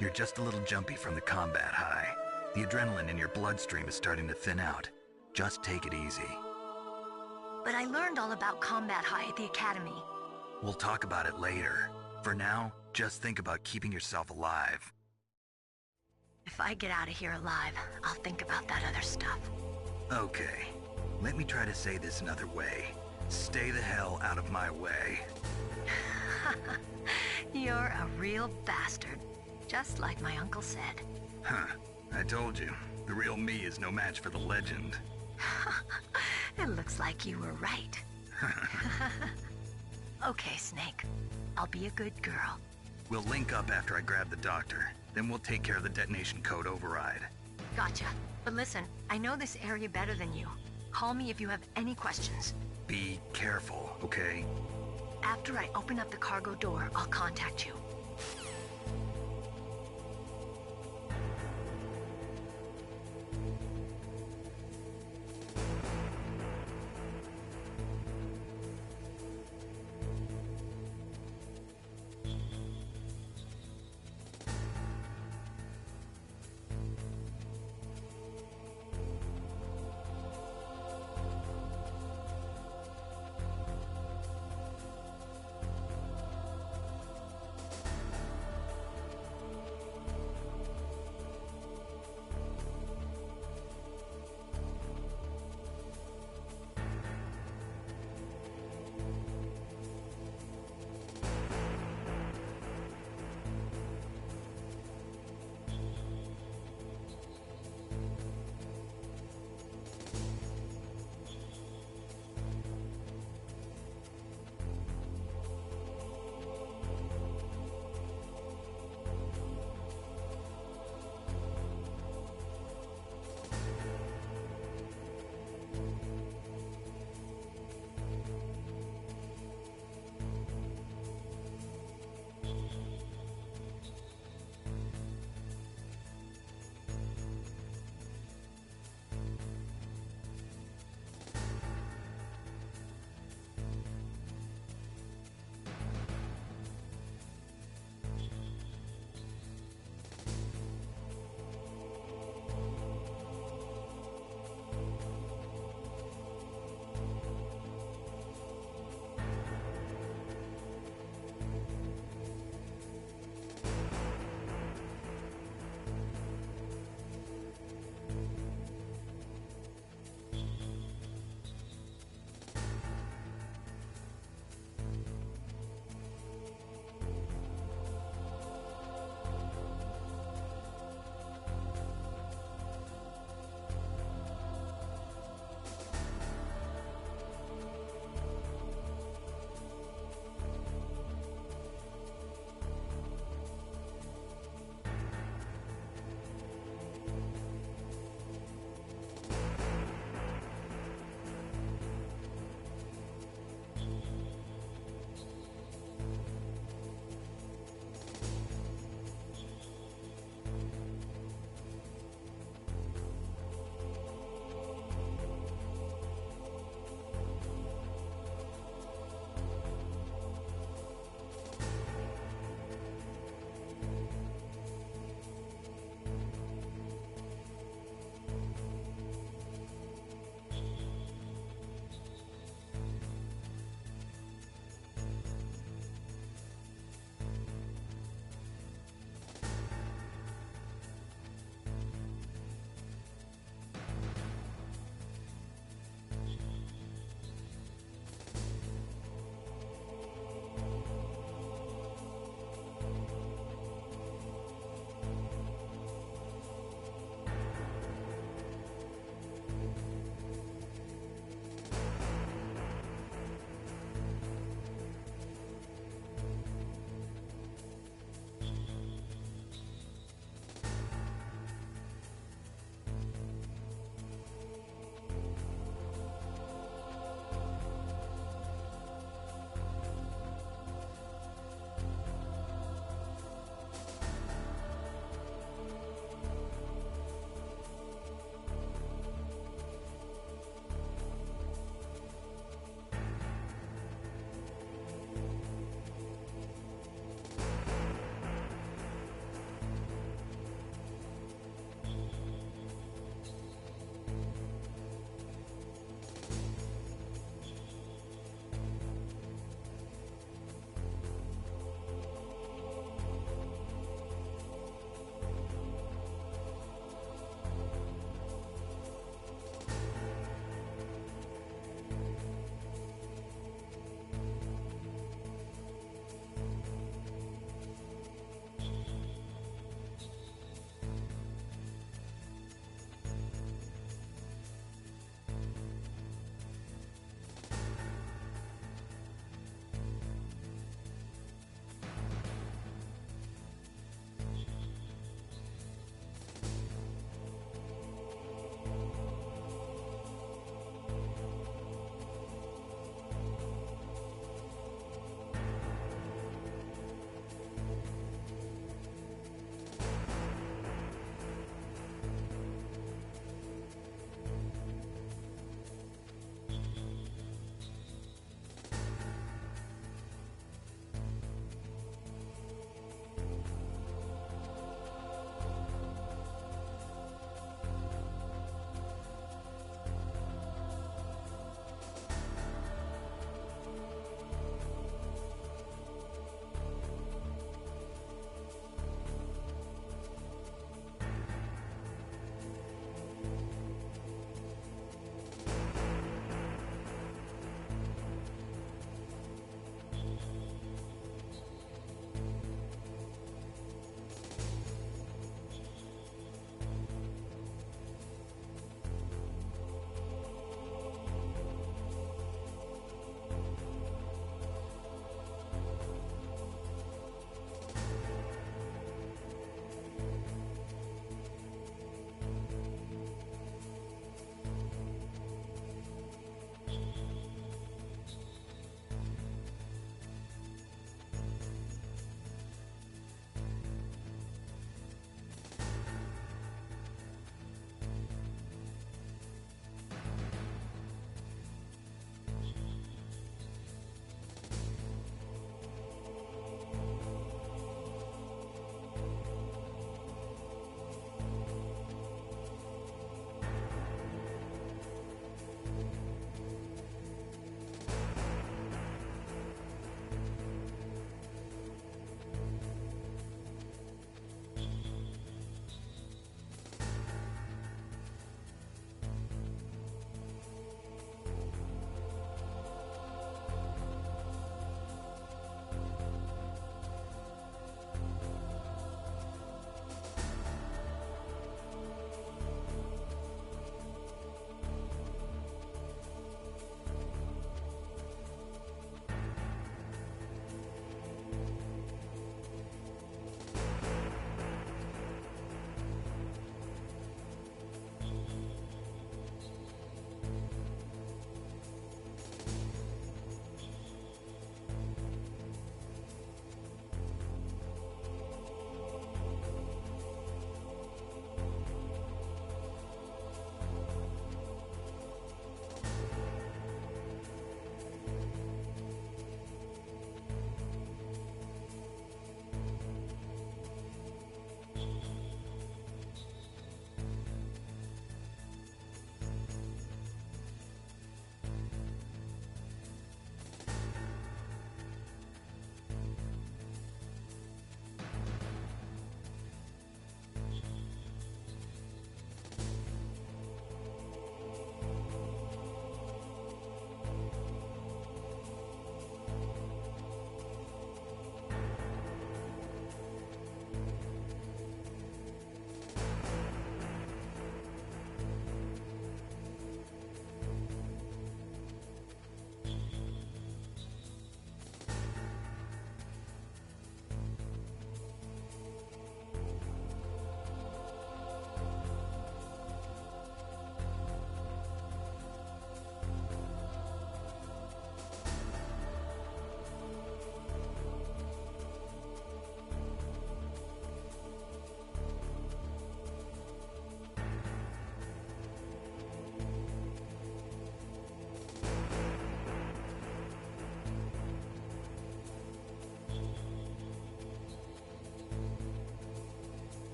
You're just a little jumpy from the combat high. The adrenaline in your bloodstream is starting to thin out. Just take it easy. But I learned all about combat high at the academy. We'll talk about it later. For now, just think about keeping yourself alive. If I get out of here alive, I'll think about that other stuff. Okay. Let me try to say this another way. Stay the hell out of my way. You're a real bastard. Just like my uncle said. Huh. I told you. The real me is no match for the legend. It looks like you were right. Okay, Snake. I'll be a good girl. We'll link up after I grab the doctor. Then we'll take care of the detonation code override. Gotcha. But listen, I know this area better than you. Call me if you have any questions. Be careful, okay? After I open up the cargo door, I'll contact you.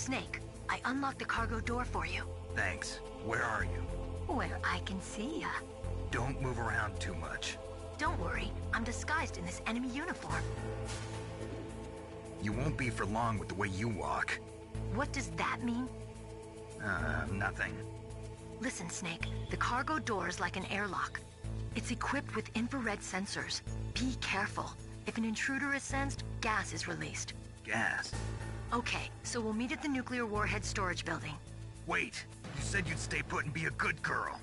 Snake, I unlocked the cargo door for you. Thanks. Where are you? Where I can see ya. Don't move around too much. Don't worry, I'm disguised in this enemy uniform. You won't be for long with the way you walk. What does that mean? Nothing. Listen, Snake, the cargo door is like an airlock. It's equipped with infrared sensors. Be careful. If an intruder is sensed, gas is released. Gas? Okay, so we'll meet at the nuclear warhead storage building. Wait, you said you'd stay put and be a good girl.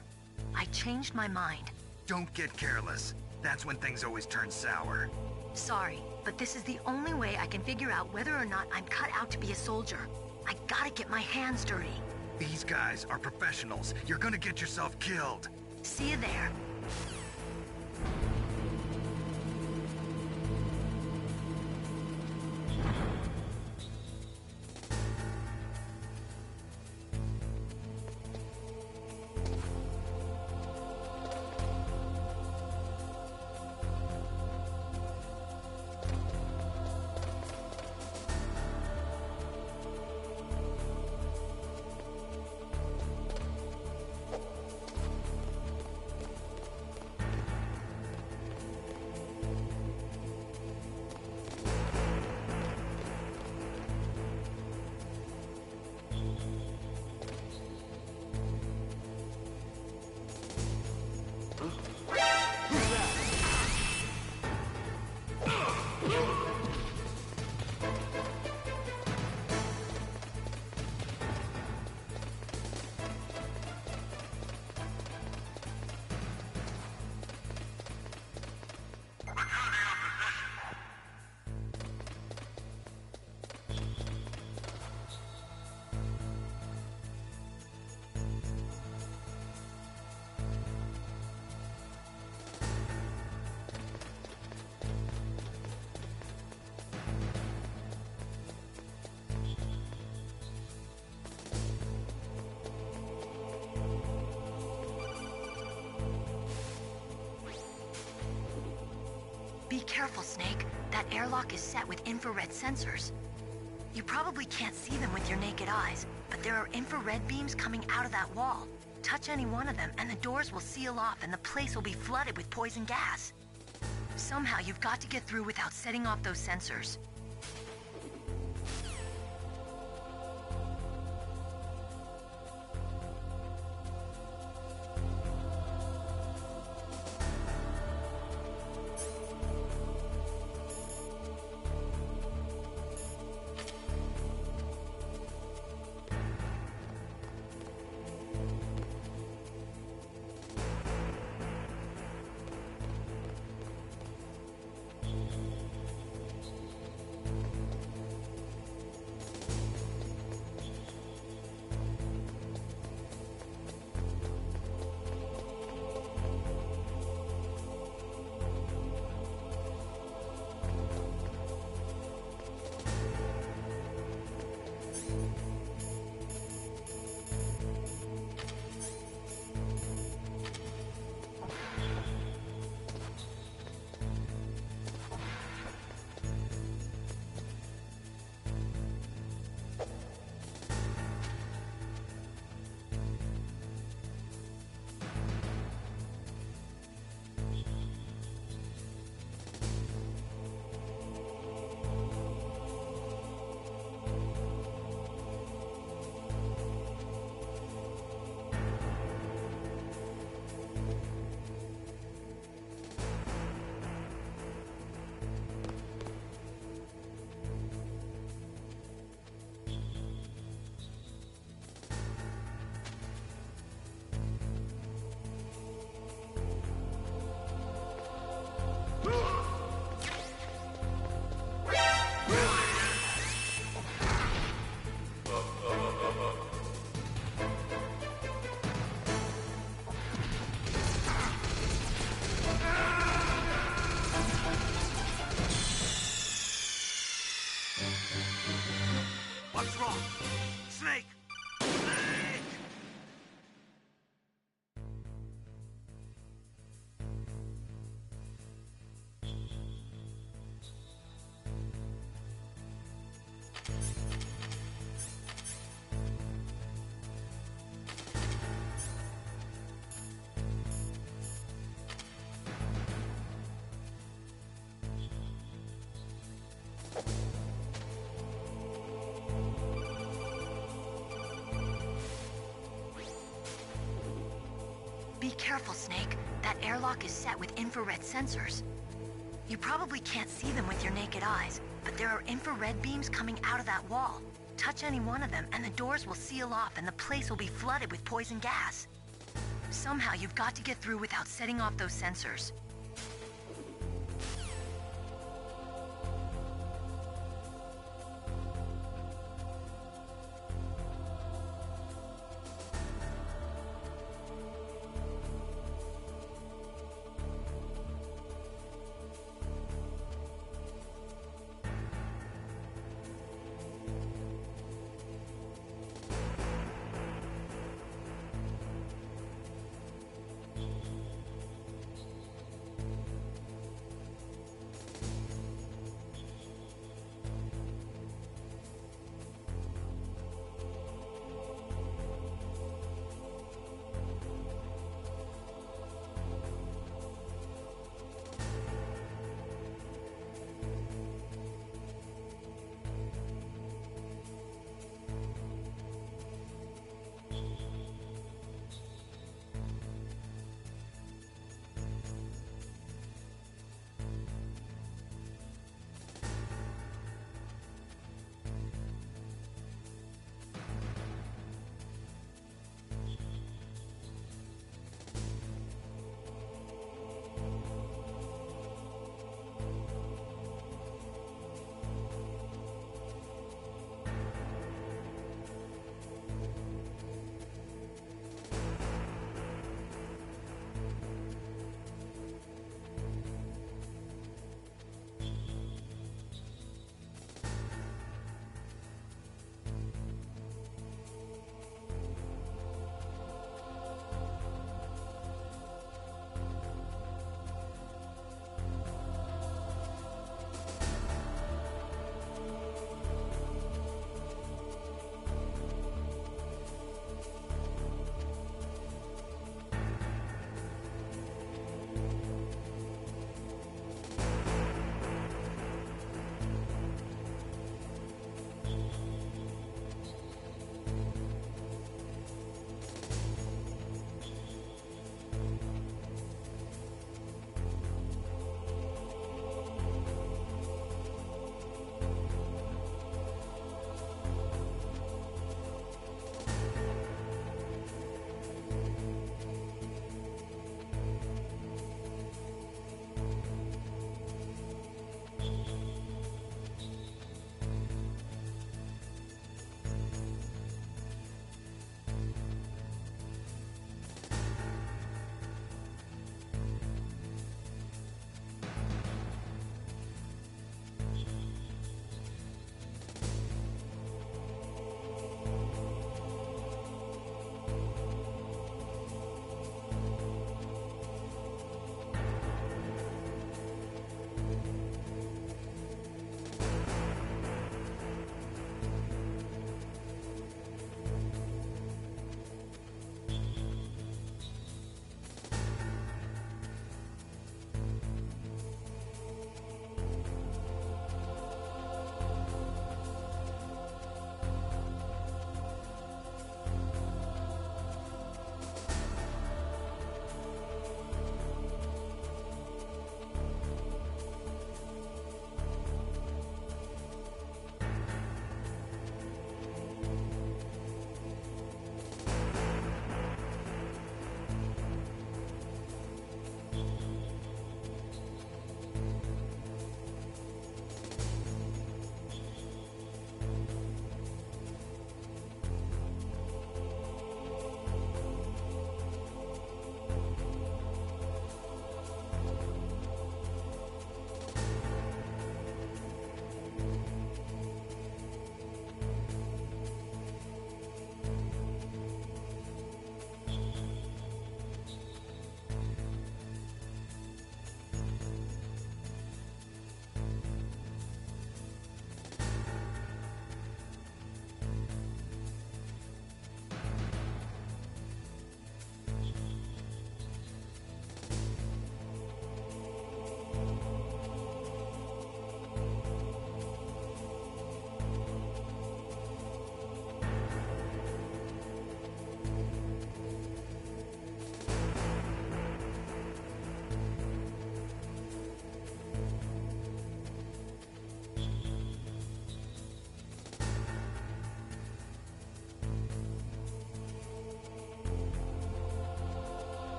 I changed my mind. Don't get careless. That's when things always turn sour. Sorry, but this is the only way I can figure out whether or not I'm cut out to be a soldier. I gotta get my hands dirty. These guys are professionals. You're gonna get yourself killed. See you there. Be careful, Snake. That airlock is set with infrared sensors. You probably can't see them with your naked eyes, but there are infrared beams coming out of that wall. Touch any one of them and the doors will seal off and the place will be flooded with poison gas. Somehow you've got to get through without setting off those sensors. careful, Snake. That airlock is set with infrared sensors. You probably can't see them with your naked eyes, but there are infrared beams coming out of that wall. Touch any one of them, and the doors will seal off, and the place will be flooded with poison gas. Somehow, you've got to get through without setting off those sensors.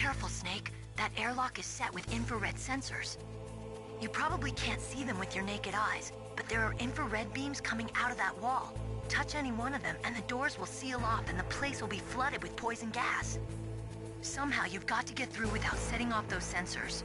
careful, Snake. That airlock is set with infrared sensors. You probably can't see them with your naked eyes, but there are infrared beams coming out of that wall. Touch any one of them, and the doors will seal off, and the place will be flooded with poison gas. Somehow, you've got to get through without setting off those sensors.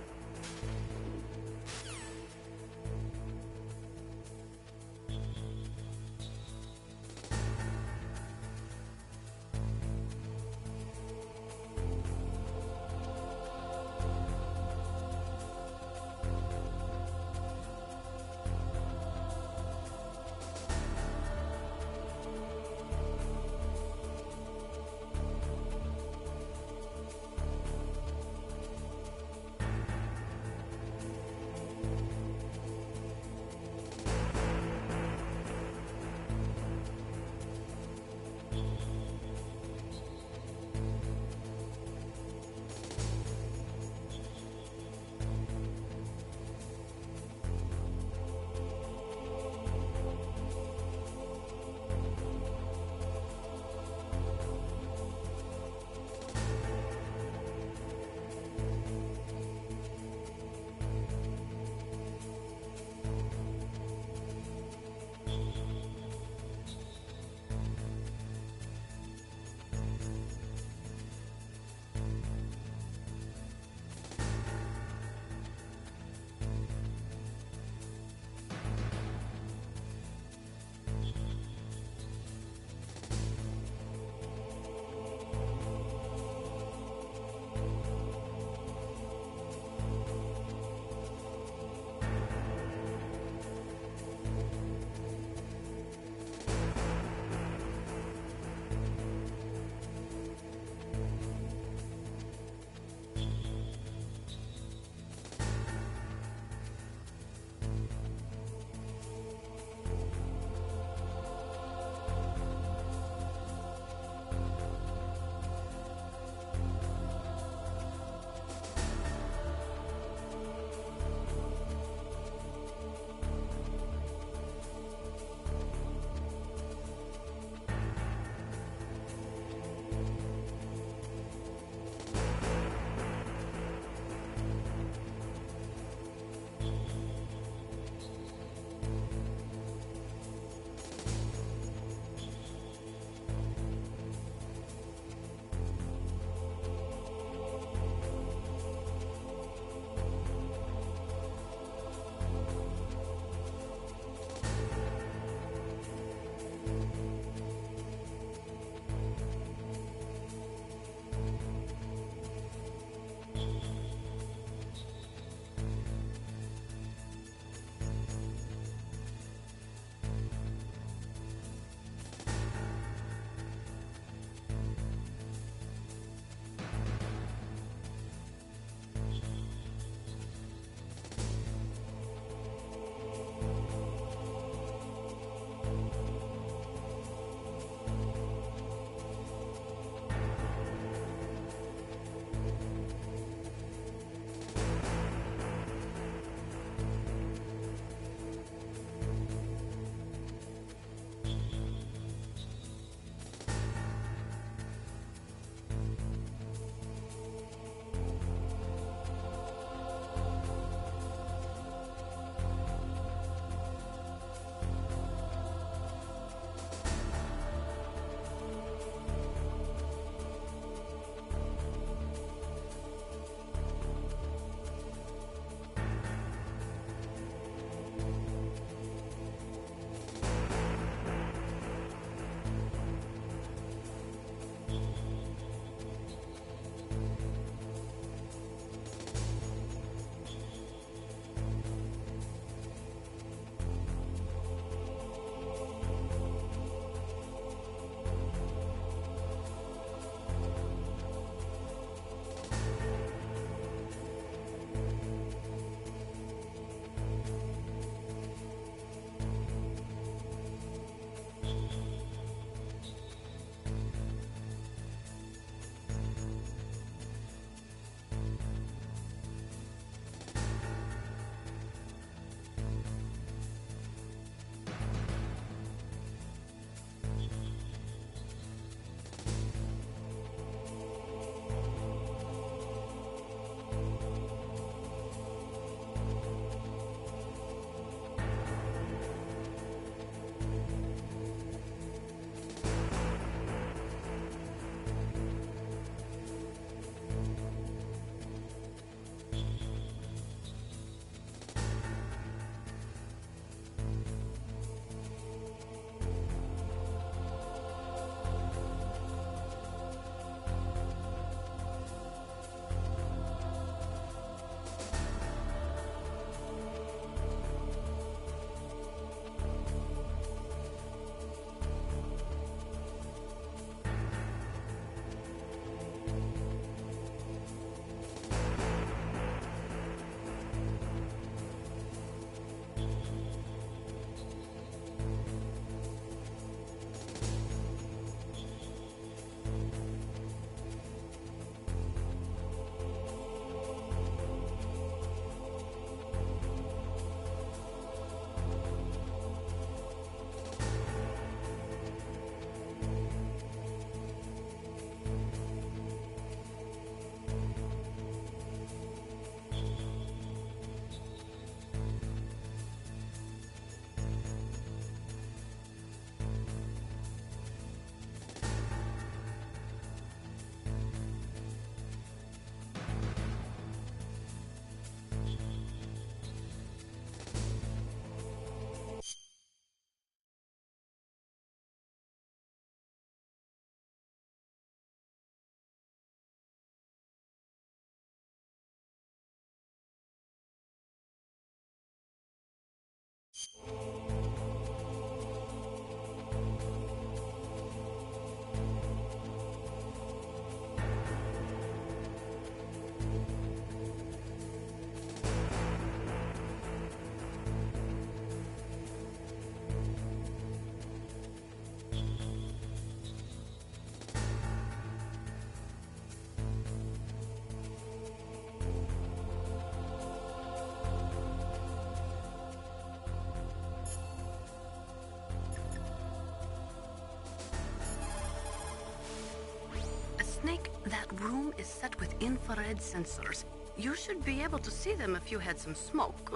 that room is set with infrared sensors. You should be able to see them if you had some smoke.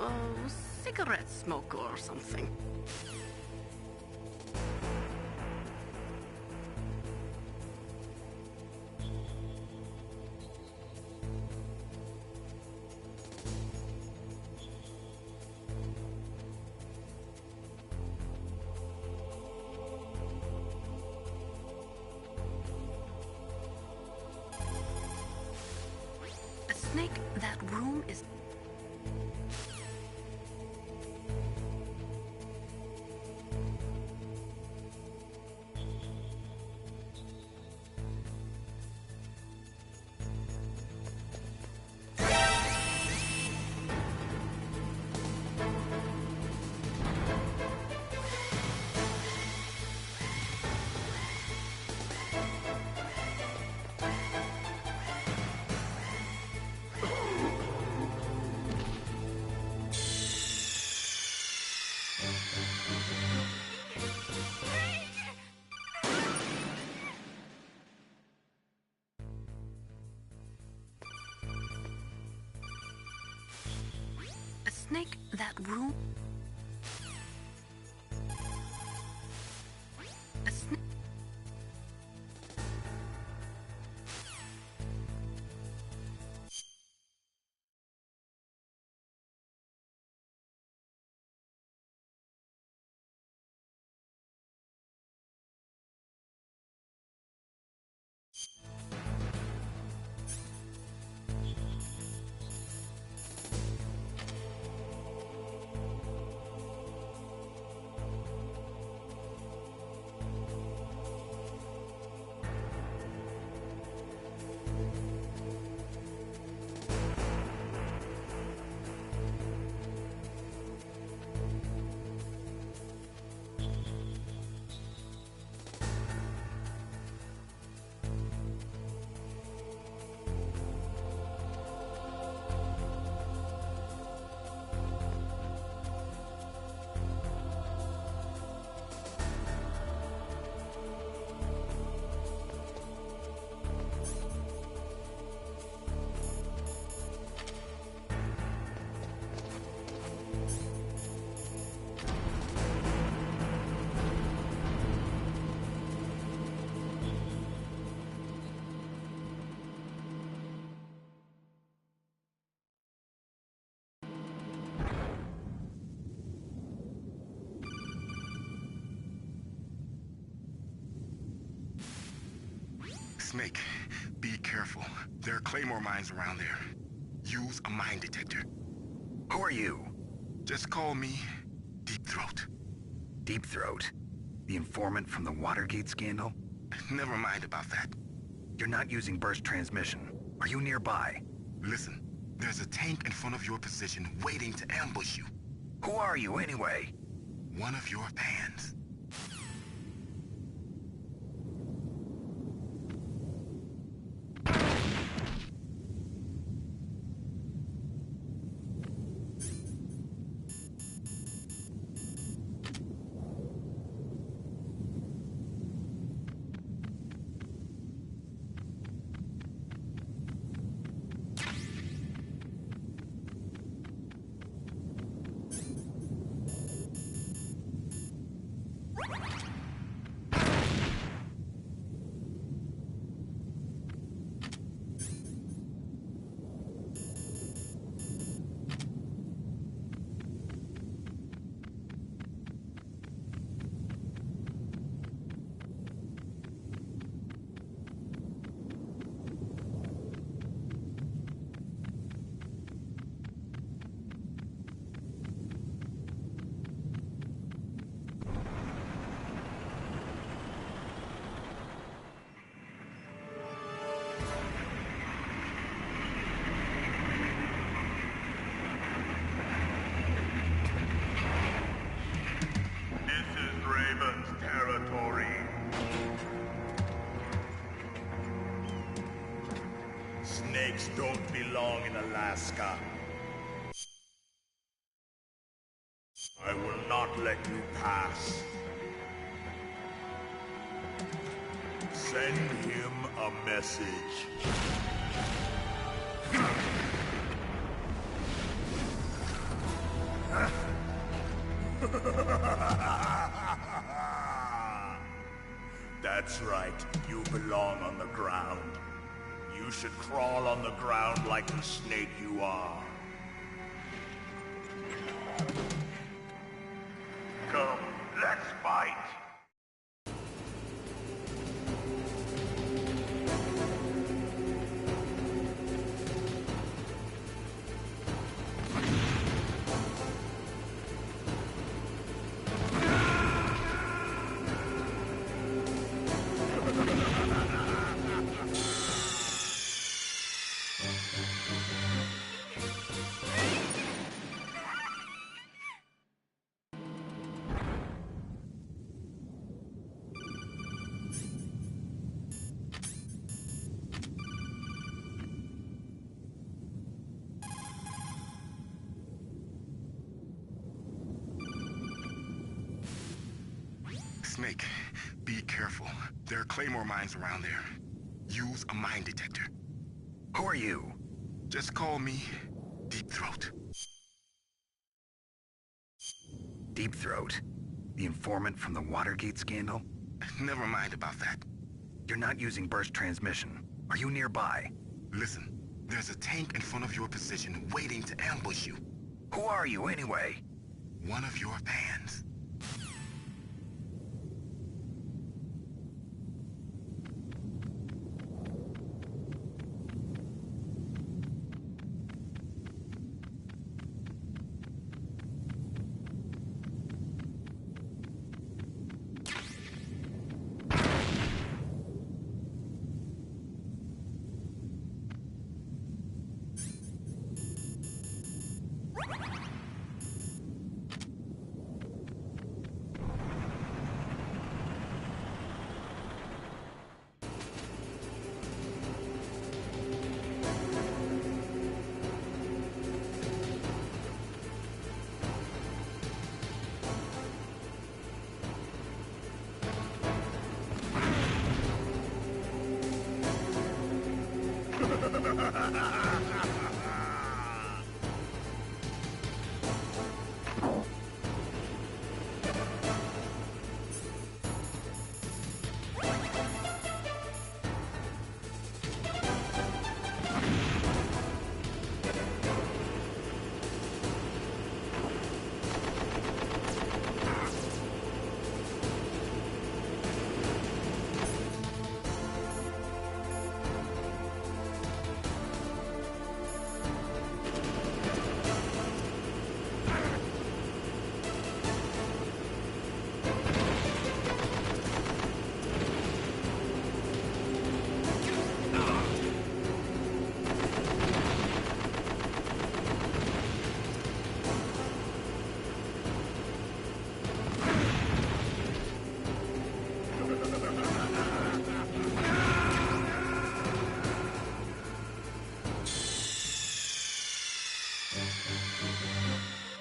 Cigarette smoke or something. Snake, that room is... Snake, that room... A snake... Snake, be careful. There are Claymore mines around there. Use a mine detector. Who are you? Just call me Deep Throat. Deep Throat? The informant from the Watergate scandal? Never mind about that. You're not using burst transmission. Are you nearby? Listen, there's a tank in front of your position waiting to ambush you. Who are you, anyway? One of your fans. Snakes don't belong in Alaska. I will not let you pass. Send him a message. That's right. You belong on the ground. You should crawl on the ground like the snake you are. Come, let's fight. Snake, be careful. There are Claymore mines around there. Use a mine detector. Who are you? Just call me Deep Throat. Deep Throat? The informant from the Watergate scandal? Never mind about that. You're not using burst transmission. Are you nearby? Listen, there's a tank in front of your position waiting to ambush you. Who are you anyway? One of your fans.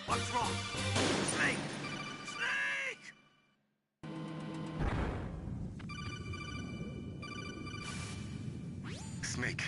What's wrong? Snake! Snake! Snake.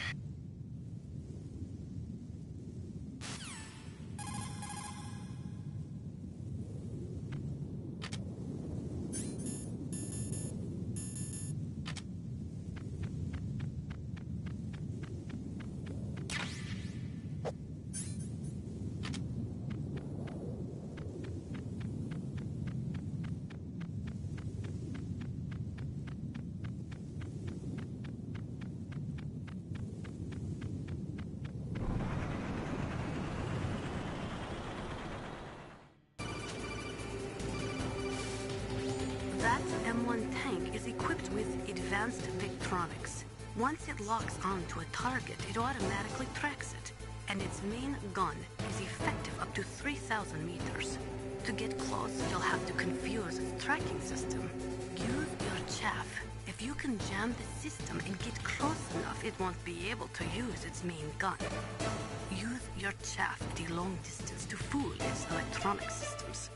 That M1 tank is equipped with advanced Victronics. Once it locks onto a target, it automatically tracks it. And its main gun is effective up to 3,000 meters. To get close, you'll have to confuse its tracking system. Use your chaff. If you can jam the system and get close enough, it won't be able to use its main gun. Use your chaff at a long distance to fool its electronic systems.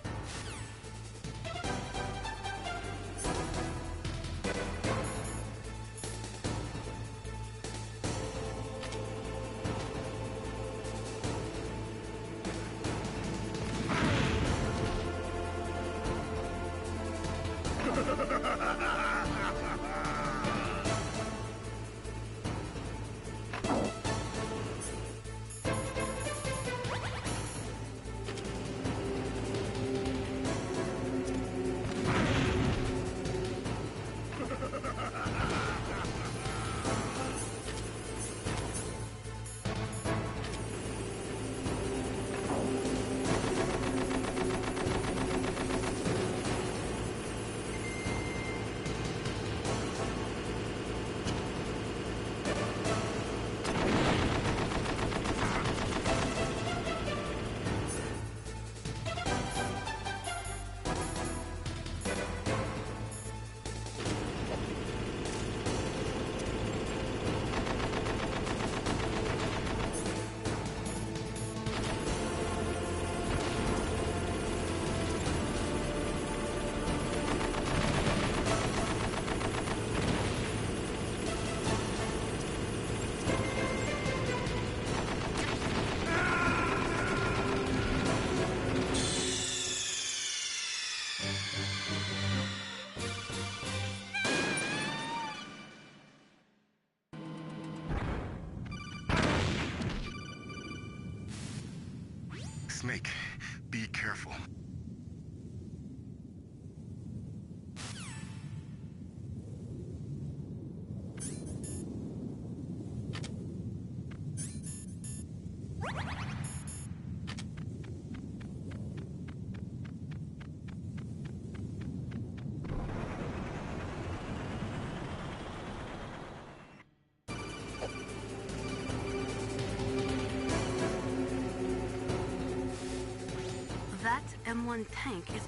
Snake, be careful. That M1 tank is...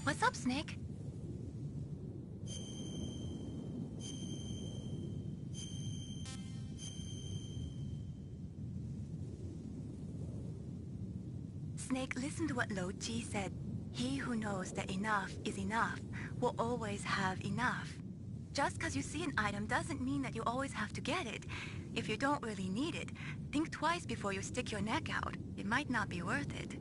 What's up, Snake? Snake, listen to what Lo Ji said. He who knows that enough is enough will always have enough. Just because you see an item doesn't mean that you always have to get it. If you don't really need it, think twice before you stick your neck out. It might not be worth it.